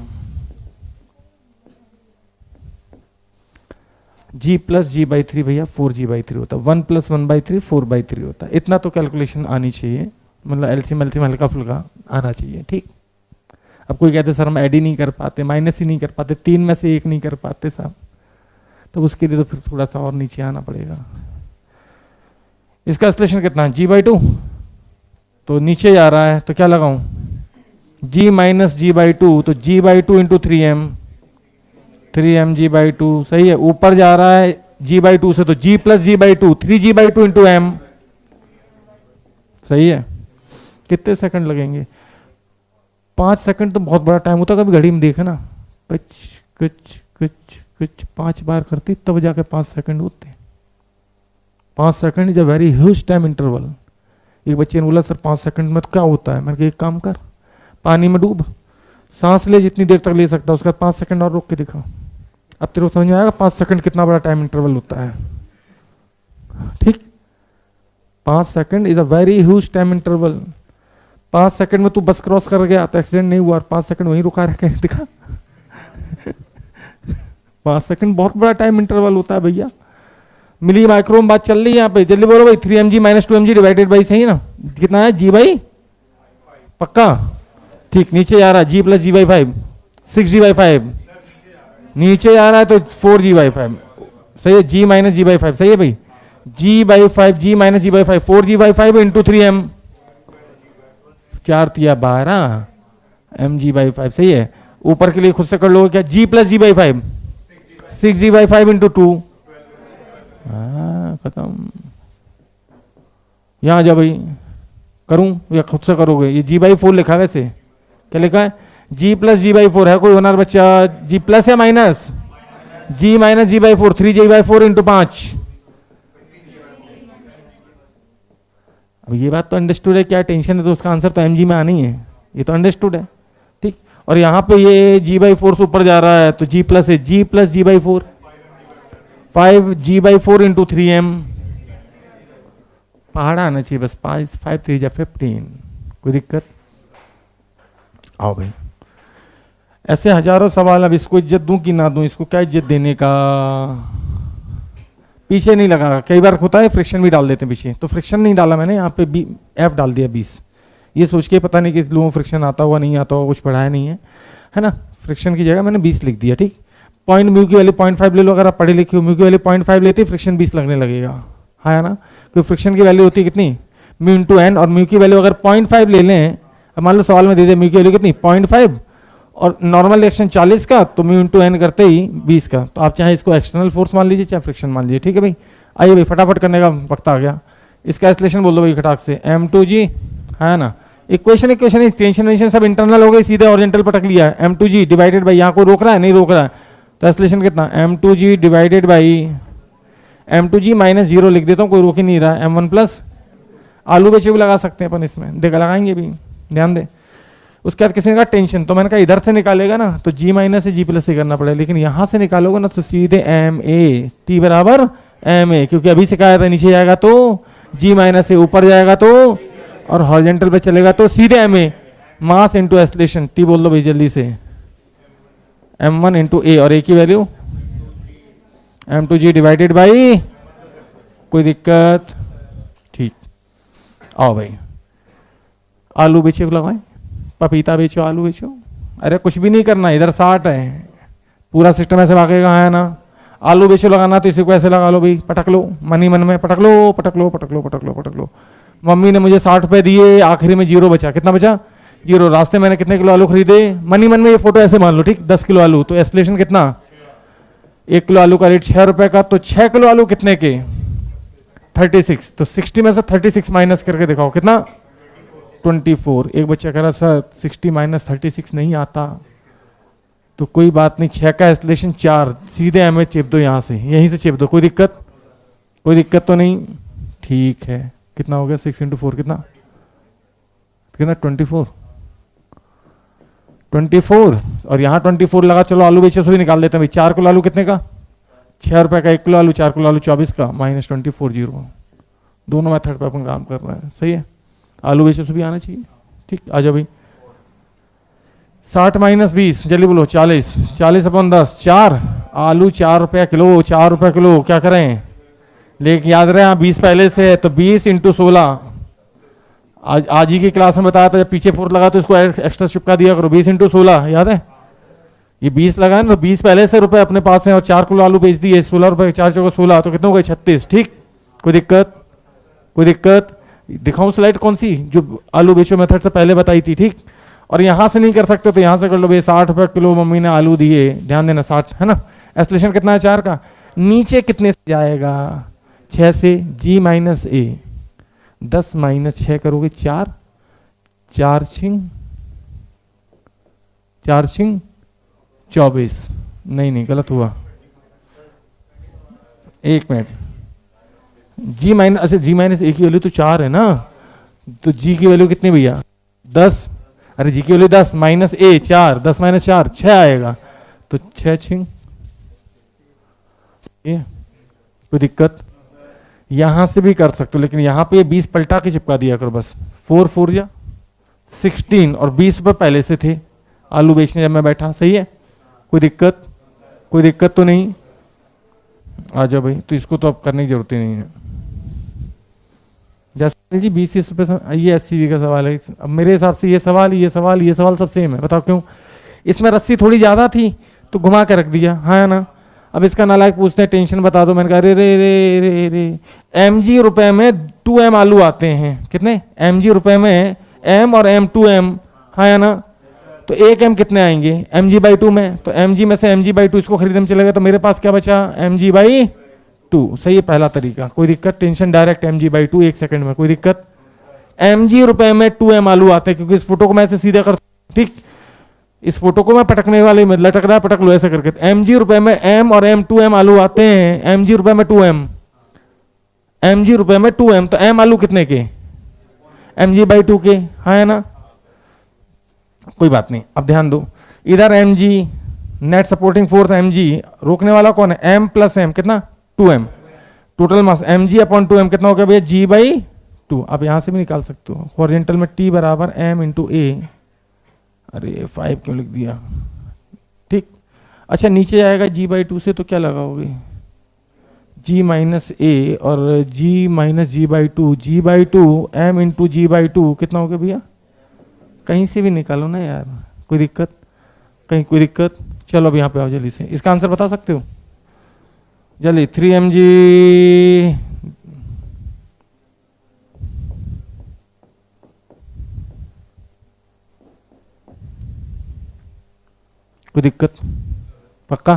[SPEAKER 1] g + g/3 भैया 4g/3 होता है। 1 + 1/3 4/3 होता है। इतना तो कैलकुलेशन आनी चाहिए, मतलब एलसीएम हल्का फुल्का आना चाहिए, ठीक? अब कोई कहते सर हम ऐड ही नहीं कर पाते, माइनस ही नहीं कर पाते, 3 में से 1 नहीं कर पाते साहब, तो उसके लिए तो फिर थोड़ा सा और नीचे आना पड़ेगा। इसका एस्लेशन कितना है? g/2, तो नीचे जा रहा है तो क्या लगाऊं? g - g/2, तो g/2 × 3m, 3m g/2, सही है? ऊपर जा रहा है g/2 से, तो g + g/2 3g/2 × m, सही है? कितने सेकंड लगेंगे? 5 सेकंड तो बहुत बड़ा टाइम होता है, कभी घड़ी में देखना, कुछ कुछ कुछ कुछ 5 बार करती तब जाके 5 सेकंड होते। 5 second is a very huge time interval. एक बच्चे ने बोला सर 5 सेकंड में तो क्या होता है? मैंने कहा एक काम कर, पानी में डूब, सांस ले जितनी देर तक ले सकता है, उसके बाद 5 सेकंड और रोक के दिखा। अब तेरे को समझ में आएगा 5 सेकंड कितना बड़ा टाइम इंटरवल होता है, ठीक? 5 second is a very huge time interval. 5 second में तू बस क्रॉस कर गया तो एक्सीडेंट नहीं हुआ, 5 सेकंड वहीं रुका रखे, दिखा। 5 सेकंड बहुत बड़ा टाइम इंटरवल होता है भैया। मिली माइक्रो में बात चल रही है यहाँ पे, जल्दी बोलो भाई। 3mg - 2mg डिवाइडेड बाई, सही है ना? कितना है? g/, पक्का? ठीक, नीचे जा रहा है g + g/5 6g/5, नीचे जा रहा है तो 4g/5, सही है? g - g/5, सही है भाई? g/5, g - g/5 4g/5 × 3m, 4 × 12 mg/5, सही है? ऊपर के लिए खुद से कर लो क्या? g + g/5 6g/5 × 2, खत्म। यहां जा भाई, करूं या खुद से करोगे? ये g/4 लिखा है, वैसे क्या लिखा है? G plus G by four है कोई होनहार बच्चा? जी प्लस या minus? G minus G by four, 3g/4 into 5। अब ये बात तो अंडरस्टूड है, क्या टेंशन है, तो उसका आंसर तो mg में आनी है, ये तो अंडरस्टूड है। ठीक, और यहाँ पे ये g/4 से ऊपर जा रहा है तो g प्लस है, g plus g/4, 5g/4 into 3m। पहाड़ा आना चाहिए बस, 5 3 15। कोई दिक्कत? आओ भाई, ऐसे हजारों सवाल। अब इसको इज्जत दूं कि ना दूं? इसको क्या इज्जत देने का, पीछे नहीं लगा। कई बार होता है फ्रिक्शन भी डाल देते हैं पीछे, तो फ्रिक्शन नहीं डाला मैंने, यहाँ पे एफ डाल दिया 20। ये सोच के पता नहीं कि लोगों को फ्रिक्शन आता हुआ नहीं आता हुआ, कुछ पढ़ाया नहीं है ना। फ्रिक्शन की जगह मैंने 20 लिख दिया। ठीक, पॉइंट म्यू की वैल्यू 0.5 ले लो, अगर आप पढ़े लिखे हो। म्यू की वैल्यू 0.5 लेती, फ्रिक्शन 20 लगने लगेगा, है ना। क्योंकि फ्रिक्शन की वैल्यू होती है कितनी, म्यू इंटू एन, और म्यू की वैल्यू अगर 0.5 ले लें, अब मान लो सवाल में दे दे म्यू की वैल्यू कितनी 0.5 और नॉर्मल रिएक्शन 40 का, तो म्यू इंटू एन करते ही 20 का। तो आप चाहे इसको एक्सटर्नल फोर्स मान लीजिए, चाहे फ्रिक्शन मान लीजिए। ठीक है भाई, आइए भाई फटाफट करने का वक्त आ गया। इसका एस्लेशन बोल दो भाई खटाक से, m2g, है ना। इक्वेशन टेंशन वेंशन सब इंटरनल हो गई, सीधे ऑरिजेंटल पटक लिया है। m2g डिवाइडेड बाई, यहाँ को रोक रहा है नहीं रोक रहा है, तो एस्लेशन कितना, m2g divided by m2g minus 0 लिख देता हूँ, कोई रोक ही नहीं रहा है, m1 प्लस आलू बेचे भी लगा सकते हैं अपन इसमें, देखा लगाएंगे भी, ध्यान दे। उसके बाद किसी ने कहा टेंशन, तो मैंने कहा इधर से निकालेगा ना तो g माइनस से g प्लस से करना पड़ेगा, लेकिन यहाँ से निकालोगे ना तो सीधे ma t बराबर ma, क्योंकि अभी सिखाया था नीचे जाएगा तो g माइनस से, ऊपर जाएगा तो, और हॉरिजॉन्टल पे चलेगा तो सीधे ma, मास इंटू एस्लेशन। t बोल दो भाई जल्दी से, m1 इंटू a, और a की वैल्यू m2g डिवाइडेड बाई, कोई दिक्कत? ठीक, आओ भाई आलू बेचे को लगाए, पपीता बेचो आलू बेचो, अरे कुछ भी नहीं करना, इधर 60 है, पूरा सिस्टम ऐसे भागेगा, है ना। आलू बेचो लगाना तो इसी को ऐसे लगा लो भाई, पटक लो मन ही मन में, पटक लो पटक लो पटक लो पटक लो पटक लो। मम्मी ने मुझे 60 रुपए दिए, आखिरी में 0 बचा, कितना बचा 0। रास्ते मैंने कितने किलो आलू खरीदे, मन ही मन में ये फोटो ऐसे मान लो। ठीक, 10 किलो आलू, तो एस्लेशन कितना, 1 किलो आलू का रेट 6 रुपए का, तो 6 किलो आलू कितने के 36, तो 60 में से 36 माइनस करके दिखाओ कितना 24। एक बच्चा कह रहा सर 60 माइनस 36 नहीं आता, तो कोई बात नहीं, 6 का एस्लेशन 4, सीधे हमें चिप दो, यहाँ से यहीं से चिप दो, कोई दिक्कत? कोई दिक्कत तो नहीं, ठीक है। कितना हो गया 6 इंटू 4 कितना 24, और यहाँ 24 लगा। चलो आलू बेचे से भी निकाल देते हैं भाई, 4 किलो आलू कितने का 6 रुपए का, 1 किलो आलू 4 किलो आलू 24 का, माइनस 24 0। दोनों मेथड पे अपन काम कर रहे हैं, सही है। आलू बेचे से भी आना चाहिए। ठीक, आ जाओ भाई, 60 माइनस 20 जल्दी बोलो, 40, 40 अपन 10, 4 आलू 4 रुपया किलो, 4 रुपया किलो, क्या करें, लेकिन याद रहे 20 पहले से है, तो 20 इंटू 16, आज ही की क्लास में बताया था, जब पीछे 4 लगा तो इसको एक्स्ट्रा चिपका दिया करो, 20 इंटू 16, याद है। ये 20 लगा ना, तो 20 पहले से रुपए अपने पास है, और 4 किलो आलू बेच दिए, 16 रुपए, 4 चौको 16, तो कितने हो गए 36। ठीक, कोई दिक्कत? कोई दिक्कत? दिखाऊं स्लाइड कौन सी, जो आलू बेचो मेथड से पहले बताई थी। ठीक, और यहां से नहीं कर सकते तो यहां से कर लो भाई, 60 रुपए किलो मम्मी ने आलू दिए, ध्यान देना 60 है ना। एस्लेशन कितना है 4 का, नीचे कितने से जाएगा 6 से, g माइनस a, 10 माइनस 6 करोगे 4, 4 छिंग 24, नहीं गलत हुआ, 1 मिनट, g माइनस, अच्छा g माइनस a की वैल्यू तो 4 है ना, तो g की वैल्यू कितनी भैया 10, अरे g की वैल्यू 10 माइनस a 4, 10 माइनस 4 6 आएगा, तो 6 छिंग, कोई दिक्कत? यहां से भी कर सकते हो, लेकिन यहां पे 20 पलटा के चिपका दिया करो बस, 4 4 या 16, और 20 रुपए पहले से थे आलू बेचने जब मैं बैठा, सही है। कोई दिक्कत? कोई दिक्कत तो नहीं, आ जाओ भाई। तो इसको तो अब करने की जरूरत ही नहीं है। जैसे जी 20-30 रुपये, ये SCV का सवाल है। अब मेरे हिसाब से ये सवाल सब सेम है, बताओ क्यों? इसमें रस्सी थोड़ी ज्यादा थी तो घुमा के रख दिया, हाँ ना। अब इसका नालायक पूछते हैं टेंशन बता दो, मैंने कहा रे रे रे रे रे mg रुपए में 2m आलू आते हैं, कितने mg रुपए में m और m 2m, हाँ ना। तो 1m कितने आएंगे mg/2 में, तो mg में से mg/2 इसको खरीदने में चलेगा, तो मेरे पास क्या बचा mg/2, सही है पहला तरीका। कोई दिक्कत? टेंशन डायरेक्ट mg/2 1 सेकंड में, कोई दिक्कत? mg रुपए में 2m आलू आते हैं, क्योंकि इस फोटो को मैं ऐसे सीधा कर, ठीक। इस फोटो को मैं पटकने वाले में लटक रहा है, पटक लो ऐसे करके। mg रुपए में m और m 2m आलू आते हैं, mg रुपए में 2m, mg रुपए में 2m, तो m आलू कितने के? mg/2 के, हाँ है ना? कोई बात नहीं, अब ध्यान दो, इधर mg net supporting force mg, रोकने वाला कौन है? m प्लस m, कितना? 2m, टोटल मास mg/2m कितना हो गया भैया? g/2। आप यहां से भी निकाल सकते हो, हॉरिजॉन्टल में t बराबर m इंटू a, अरे 5 क्यों लिख दिया, ठीक। अच्छा नीचे जाएगा g/2 से तो क्या लगाओगे? g माइनस a और g minus g/2, g/2 m into g/2 कितना हो गया भैया? कहीं से भी निकालो ना यार, कोई दिक्कत? कहीं कोई दिक्कत? चलो अब यहाँ पे आओ जल्दी से, इसका आंसर बता सकते हो जल्दी? 3mg, कोई दिक्कत? पक्का?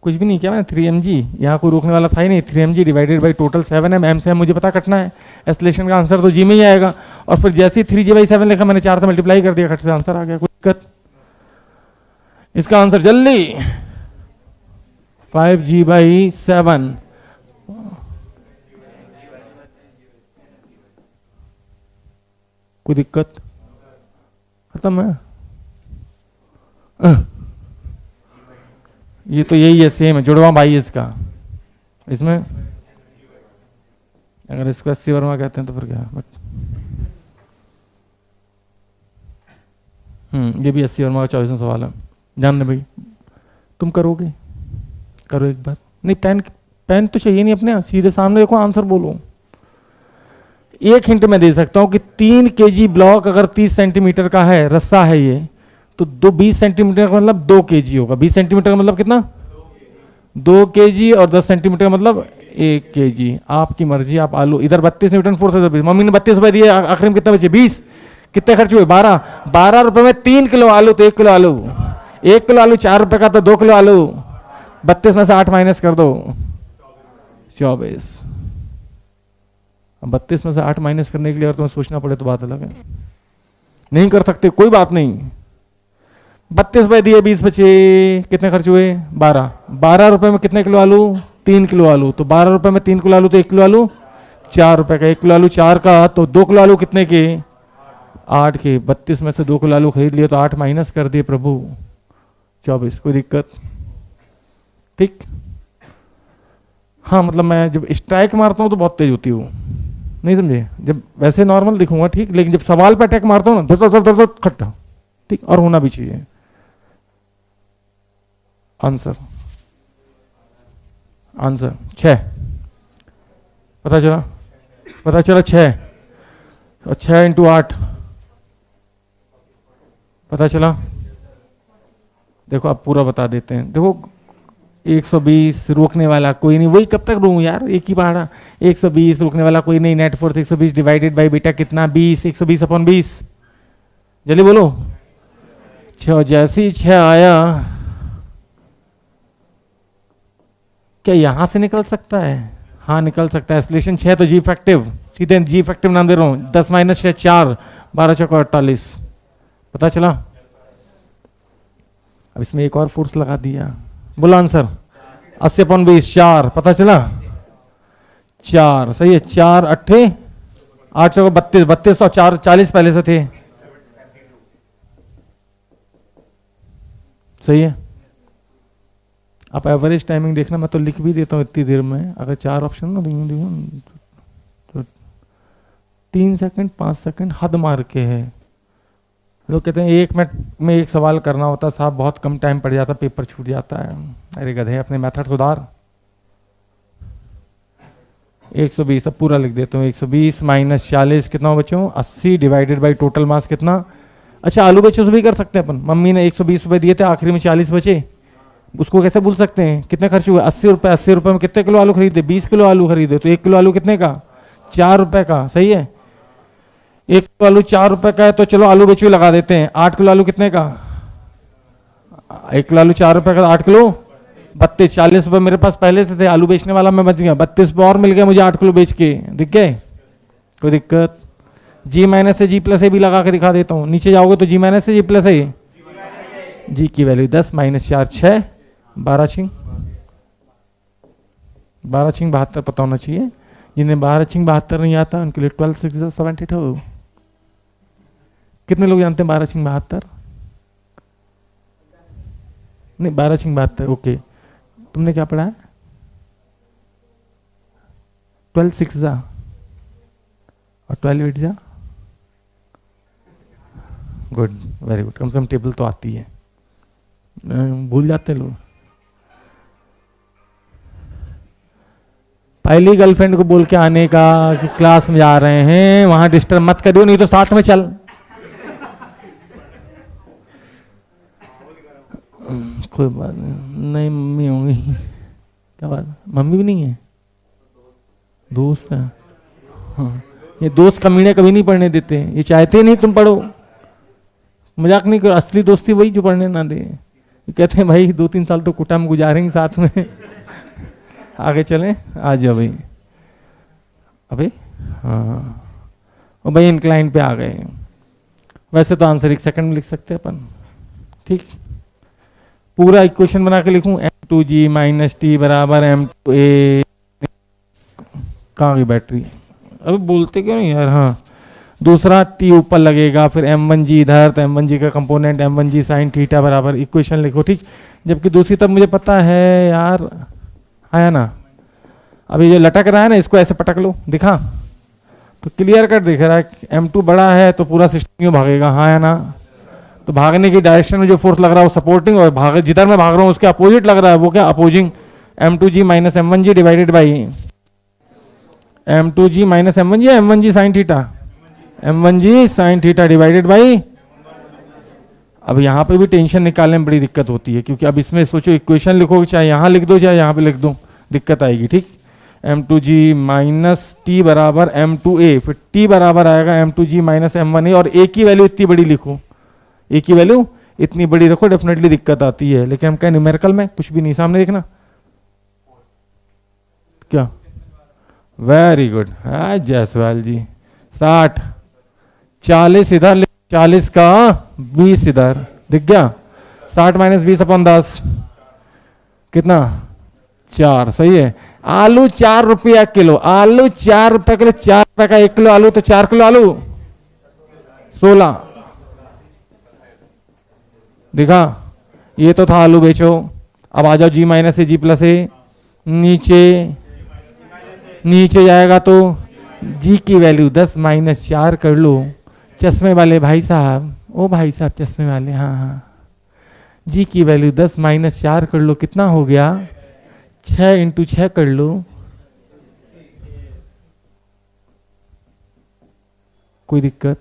[SPEAKER 1] कुछ भी नहीं किया मैंने, 3mg, यहाँ कोई रोकने वाला था ही नहीं, 3mg divided by total 7m, m से m मुझे पता कटना है, एस्लेशन का आंसर तो g में ही आएगा, और फिर जैसे ही 3g/7 लिखा मैंने 4 से मल्टीप्लाई कर दिया, खट से आंसर आ गया। कोई दिक्कत? इसका आंसर जल्दी 5g/7, कोई दिक्कत? खत्म है? ये तो यही है, सेम है, जुड़वा भाई इसका, इसमें अगर इसको 80 वर्मा कहते हैं तो फिर क्या? ये भी 80 वर्मा का 24वां सवाल है, जान ले भाई, तुम करोगे? करो एक बार, नहीं पेन तो चाहिए नहीं अपने, सीधे सामने देखो, आंसर बोलो। एक हिंट मैं दे सकता हूं कि 3 kg ब्लॉक अगर 30 सेंटीमीटर का है, रस्सा है ये, तो 20 सेंटीमीटर का मतलब 2 kg होगा, 20 सेंटीमीटर का मतलब कितना? 2 kg, और 10 सेंटीमीटर का मतलब 1 kg। आपकी मर्जी, आप आलू, इधर 32 न्यूटन फोर्स है, मम्मी ने 32 रुपए दिए, आखिर में कितना बचे? 20। कितने खर्च हुए? 12 रुपए में 3 किलो आलू, तो 1 किलो आलू, 1 किलो आलू 4 रुपए का, तो 2 किलो आलू, 32 में से 8 माइनस कर दो, 24। अब 32 में से 8 माइनस करने के लिए अगर तुम्हें सोचना पड़े तो बात अलग है, नहीं कर सकते, कोई बात नहीं। 32 रुपए दिए, 20 बचे, कितने खर्च हुए? 12 रुपए में कितने किलो आलू? 3 किलो आलू, तो 12 रुपए में 3 किलो आलू, तो 1 किलो आलू 4 रुपए का, 1 किलो आलू 4 का, तो 2 किलो आलू कितने के? 8 के। 32 में से 2 किलो आलू खरीद लिए, तो 8 माइनस कर दिए प्रभु, 24। कोई दिक्कत? ठीक। हाँ मतलब मैं जब स्ट्राइक मारता हूँ तो बहुत तेज होती हूँ, नहीं समझे? जब वैसे नॉर्मल दिखूंगा ठीक, लेकिन जब सवाल पे अटैक मारता हूँ ना, धर खट्टा, ठीक, और होना भी चाहिए। आंसर 6 पता चला 6, और 6 इंटू 8 पता चला। देखो आप पूरा बता देते हैं, देखो 120 रोकने वाला कोई नहीं, वही कब तक रोऊं यार, एक ही पहाड़ा। 120 रोकने वाला कोई नहीं, नेट फोर्स 120 डिवाइडेड बाई बेटा कितना? 20, 120/20, जल्दी बोलो। 6, जैसे ही 6 आया, क्या यहां से निकल सकता है? हाँ निकल सकता है, एस्लेशन 6 तो जी इफेक्टिव, सीधे जी इफेक्टिव नाम दे रहा हूं। 10 - 6 4, 12 चौका 48, पता चला। अब इसमें एक और फोर्स लगा दिया, बोला आंसर 80/20, 4, पता चला 4, सही है। 4 8 8 चौका 32, 32 और 4 40 पहले से थे, सही है। आप एवरेज टाइमिंग देखना, मैं तो लिख भी देता हूँ इतनी देर में। अगर 4 ऑप्शन ना तो 3 सेकंड 5 सेकंड हद मार के है। लोग कहते हैं 1 मिनट में एक सवाल करना होता, साहब बहुत कम टाइम पड़ जाता, पेपर छूट जाता है। अरे गधे, अपने मेथड सुधार। 120 अब पूरा लिख देता हूँ। 120 - 40 कितना हो बच्चों? 80 डिवाइडेड बाई टोटल मास कितना? अच्छा आलू बच्चों से भी कर सकते हैं अपन। मम्मी ने 120 रुपए दिए थे, आखिरी में 40 बचे, उसको कैसे भूल सकते हैं? कितने खर्च हुए? 80 रुपए। 80 रुपए में कितने किलो आलू खरीदे? 20 किलो आलू खरीदे, तो 1 किलो आलू कितने का? 4 रुपए का, सही है। 1 किलो आलू 4 रुपए का है, तो चलो आलू बेचू लगा देते हैं। 8 किलो आलू कितने का? 1 किलो आलू 4 रुपए का, 8 किलो 32, 40 रुपए मेरे पास पहले से थे, आलू बेचने वाला मैं बच गया। 32 रुपए और मिल गया मुझे 8 किलो बेच के, दिख गए? कोई दिक्कत? जी माइनस से जी प्लस ए भी लगा के दिखा देता हूँ। नीचे जाओगे तो जी माइनस से जी प्लस ए, जी की वैल्यू 10 माइनस 4 6 12 छिंग 72 पता होना चाहिए। जिन्हें 12 नहीं आता उनके लिए 12 6 72। कितने लोग जानते हैं 12 नहीं 12 ओके। तुमने क्या पढ़ा है? 12 6 और 12 8 गुड, वेरी गुड। कम से कम टेबल तो आती है, भूल जाते लोग। पहली गर्लफ्रेंड को बोल के आने का कि क्लास में जा रहे हैं, वहां डिस्टर्ब मत करियो, नहीं तो साथ में चल। कोई बात नहीं, मम्मी होंगी। क्या बात, मम्मी भी नहीं है, दोस्त है। हाँ, ये दोस्त कमीने कभी नहीं पढ़ने देते, ये चाहते नहीं तुम पढ़ो। मजाक नहीं करो, असली दोस्ती वही जो पढ़ने ना दे। ये कहते हैं भाई 2-3 साल तो कुटा में गुजारेंगे साथ में। आगे चलें, आ जाओ भाई। अबे हाँ, और भाई इंक्लाइन पे आ गए। वैसे तो आंसर 1 सेकंड में लिख सकते हैं अपन, ठीक। पूरा इक्वेशन बना के लिखूं, m2g माइनस टी बराबर m2a। कहाँ गई बैटरी? अबे बोलते क्यों नहीं यार। हाँ, दूसरा t ऊपर लगेगा, फिर m1g इधर, तो m1g का कंपोनेंट m1g साइन थीटा बराबर, इक्वेशन लिखो, ठीक। जबकि दूसरी तरफ मुझे पता है यार, आया ना। अभी जो लटक रहा है ना, इसको ऐसे पटक लो, दिखा तो क्लियर कट दिख रहा है। m2 बड़ा है तो पूरा सिस्टम क्यों भागेगा, हाँ या ना। तो भागने की डायरेक्शन में जो फोर्स लग रहा है वो सपोर्टिंग, और भाग जिधर मैं भाग रहा हूँ उसके अपोजिट लग रहा है, वो क्या, opposing. m2g minus m1g divided by m2g minus m1g, m1g sine theta, m1g sine theta divided by. अब यहाँ पे भी टेंशन निकालने में बड़ी दिक्कत होती है, क्योंकि अब इसमें सोचो इक्वेशन लिखोगे, चाहे यहाँ लिख दो चाहे यहाँ पे लिख दो, दिक्कत आएगी, ठीक। m2g माइनस टी बराबर m2a, फिर t बराबर आएगा m2g माइनस m1a, और a की वैल्यू इतनी बड़ी लिखो, a की वैल्यू इतनी बड़ी रखो, डेफिनेटली दिक्कत आती है। लेकिन हम कहें न्यूमेरिकल में कुछ भी नहीं, सामने देखना क्या। वेरी गुड, हाँ जयसवाल जी। 60 40 इधर, 40 का 20 इधर, दिख गया। 60 माइनस 20 अपॉन 10 कितना, 4। सही है। आलू 4 रुपया किलो, आलू 4 रुपया किलो, 4 रुपया का 1 किलो आलू, तो 4 किलो आलू 16। दिखा, ये तो था आलू बेचो। अब आ जाओ g minus a g plus ए, नीचे जाएगा तो g की वैल्यू 10 माइनस 4 कर लो। चश्मे वाले भाई साहब, ओ भाई साहब चश्मे वाले, हाँ हाँ, g की वैल्यू 10 माइनस 4 कर लो, कितना हो गया, 6 इंटू 6 कर लो। कोई दिक्कत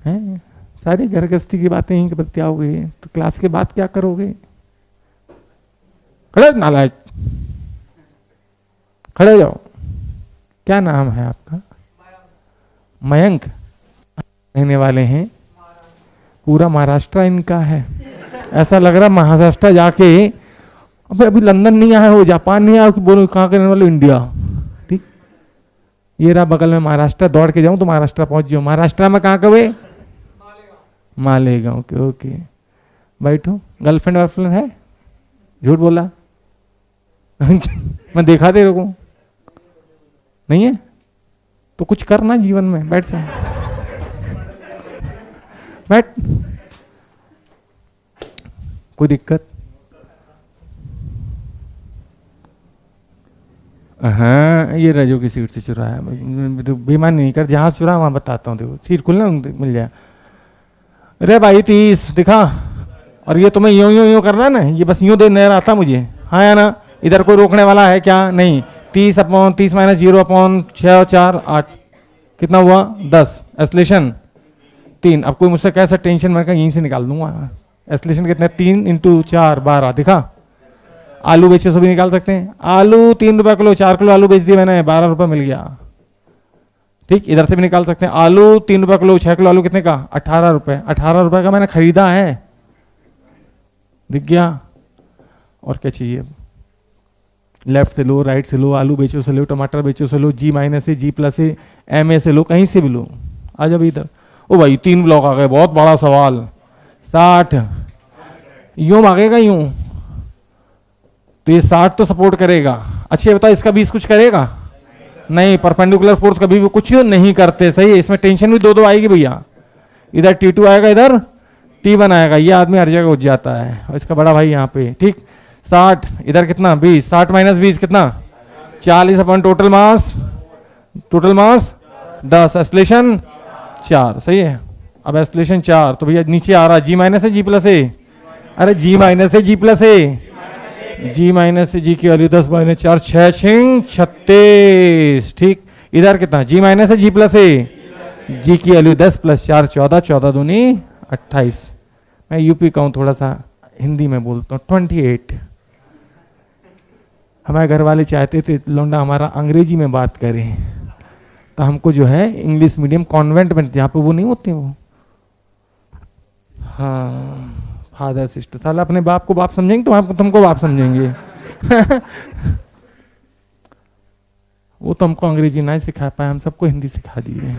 [SPEAKER 1] है? सारी घर गृहस्थी की बातें यहीं के प्रति आओगे तो क्लास के बाद क्या करोगे? खड़े नालायक, खड़े जाओ। क्या नाम है आपका? मयंक। रहने वाले हैं, पूरा महाराष्ट्र इनका है। ऐसा लग रहा महाराष्ट्र जाके, अभी लंदन नहीं आया हो, जापान नहीं आया हो, कि बोलो कहाँ के रहने वाले, इंडिया, ठीक। ये रहा बगल में महाराष्ट्र, दौड़ के जाऊं तो महाराष्ट्र पहुंच जाओ। महाराष्ट्र में कहाँ कवे? मालेगांव के, ओके। बैठो। गर्लफ्रेंड वर्लफ्रेंड है? झूठ बोला। मैं देखा दे रखू, नहीं है तो कुछ करना जीवन में, बैठ जा, बैठ। कोई दिक्कत? हाँ, ये रजो की सीट से चुराया, बेईमानी नहीं कर, जहां चुरा वहां बताता हूँ, देखो सीट खुलना मिल जाए। अरे भाई 30 दिखा, और ये तुम्हें यूं यूं यूं करना है ना, ये बस यूं दे नजर आता मुझे, हाँ या ना। इधर कोई रोकने वाला है क्या? नहीं। 30 अपॉन 30 माइनस 0 अपॉन 6 और 4 8, कितना हुआ 10। एस्लेशन 3। अब कोई मुझसे कैसा टेंशन, मैं यहीं से निकाल दूंगा। एस्लेशन कितना, 3 इंटू 4 12, दिखा। आलू बेचे सभी निकाल सकते हैं। आलू 3 रुपये किलो, 4 किलो आलू बेच दिए मैंने, 12 रुपये मिल गया, ठीक। इधर से भी निकाल सकते हैं। आलू 3 रुपये किलो, 6 किलो आलू कितने का, 18 रुपये। 18 रुपये का मैंने खरीदा है, दिख गया। और क्या चाहिए? लेफ्ट से लो, राइट से लो, आलू बेचो से लो, टमाटर बेचो से लो, g minus a, g plus a, m a से लो, कहीं से भी लो। आ जाओ इधर। ओ भाई 3 ब्लॉक आ गए, बहुत बड़ा सवाल। 60 यूं भागेगा यूं, तो ये 60 तो सपोर्ट करेगा। अच्छा बताओ इसका 20 कुछ करेगा? नहीं, परपेंडिकुलर फोर्स कभी भी कुछ नहीं करते, सही है। इसमें टेंशन भी दो आएगी भैया, इधर T2 आएगा, इधर T1 आएगा, ये आदमी हर जगह उठ जाता है। और इसका बड़ा भाई यहाँ पे, ठीक। 60 इधर कितना 20, 60 माइनस 20 कितना 40 अपन टोटल मास 10, एस्लेशन 4, सही है। अब एस्लेशन 4 तो भैया नीचे आ रहा G माइनस है G प्लस है, अरे G माइनस है G प्लस है, G माइनस से G की वैल्यू 10 माइनस 4 6 36, ठीक। इधर कितना G माइनस है G प्लस है, G की वैल्यू 10 प्लस 4 14, 14 दूनी 28। मैं यूपी का हूँ, थोड़ा सा हिंदी में बोलता हूँ, 28। हमारे घर वाले चाहते थे लौंडा हमारा अंग्रेजी में बात करे, तो हमको जो है इंग्लिश मीडियम कॉन्वेंट में, जहाँ पे वो नहीं होते वो, हाँ फादर सिस्टर, साला अपने बाप को बाप समझेंगे तो आप तुमको बाप समझेंगे। वो तो हमको अंग्रेजी नहीं सिखा पाए, हम सबको हिंदी सिखा दिए।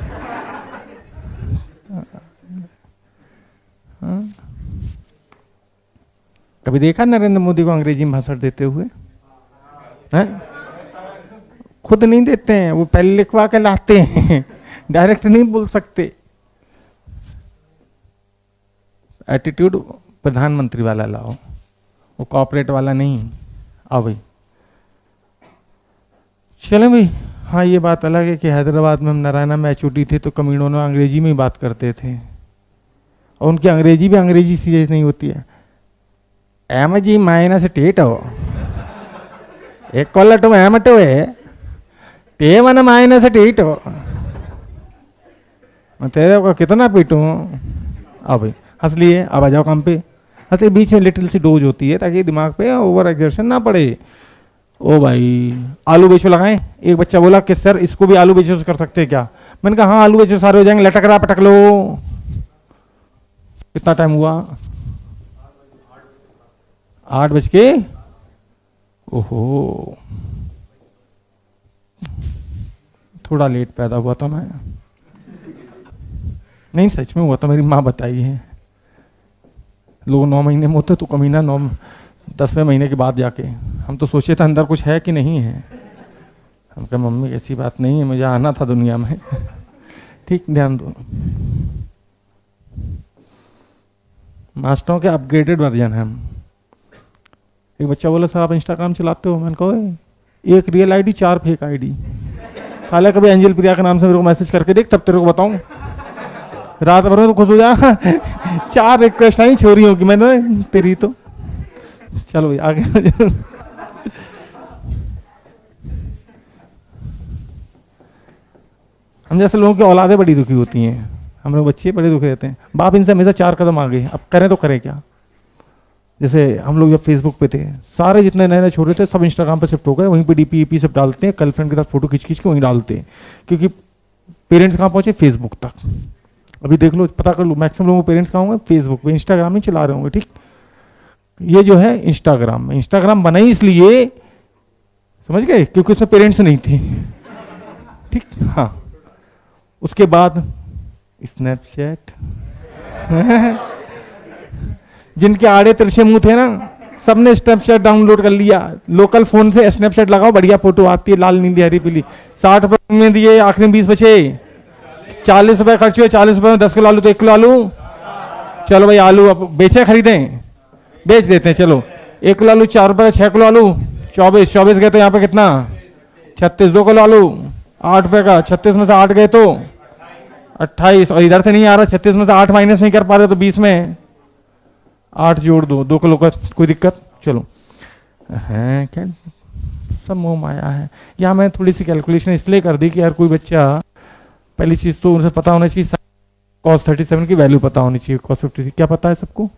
[SPEAKER 1] कभी देखा नरेंद्र मोदी को अंग्रेजी में भाषण देते हुए? हैं? खुद नहीं देते हैं, वो पहले लिखवा के लाते हैं, डायरेक्ट नहीं बोल सकते। एटीट्यूड प्रधानमंत्री वाला लाओ, वो कॉर्पोरेट वाला नहीं। आओ भाई, चलो भाई। हाँ ये बात अलग है कि हैदराबाद में हम नारायणा में HOD थे तो कमीनों ने अंग्रेजी में ही बात करते थे, और उनकी अंग्रेजी भी अंग्रेजी सीरियस नहीं होती है। एम जी माइनस टेट हो, एक कॉलट में एम टो है, टे मन माइनस टेट हो, मैं तेरे को कितना पीटूं। आओ भाई हंस लिए, अब आ जाओ काम पे। हंसते बीच में लिटिल सी डोज होती है ताकि दिमाग पे ओवर एक्सर्शन ना पड़े। ओ भाई आलू बेचो लगाएं, एक बच्चा बोला कि सर इसको भी आलू बेचो कर सकते हैं क्या? मैंने कहा हाँ आलू बेचो सारे हो जाएंगे, लटक रहा पटक लो। कितना टाइम हुआ? 8 बज के, ओहो थोड़ा लेट पैदा हुआ था मैं, नहीं सच में हुआ था, मेरी माँ बताई है। लोग 9 महीने में होते तो कमीना 10वें महीने के बाद जाके, हम तो सोचे थे अंदर कुछ है कि नहीं है। हम कहा मम्मी ऐसी बात नहीं है, मुझे आना था दुनिया में। ठीक, ध्यान दो। मास्टरों के अपग्रेडेड वर्जन है हम। एक बच्चा बोला सर आप इंस्टाग्राम चलाते हो? मैंने कहा एक रियल आईडी 4 फेक आईडी। हालांकि कभी एंजल प्रिया के नाम से मेरे को मैसेज करके देख, तब तेरे को बताऊं। रात भर में तो खुश हो जा। 4 रिक्वेस्ट आई छोरियों की, मैंने तेरी तो। चलो भाई आगे। हम जैसे लोगों की औलादें बड़ी दुखी होती हैं, हम लोग बच्चे बड़े दुखी रहते हैं। बाप इनसे हमेशा 4 कदम आगे, अब करें तो करें क्या? जैसे हम लोग जब फेसबुक पे थे, सारे जितने नए नए छोरे थे सब इंस्टाग्राम पे शिफ्ट हो गए, वहीं पे DP सब डालते हैं, गर्लफ्रेंड के साथ फोटो खींच के वहीं डालते हैं, क्योंकि पेरेंट्स कहाँ पहुंचे? फेसबुक तक। अभी देख लो, पता कर लो, मैक्सिमम लोगों के पेरेंट्स कहाँ होंगे? फेसबुक पे, इंस्टाग्राम नहीं चला रहे होंगे। ठीक, ये जो है इंस्टाग्राम में, इंस्टाग्राम बना ही इसलिए, समझ गए, क्योंकि उसमें पेरेंट्स नहीं थे। ठीक, हाँ। उसके बाद स्नैपचैट। जिनके आड़े तिरछे मुंह थे ना, सबने स्नैपचैट डाउनलोड कर लिया। लोकल फोन से स्नैपचैट लगाओ, बढ़िया फोटो आती है, लाल नीली हरी पीली। 60 रुपए में दिए, आखिरी 20 बचे, 40 रुपए खर्च हुए। 40 रुपए में 10 किलो आलू, तो 1 किलो आलू। चलो भाई आलू अब बेचे खरीदें, बेच देते हैं। चलो 1 किलो आलू 4 रुपए, 6 किलो आलू 24 गए तो यहाँ पे कितना? 36। 2 किलो आलू 8 रुपए का, 36 में से 8 गए तो 28। और इधर से नहीं आ रहा, 36 में से 8 माइनस नहीं कर पा रहे तो 20 में 8 जोड़ दो, 2 किलो का। कोई दिक्कत? चलो है क्या, सब मोह माया है। यहाँ मैं थोड़ी सी कैलकुलेशन इसलिए कर दी कि यार कोई बच्चा, पहली चीज तो उनसे पता होना चाहिए cos 37 की वैल्यू पता होनी चाहिए। cos 53 क्या पता है सबको?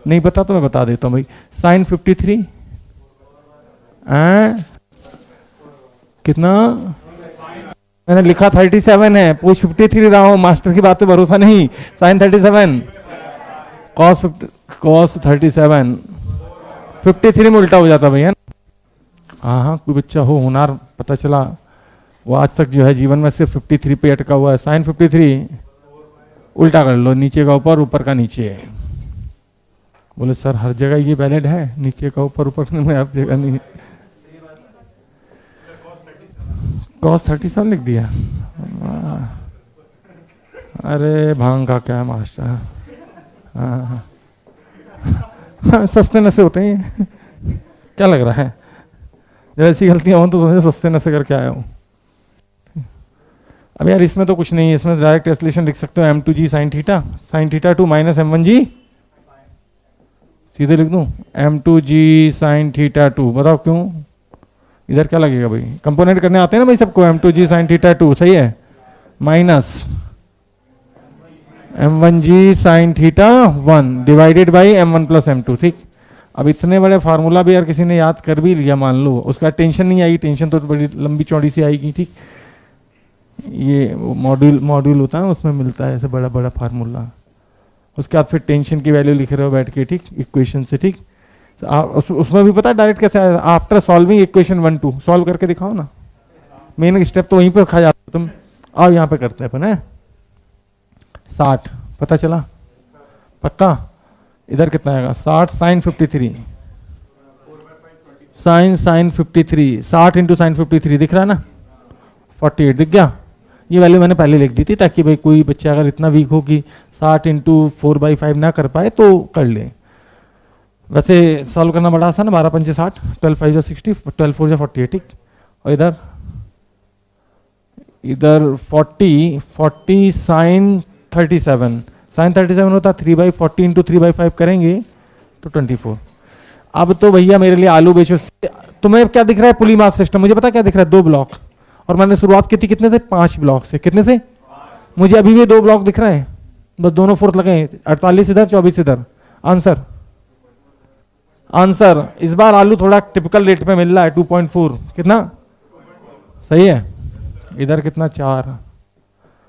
[SPEAKER 1] नहीं पता तो मैं बता देता हूँ भाई। sin 53 कितना? मैंने लिखा 37 है, पूछ 53 रहा हूँ, मास्टर की बात पे भरोसा नहीं। sin 37 cos 37 53 में उल्टा हो जाता भैया। हाँ हाँ, कोई बच्चा हो होनार, पता चला वो आज तक जो है जीवन में सिर्फ 53 पे अटका हुआ है। sin 53 उल्टा कर लो, नीचे का ऊपर, ऊपर का नीचे। बोले सर हर जगह ये वैलिड है, नीचे का ऊपर ऊपर में हर जगह नहीं है। cos 37 लिख दिया। अरे भांग का क्या मास्टर। हाँ सस्ते नशे होते हैं क्या लग रहा है, जब ऐसी गलतियां हो तो समझो सस्ते नशे करके आया हूँ। अब यार इसमें तो कुछ नहीं है, इसमें डायरेक्ट एस्लेशन लिख सकते हो m2g sin theta 2 minus m1g, सीधे लिख दूं m2g sin थीटा 2। बताओ क्यों, इधर क्या लगेगा भाई, कंपोनेंट करने आते हैं ना भाई सबको, m2g sin थीटा 2 सही है, minus m1g sin theta 1 divided by m1 plus m2। ठीक, अब इतने बड़े फार्मूला भी यार किसी ने याद कर भी लिया मान लो, उसका टेंशन नहीं आएगी, टेंशन तो बड़ी लंबी चौड़ी सी आएगी। ठीक, ये मॉड्यूल होता है उसमें मिलता है ऐसे बड़ा बड़ा फार्मूला, उसके बाद फिर टेंशन की वैल्यू लिख रहे हो बैठ के, ठीक, इक्वेशन से। ठीक, तो उसमें भी पता है डायरेक्ट कैसे आया, आफ्टर सॉल्विंग इक्वेशन 1 2 सॉल्व करके दिखाओ ना, मेन स्टेप तो वहीं पे खा जाता तुम। आओ यहाँ पे करते हैं अपन, है 60 पता चला पक्का। इधर कितना आएगा 60 साइन 53 साइन 53 60 इंटू साइन 53 दिख रहा है ना, 48 दिख गया। ये वैल्यू मैंने पहले लिख दी थी ताकि भाई कोई बच्चा अगर इतना वीक हो कि 60 इंटू 4/5 ना कर पाए तो कर ले। वैसे सॉल्व करना बड़ा आसान है, 12 पंचे 60, 12 5 60, 12 4 48। ठीक, और इधर 40 साइन 37 होता 3/40 इंटू 3/5 करेंगे तो 24। अब तो भैया मेरे लिए आलू बेचो। तुम्हें क्या दिख रहा है, पुली मास सिस्टम, मुझे पता क्या दिख रहा है, 2 ब्लॉक, और मैंने शुरुआत की थी कितने से, 5 ब्लॉक से। कितने से, मुझे अभी भी 2 ब्लॉक दिख रहे हैं, बस दोनों फोर्थ लगे, 48 इधर 24 इधर। आंसर इस बार आलू थोड़ा टिपिकल रेट पे मिल रहा है, 2.4 कितना सही है। इधर कितना 4,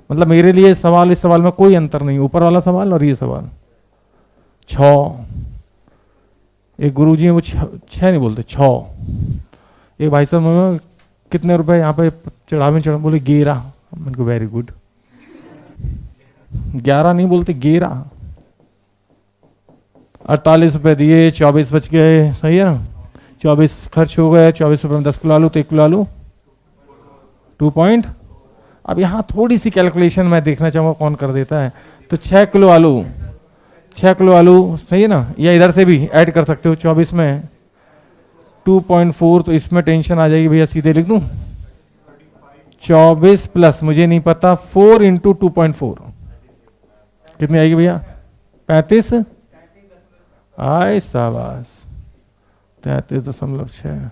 [SPEAKER 1] मतलब मेरे लिए सवाल, इस सवाल में कोई अंतर नहीं, ऊपर वाला सवाल और ये सवाल। 6, एक गुरुजी हैं वो 6 नहीं बोलते 6। एक भाई साहब कितने रुपए यहाँ पे चढ़ा बोले 11, उनको वेरी गुड, 11 नहीं बोलते 11। 48 रुपए दिए, 24 बच गए, सही है ना, 24 खर्च हो गए, 24 रुपए में 10 किलो आलू, तो 1 किलो आलू 2 पॉइंट। अब यहाँ थोड़ी सी कैलकुलेशन मैं देखना चाहूँगा कौन कर देता है, तो 6 किलो आलू सही है ना, या इधर से भी ऐड कर सकते हो, 24 में 2.4, तो इसमें टेंशन आ जाएगी भैया, सीधे लिख दूं 24 प्लस मुझे नहीं पता 4 इंटू 2.4 कितनी आएगी भैया, 35। आए शाबाश, 33.6।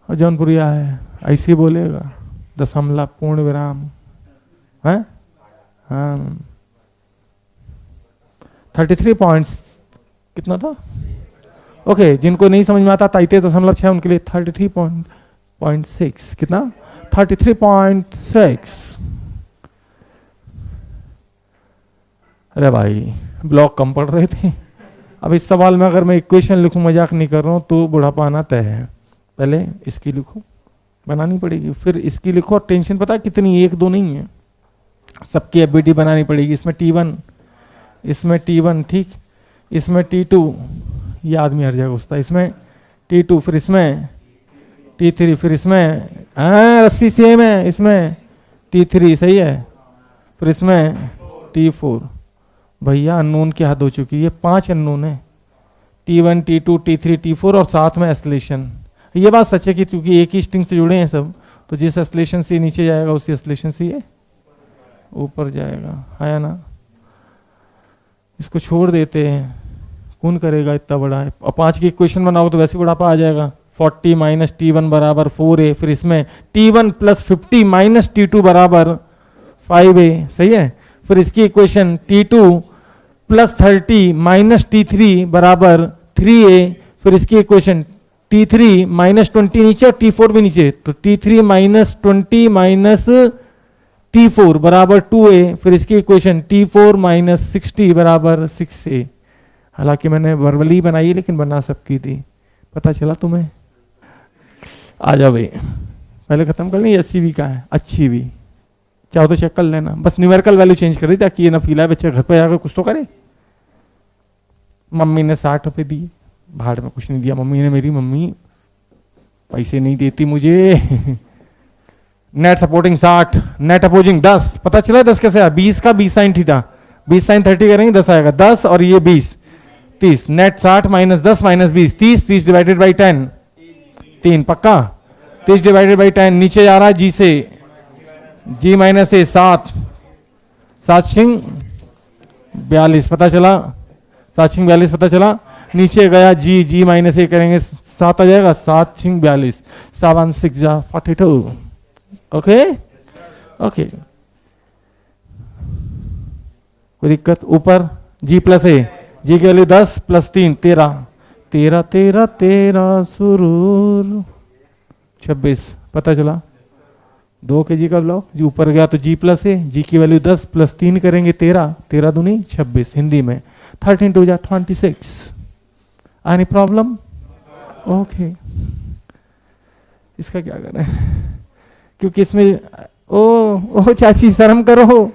[SPEAKER 1] और जौनपुरिया है ऐसे ही बोलेगा, दशमलव पूर्ण विराम है। हाँ 33 पॉइंट्स कितना था, ओके जिनको नहीं समझ में आता 33.6 उनके लिए 33.6 कितना 33.6। अरे भाई ब्लॉक कम पढ़ रहे थे। अब इस सवाल में अगर मैं इक्वेशन लिखूं, मजाक नहीं कर रहा हूं, तो बुढ़ापा आना तय है। पहले इसकी लिखो, बनानी पड़ेगी, फिर इसकी लिखो, और टेंशन पता है कितनी, 1 2 नहीं है, सबकी एफबीटी बनानी पड़ेगी। इसमें T1, इसमें T1 ठीक, इसमें T2, ये आदमी हर जगह घुसता है, इसमें T2, फिर इसमें T3, फिर इसमें रस्सी सेम है, इसमें T3 सही है, फिर इसमें T4। भैया अननोन की हद हो चुकी है, 5 अननोन है, T1 T2 T3 T4 और साथ में एस्लेशन। ये बात सच है कि क्योंकि एक ही स्ट्रिंग से जुड़े हैं सब, तो जिस एस्लेशन से नीचे जाएगा उसी एस्लेशन से ये ऊपर जाएगा, है ना। इसको छोड़ देते हैं, कौन करेगा इतना बड़ा है। और 5 की इक्वेशन बनाओ तो वैसे बुढ़ापा आ जाएगा। 40 माइनस T1 बराबर 4a, फिर इसमें T1 प्लस 50 माइनस T2 बराबर 5a, सही है। फिर इसकी equation T2 plus 30 minus T3 बराबर 3a, फिर इसकी इक्वेशन T3 माइनस 20 नीचे और T4 भी नीचे, तो T3 माइनस 20 माइनस T4 बराबर 2a, फिर इसकी इक्वेशन T4 माइनस 60 बराबर 6a। हालांकि मैंने वर्बली बनाई है लेकिन बना सबकी थी, पता चला तुम्हें। आ जाओ भाई, पहले खत्म कर लें। एससीवी का है, अच्छी भी चाहो तो चेक कर लेना, बस न्यूमेरिकल वैल्यू चेंज कर दी ताकि ये ना फील आए, बच्चे घर पे जाकर कुछ तो करे। मम्मी ने 60 रुपये दिए, भाड़ में कुछ नहीं दिया मम्मी ने, मेरी मम्मी पैसे नहीं देती मुझे। नेट सपोर्टिंग 60, नेट अपोजिंग 10, पता चला 10 कैसे आया, 20 का 20 साइन थीटा, 20 साइन 30 करेंगे 10 आएगा, 10 और ये 20 30, net 60 minus 10 minus 20 30, 30 divided by 10 3, पक्का 30 डिवाइडेड बाई 10, नीचे जा रहा है जी से, जी माइनस ए 7, 7 छिंग 42 पता चला, 7 छिंग 42 पता चला, नीचे गया जी, जी माइनस ए करेंगे 7 आ जाएगा, 7 छिंग 42, 7 6 जा 42। ओके ओके, कोई दिक्कत? ऊपर जी प्लस ए, जी की वैल्यू 10 प्लस 3 13, 13 13 13 सुरूर 26 पता चला, 2 के जी का ब्लॉक, जी ऊपर गया तो जी प्लस ए, जी की वैल्यू 10 प्लस 3 करेंगे 13, 13 दूनी 26, हिंदी में 13 2 जा 26। Any problem? ओके, इसका क्या करें, क्योंकि इसमें ओ चाची शर्म करो,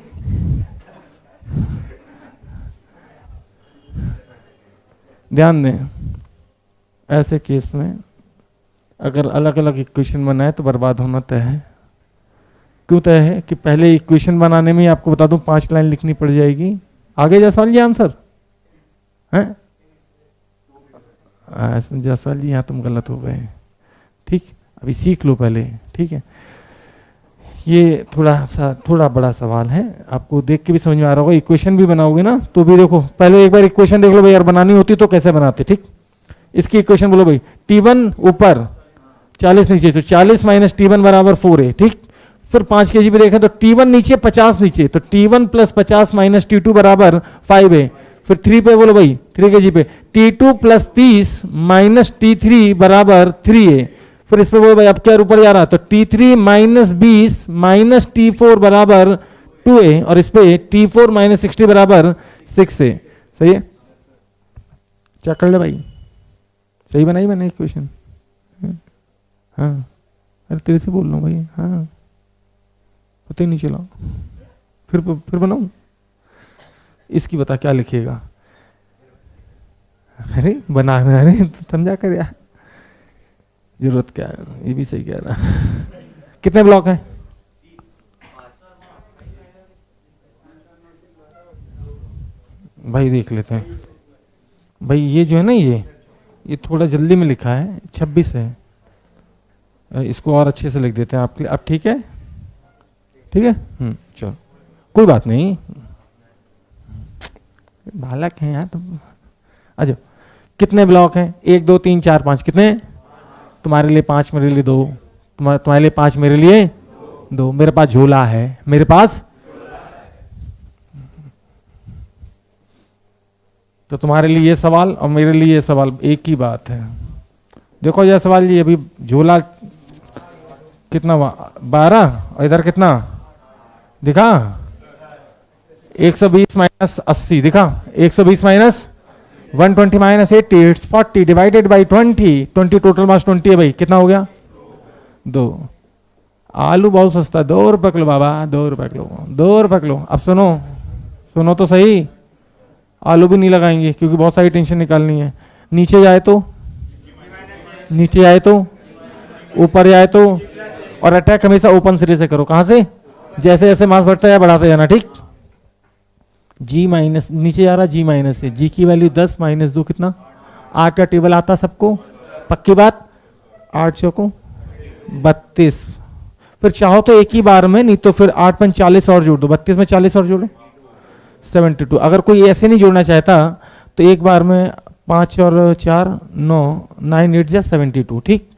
[SPEAKER 1] ध्यान दें ऐसे केस में अगर अलग अलग इक्वेशन बनाए तो बर्बाद होना तय है। क्यों तय है? कि पहले इक्वेशन बनाने में ही आपको बता दूं 5 लाइन लिखनी पड़ जाएगी, आगे जासवाल जी आंसर है, जासवाल जी यहाँ तुम गलत हो गए, ठीक, अभी सीख लो पहले, ठीक है। ये थोड़ा बड़ा सवाल है, आपको देख के भी समझ में आ रहा होगा, इक्वेशन भी बनाओगे ना तो भी देखो, पहले एक बार इक्वेशन देख लो भाई, यार बनानी होती तो कैसे बनाते, ठीक। इसकी इक्वेशन बोलो भाई, T1 ऊपर 40 नीचे, तो 40 माइनस T1 बराबर 4 है, ठीक। फिर 5 के जी पे देखें तो T1 नीचे 50 नीचे, तो T1 प्लस 50 माइनस T2 बराबर 5 है। फिर 3 पे बोलो भाई, 3 के जी पे T2 प्लस 30 माइनस T3 बराबर 3 है। फिर इस पे बोलो भाई अब क्या ऊपर जा रहा, तो T3 माइनस 20 माइनस T4 बराबर 2 है, और इस पे T4 माइनस 60 बराबर 6 है। सही है, चेक कर ले भाई, सही बनाई मैंने इक्वेशन? हाँ, अरे तेरे से बोल रहा हूँ भाई, हाँ पता ही नहीं चला, फिर बनाऊं? इसकी बता क्या लिखिएगा? अरे बनाना, अरे समझा कर यार, जरूरत क्या है, ये भी सही कह रहा है। कितने ब्लॉक हैं? भाई देख लेते हैं भाई, ये जो है ना ये थोड़ा जल्दी में लिखा है, 26 है, इसको और अच्छे से लिख देते हैं आपके लिए। अब ठीक है, ठीक है, चलो कोई बात नहीं, बालक हैं यार तुम। अच्छा, कितने ब्लॉक हैं? 1 2 3 4 5, कितने? तुम्हारे लिए 5, मेरे लिए 2, तुम्हारे लिए 5, मेरे लिए 2, मेरे पास झोला है, मेरे पास, तो तुम्हारे लिए ये सवाल और मेरे लिए ये सवाल एक ही बात है। देखो यह सवाल, ये अभी झोला कितना 12, और इधर कितना दिखा, 120 माइनस 80 दिखा, 120 minus 120 minus 80, it's 40 divided by 20 total mass 20 है भाई, कितना हो गया 2। आलू बहुत सस्ता, 2 रुपए किलो बाबा, 2 रुपए किलो, 2 रुपए किलो। अब सुनो तो सही, आलू भी नहीं लगाएंगे क्योंकि बहुत सारी टेंशन निकालनी है। नीचे जाए तो, नीचे आए तो, ऊपर जाए तो, और अटैक हमेशा ओपन सिरे से करो। कहां से? जैसे जैसे मास बढ़ता है बढ़ाते जाना, ठीक। जी माइनस, नीचे जा रहा जी माइनस है, जी की वैल्यू 10 माइनस 2 कितना, 8 का टेबल आता सबको, पक्की बात, 8 चौको 32। फिर चाहो तो एक ही बार में, नहीं तो फिर 8 5 40 और जोड़ दो, 32 में 40 और जोड़ो 72। अगर कोई ऐसे नहीं जोड़ना चाहता तो एक बार में 5 और 4 9 9 8 जा 72, ठीक।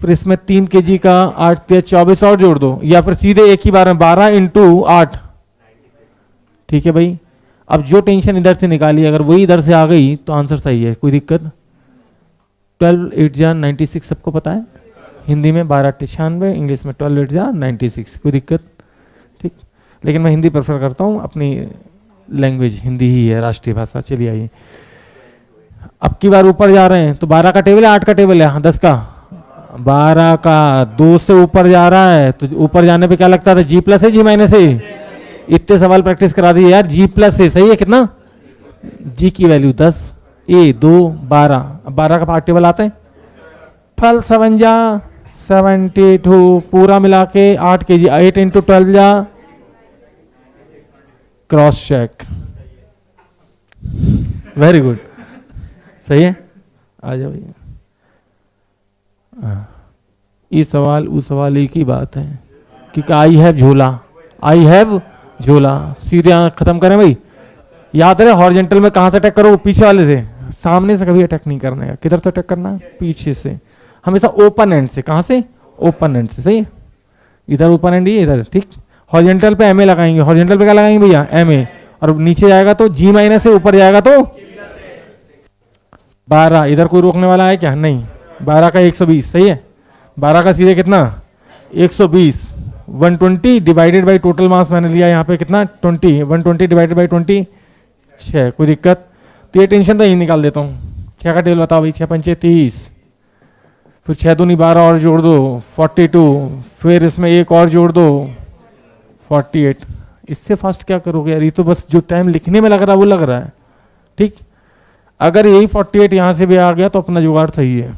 [SPEAKER 1] फिर इसमें 3 kg का 8 3 24 और जोड़ दो, या फिर सीधे एक ही बार में 12 इंटू 8, ठीक है भाई। अब जो टेंशन इधर से निकाली, अगर वही इधर से आ गई तो आंसर सही है, कोई दिक्कत? 12 8 जा 96 सबको पता है, हिंदी में 12 8 96, इंग्लिश में 12 8 जा 96, कोई दिक्कत? ठीक, लेकिन मैं हिंदी प्रेफर करता हूँ, अपनी लैंग्वेज हिंदी ही है, राष्ट्रीय भाषा। चलिए आइए, अब की बार ऊपर जा रहे हैं तो 12 का टेबल है, 8 का टेबल है, 10 का,
[SPEAKER 2] 12 का 2 से ऊपर जा रहा है तो ऊपर जाने पे क्या लगता था, जी प्लस है जी माइनस है। इतने सवाल प्रैक्टिस करा दिए यार, जी प्लस है सही है। कितना जी की वैल्यू 10, ए 2 12। अब 12 का पार्ट टेबल आता है 12 7 जा 72 पूरा मिला के 8 के जी 8 इंटू 12 जा क्रॉस चेक। वेरी गुड सही है। आ जाओ भैया। इस सवाल उस सवाल एक ही बात है क्योंकि आई हैव झोला, आई हैव झोला। सीधे खत्म करें भाई। याद रहे हॉरिजॉन्टल में कहां से अटैक करो, पीछे वाले से, सामने से कभी अटैक नहीं करना है। किधर से अटैक करना है, पीछे से, हमेशा ओपन एंड से। कहां से, ओपन एंड से। सही है, इधर ओपन एंड ही इधर, ठीक। हॉरिजॉन्टल पे एमए लगाएंगे, हॉरिजॉन्टल पे क्या लगाएंगे भैया, एमए। और नीचे जाएगा तो जी माइनस से, ऊपर जाएगा तो 12। इधर कोई रोकने वाला है क्या, नहीं। 12 का 120 सही है। 12 का सीधे कितना 120, 120 डिवाइडेड बाई टोटल मास मैंने लिया यहाँ पे कितना 20, 120 डिवाइडेड बाई 20 6। कोई दिक्कत, तो ये टेंशन तो यही निकाल देता हूँ। 6 का टेबल बताओ भाई, 6 पंचे 30, फिर 6 दूनी 12 और जोड़ दो 42, फिर इसमें एक और जोड़ दो 48। इससे फास्ट क्या करोगे यार, ये तो बस जो टाइम लिखने में लग रहा है वो लग रहा है, ठीक। अगर यही 48 यहाँ से भी आ गया तो अपना जुगाड़ सही है।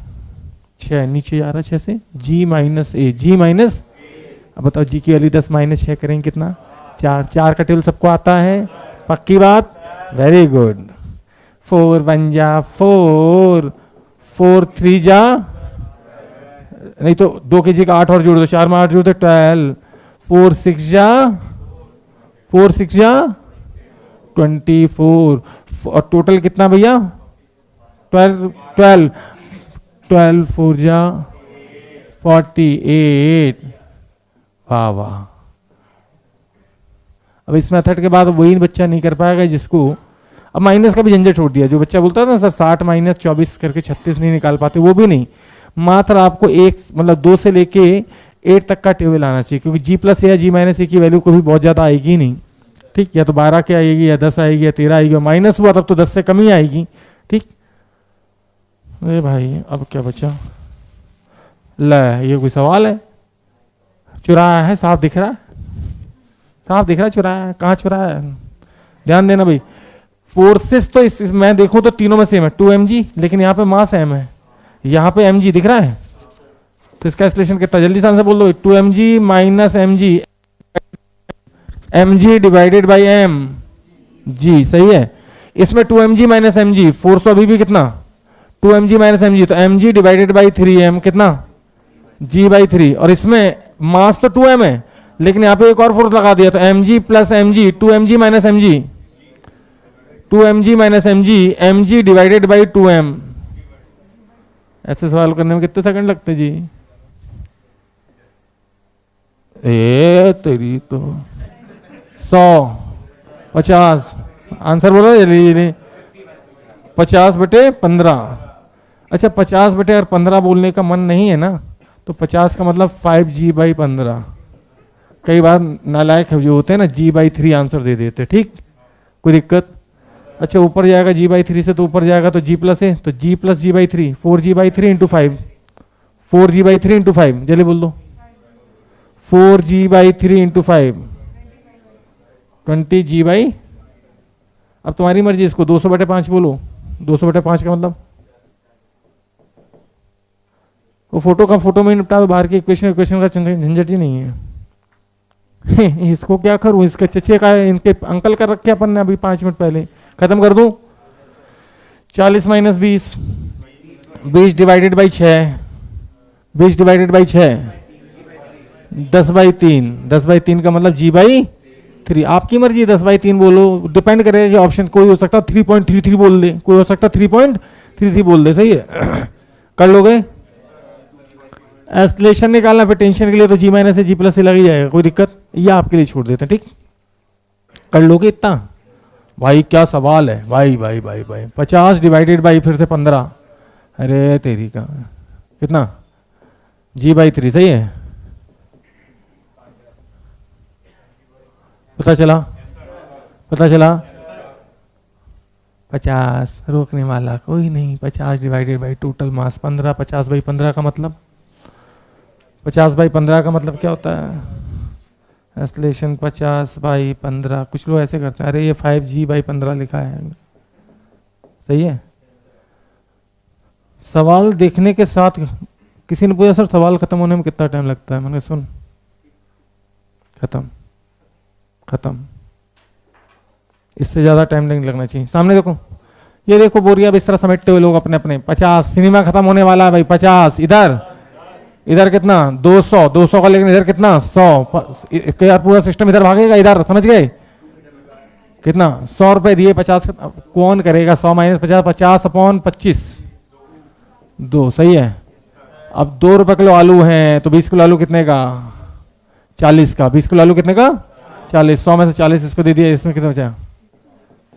[SPEAKER 2] 6 नीचे जा रहा है 6 से, जी माइनस ए, जी माइनस, अब बताओ जी की वैल्यू 10 माइनस 6 करेंगे कितना 4। 4 का टेबल सबको आता है, पक्की बात, वेरी गुड। 4 1 जा 4, 4 3 जा, नहीं तो 2 के जी का 8 और जोड़ दो, 4 में 8 जोड़ दो 12, 4 6 जा 4 6 जा 24। और टोटल कितना भैया 12 12 12 4 जा 48। वाह वाह। अब इस मेथड के बाद वही बच्चा नहीं कर पाएगा जिसको, अब माइनस का भी झंझट छोड़ दिया। जो बच्चा बोलता था ना सर 60 माइनस 24 करके 36 नहीं निकाल पाते, वो भी नहीं। मात्र आपको एक मतलब 2 से लेके 8 तक का टेबल आना चाहिए, क्योंकि जी प्लस या जी माइनस ए की वैल्यू कभी बहुत ज़्यादा आएगी नहीं, ठीक। या तो 12 के आएगी, या 10 आएगी, या 13 आएगी। माइनस हुआ तब तो 10 से कम ही आएगी, ठीक। अरे भाई अब क्या बचा, ले ये कोई सवाल है। चुराया है, साफ दिख रहा है, साफ दिख रहा है चुराया है। कहाँ चुराया है, ध्यान देना भाई। फोर्सेस तो इस मैं देखूं तो तीनों में सेम है 2 mg, लेकिन यहाँ पे मास m है, यहाँ पे mg दिख रहा है, तो इसका एक्सप्लेनेशन कितना, जल्दी से आंसर बोल दो। 2 mg minus mg, mg divided by m g, सही है। इसमें 2 mg माइनस mg, फोर्स तो अभी भी कितना 2 mg माइनस mg, तो mg डिवाइडेड बाई 3m कितना g बाई 3। और इसमें मास तो 2m है, लेकिन यहाँ पे एक और फोर्स लगा दिया, तो mg plus mg, 2 mg minus mg, 2 mg minus mg, mg divided by 2m। ऐसे सवाल करने में कितने सेकंड लगते जी, ए तेरी तो 100 50। आंसर बोलो जल्दी जल्दी, 50 बटे 15। अच्छा 50 बटे और 15 बोलने का मन नहीं है ना, तो 50 का मतलब 5g बाई 15। कई बार नालायक जो होते हैं ना g बाई 3 आंसर दे देते, ठीक, कोई दिक्कत। अच्छा ऊपर जाएगा g बाई 3 से, तो ऊपर जाएगा तो g प्लस है, तो g plus g by 3, 4g by 3 into 5, 4g by 3 into 5, जल्दी बोल दो 4g by 3 into 5 20g by, अब तुम्हारी मर्जी, इसको 200 बटे 5 बोलो। 200 बटे 5 का मतलब वो फोटो का फोटो में निपटा दो, बाहर के इक्वेशन का झंझट ही नहीं है। इसको क्या करूं, इसके चचे का इनके अंकल का रखे अपन ने अभी 5 मिनट पहले, खत्म कर दूं। 40 minus 20, 20 divided by 6, 20 divided by 6 10 by 3, 10 by 3 का मतलब g बाई 3। आपकी मर्जी 10 बाई 3 बोलो, डिपेंड करेगा कि ऑप्शन कोई हो सकता 3.33 बोल दे, कोई हो सकता 3.33 बोल दे, सही है। कर लोगे, एक्सलेशन निकालना फिर टेंशन के लिए तो जी माइनस से जी प्लस से लग ही जाएगा, कोई दिक्कत, ये आपके लिए छोड़ देते हैं, ठीक। कर लोगे इतना, भाई क्या सवाल है भाई भाई भाई भाई। 50 डिवाइडेड बाई फिर से 15, अरे तेरी का कितना जी बाई 3, सही है। पता चला 50, रोकने वाला कोई नहीं। 50 divided by total mass 15, 50 by 15 का मतलब 50/15 का मतलब क्या होता है? एक्सलेशन 50/15, कुछ लोग ऐसे करते हैं, अरे ये 5G/15 लिखा है, सही है। सवाल देखने के साथ किसी ने पूछा सर सवाल खत्म होने में कितना टाइम लगता है, मैंने सुन खत्म खत्म, इससे ज्यादा टाइम नहीं लगना चाहिए। सामने देखो, ये देखो बोरिया बिस्तर समेटते हुए लोग अपने अपने। 50, सिनेमा खत्म होने वाला है भाई, 50। इधर इधर कितना? 200, 200 का, लेकिन इधर कितना? 100। इसके यार पूरा सिस्टम इधर भागेगा, इधर, समझ गए? कितना? 100 रुपए दिए, 50 कौन करेगा? 100 - 50, 50/25, 2, सही है। अब 2 रुपए किलो आलू हैं, तो 20 किलो आलू कितने का? 40 का। 20 किलो आलू कितने का? 40। 100 में से 40 इसको दे दिया, इसमें कितना बचा?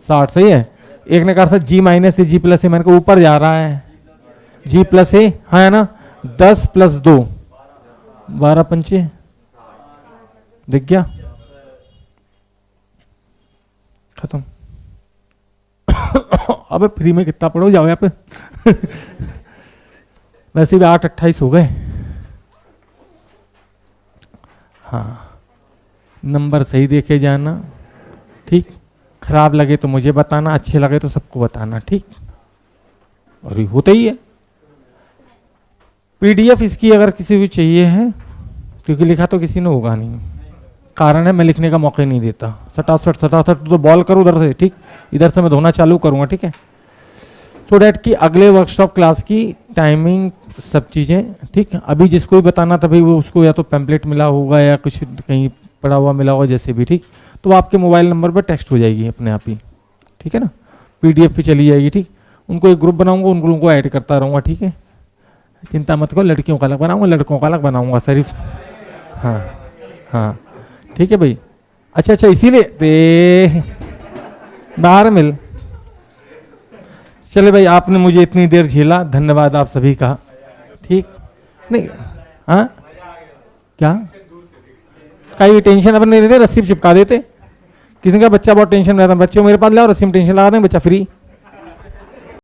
[SPEAKER 2] 60, सही है। एक ने कहा सर G- से G+ मैंने कहा ऊपर जा रहा है, G+A, हाँ है ना? 10 + 2, 12×5, दिख गया? खत्म। अबे फ्री में कितना पढ़ो, जाओ यहाँ पे। वैसे भी 8/28 हो गए। हाँ, नंबर सही देखे जाना, ठीक। खराब लगे तो मुझे बताना, अच्छे लगे तो सबको बताना, ठीक। और ये होता ही है। PDF इसकी अगर किसी को चाहिए है, क्योंकि लिखा तो किसी ने होगा नहीं, कारण है मैं लिखने का मौका ही नहीं देता। सटासट तो बॉल करो उधर से, ठीक। इधर से मैं धोना चालू करूंगा, ठीक है। सो डैट कि अगले वर्कशॉप क्लास की टाइमिंग, सब चीज़ें, ठीक। अभी जिसको भी बताना था भाई, वो उसको या तो पैम्पलेट मिला होगा या कुछ कहीं पड़ा हुआ मिला होगा, जैसे भी, ठीक। तो वो आपके मोबाइल नंबर पर टेक्स्ट हो जाएगी अपने आप ही, ठीक है ना। PDF पे चली जाएगी, ठीक। उनको एक ग्रुप बनाऊंगा, उन लोगों को ऐड करता रहूँगा, ठीक है। चिंता मत करो, लड़कियों का अलग बनाऊंगा, लड़कों का अलग बनाऊंगा सिर्फ। हाँ हाँ, ठीक है भाई। अच्छा, इसीलिए दे बाहर मिल। चले भाई, आपने मुझे इतनी देर झेला, धन्यवाद आप सभी का, ठीक। नहीं, हाँ क्या कहीं टेंशन अपन नहीं लेते, रस्सी पे चिपका देते। किसी का बच्चा बहुत टेंशन में रहता है, बच्चे को मेरे पास लाओ, रस्सी में टेंशन लगा दें, बच्चा फ्री।